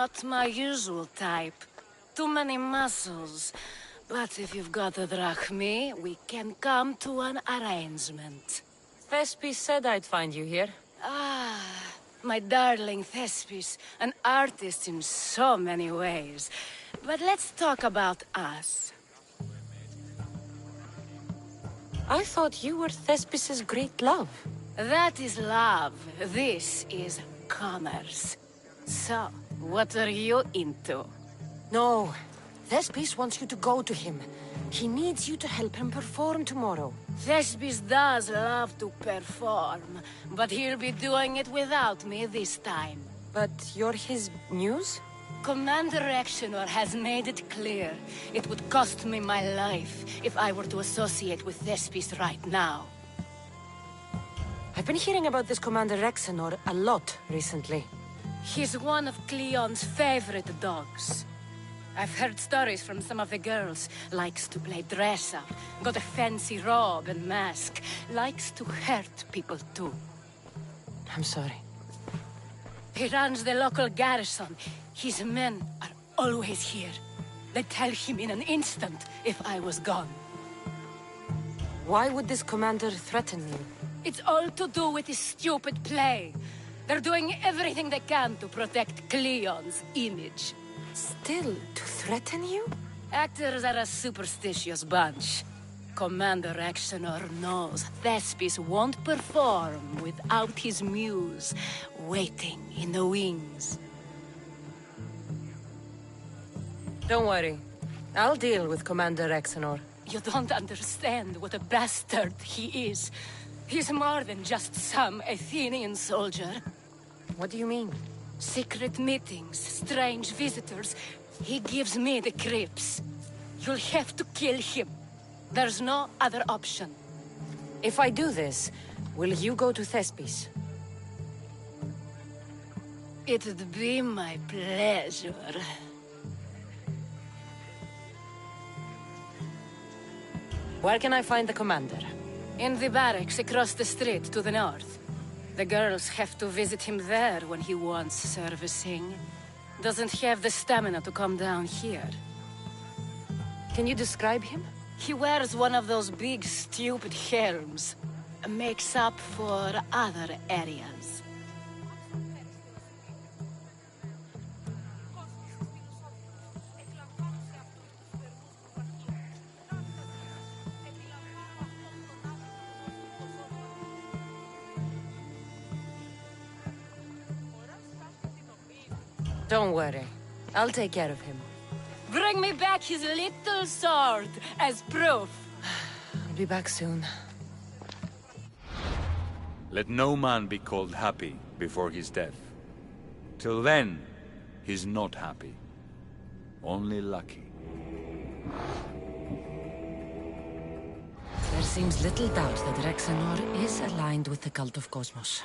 Not my usual type. Too many muscles. But if you've got the drachmi, we can come to an arrangement. Thespis said I'd find you here. Ah, my darling Thespis, an artist in so many ways. But let's talk about us. I thought you were Thespis's great love. That is love. This is commerce. So, what are you into? No. Thespis wants you to go to him. He needs you to help him perform tomorrow. Thespis does love to perform, but he'll be doing it without me this time. But you're his muse? Commander Exenor has made it clear it would cost me my life if I were to associate with Thespis right now. I've been hearing about this Commander Exenor a lot recently. He's one of Cleon's favorite dogs. I've heard stories from some of the girls. Likes to play dress-up, got a fancy robe and mask. Likes to hurt people too. I'm sorry. He runs the local garrison. His men are always here. They'd tell him in an instant if I was gone. Why would this commander threaten you? It's all to do with his stupid play. They're doing everything they can to protect Cleon's image. Still, to threaten you? Actors are a superstitious bunch. Commander Exenor knows Thespis won't perform without his muse waiting in the wings. Don't worry. I'll deal with Commander Exenor. You don't understand what a bastard he is. He's more than just some Athenian soldier. What do you mean? Secret meetings, strange visitors. He gives me the creeps. You'll have to kill him. There's no other option. If I do this, will you go to Thespis? It'd be my pleasure. Where can I find the commander? In the barracks across the street to the north. The girls have to visit him there when he wants servicing. Doesn't have the stamina to come down here. Can you describe him? He wears one of those big, stupid helms. Makes up for other areas. Don't worry. I'll take care of him. Bring me back his little sword as proof. I'll be back soon. Let no man be called happy before his death. Till then, he's not happy. Only lucky. There seems little doubt that Rexenor is aligned with the cult of Cosmos.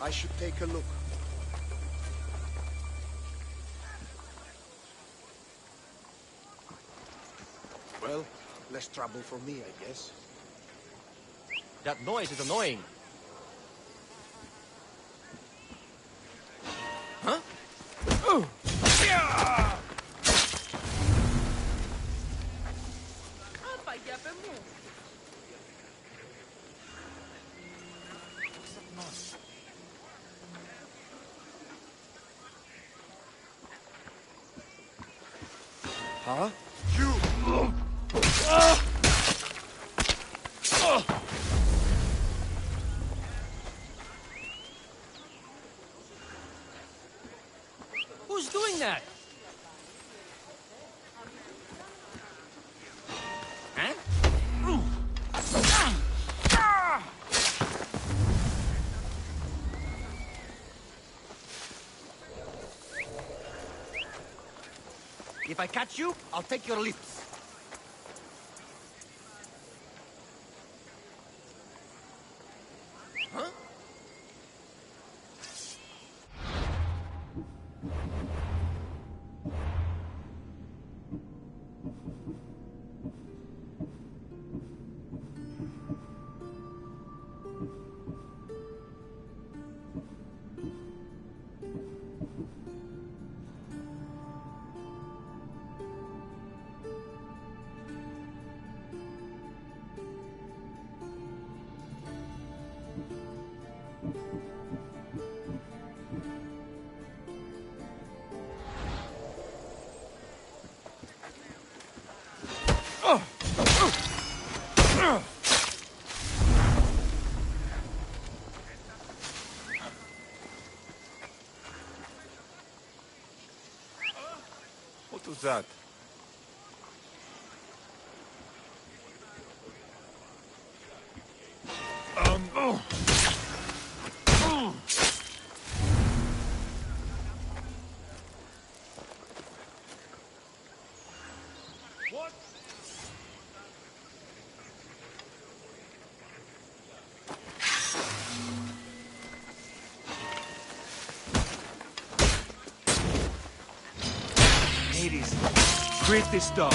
I should take a look. Well, less trouble for me, I guess. That noise is annoying. Huh? Huh? Who's doing that? Huh? If I catch you, I'll take your lips. Huh? What was that? What? Hades, grit this dog.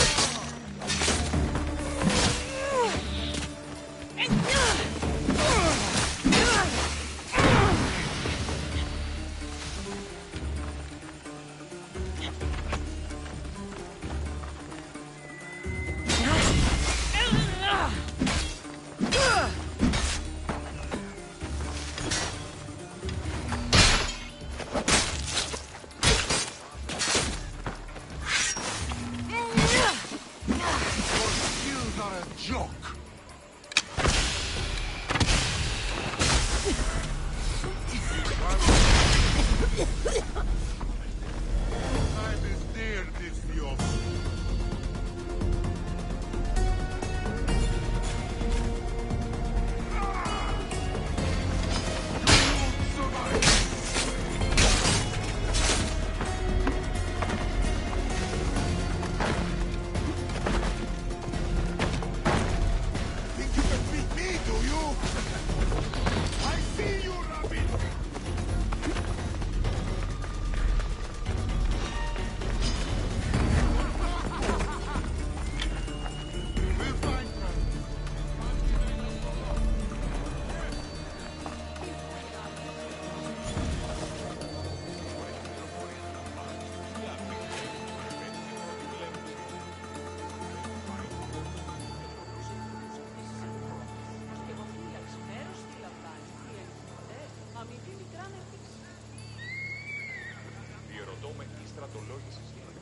Διερωτώμε τι στρατολόγησης είναι.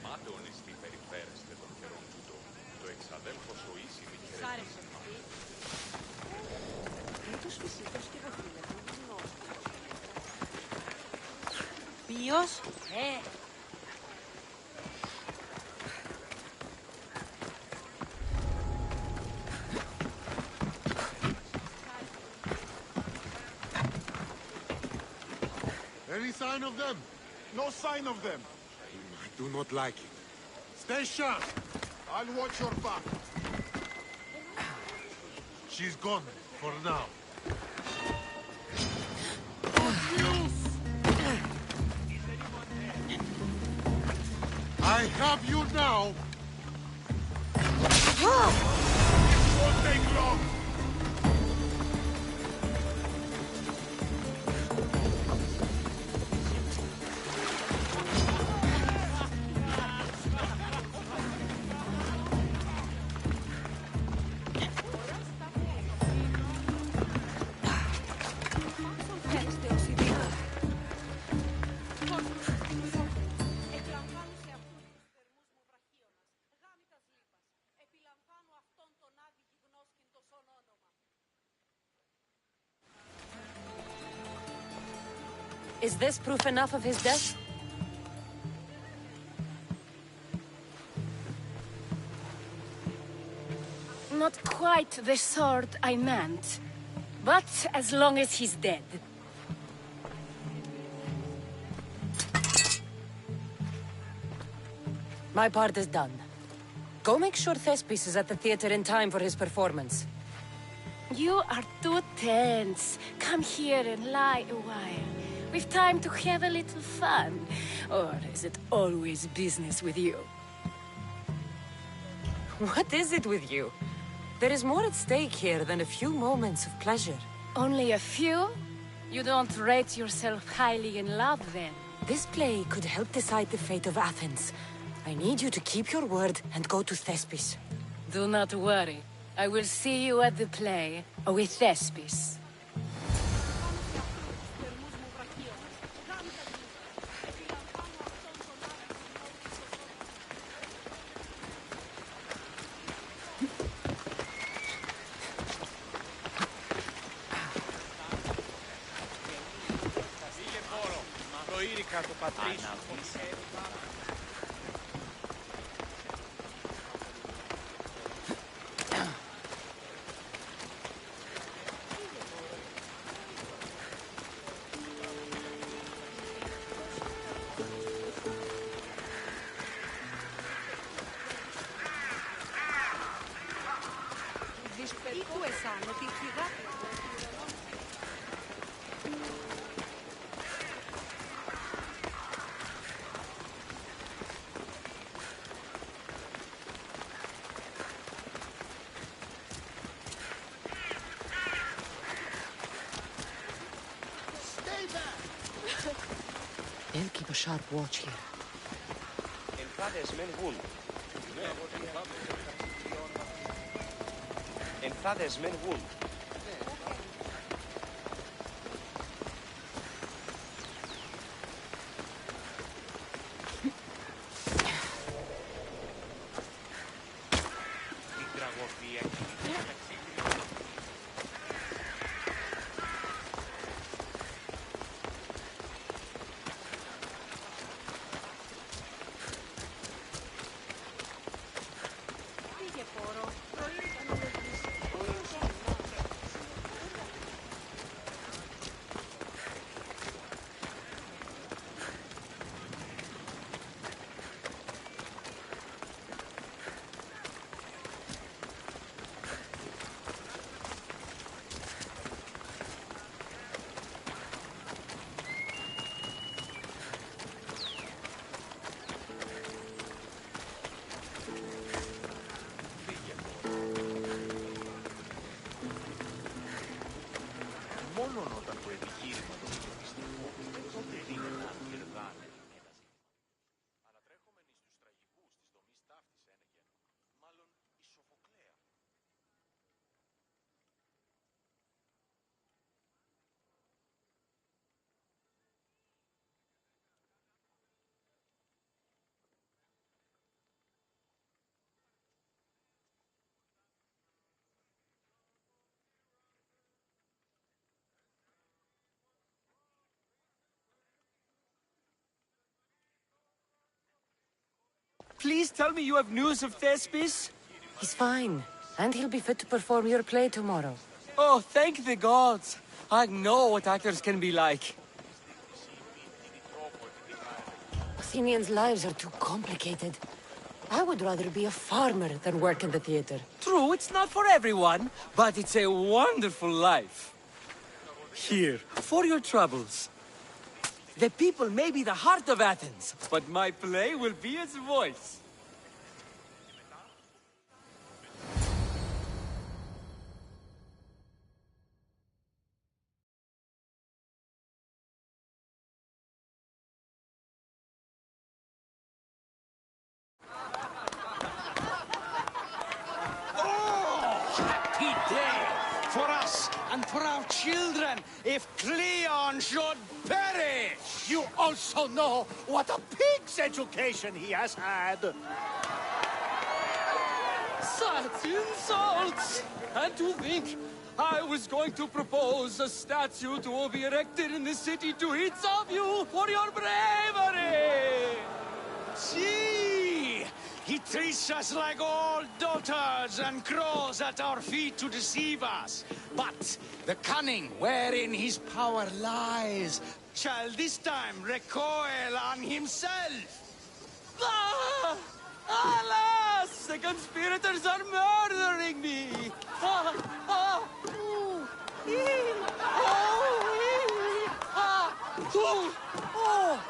Μάταιονες τι περιφέρεστε των καιρών τούτο. Το εξαδέλφος ο ίσιμη χαιρετήσει. Τους φυσικούς και βοηθήλες μου γνώστες. Ποιος? Any sign of them? No sign of them. I do not like it. Stay sharp. I'll watch your back. She's gone for now. I have you now. Won't take long. Is this proof enough of his death? Not quite the sort I meant. But as long as he's dead. My part is done. Go make sure Thespis is at the theater in time for his performance. You are too tense. Come here and lie a while. We've time to have a little fun. Or is it always business with you? What is it with you? There is more at stake here than a few moments of pleasure. Only a few? You don't rate yourself highly in love, then? This play could help decide the fate of Athens. I need you to keep your word and go to Thespis. Do not worry. I will see you at the play with Thespis. They'll keep a sharp watch here. Ενθάδες μεν βουν. Ενθάδες μεν βουν. Please tell me you have news of Thespis? He's fine, and he'll be fit to perform your play tomorrow. Oh, thank the gods. I know what actors can be like. Athenians' lives are too complicated. I would rather be a farmer than work in the theater. True, it's not for everyone, but it's a wonderful life. Here, for your troubles. The people may be the heart of Athens, but my play will be its voice. and for our children if Cleon should perish. You also know what a pig's education he has had. Such insults! And to think I was going to propose a statue to be erected in the city to each of you for your bravery! See! He treats us like old dotards and crawls at our feet to deceive us. But the cunning wherein his power lies shall this time recoil on himself. Ah! Alas! The conspirators are murdering me! Ah! Ah! Ooh! Ee! Oh! Ee! Ah! Ooh! Oh!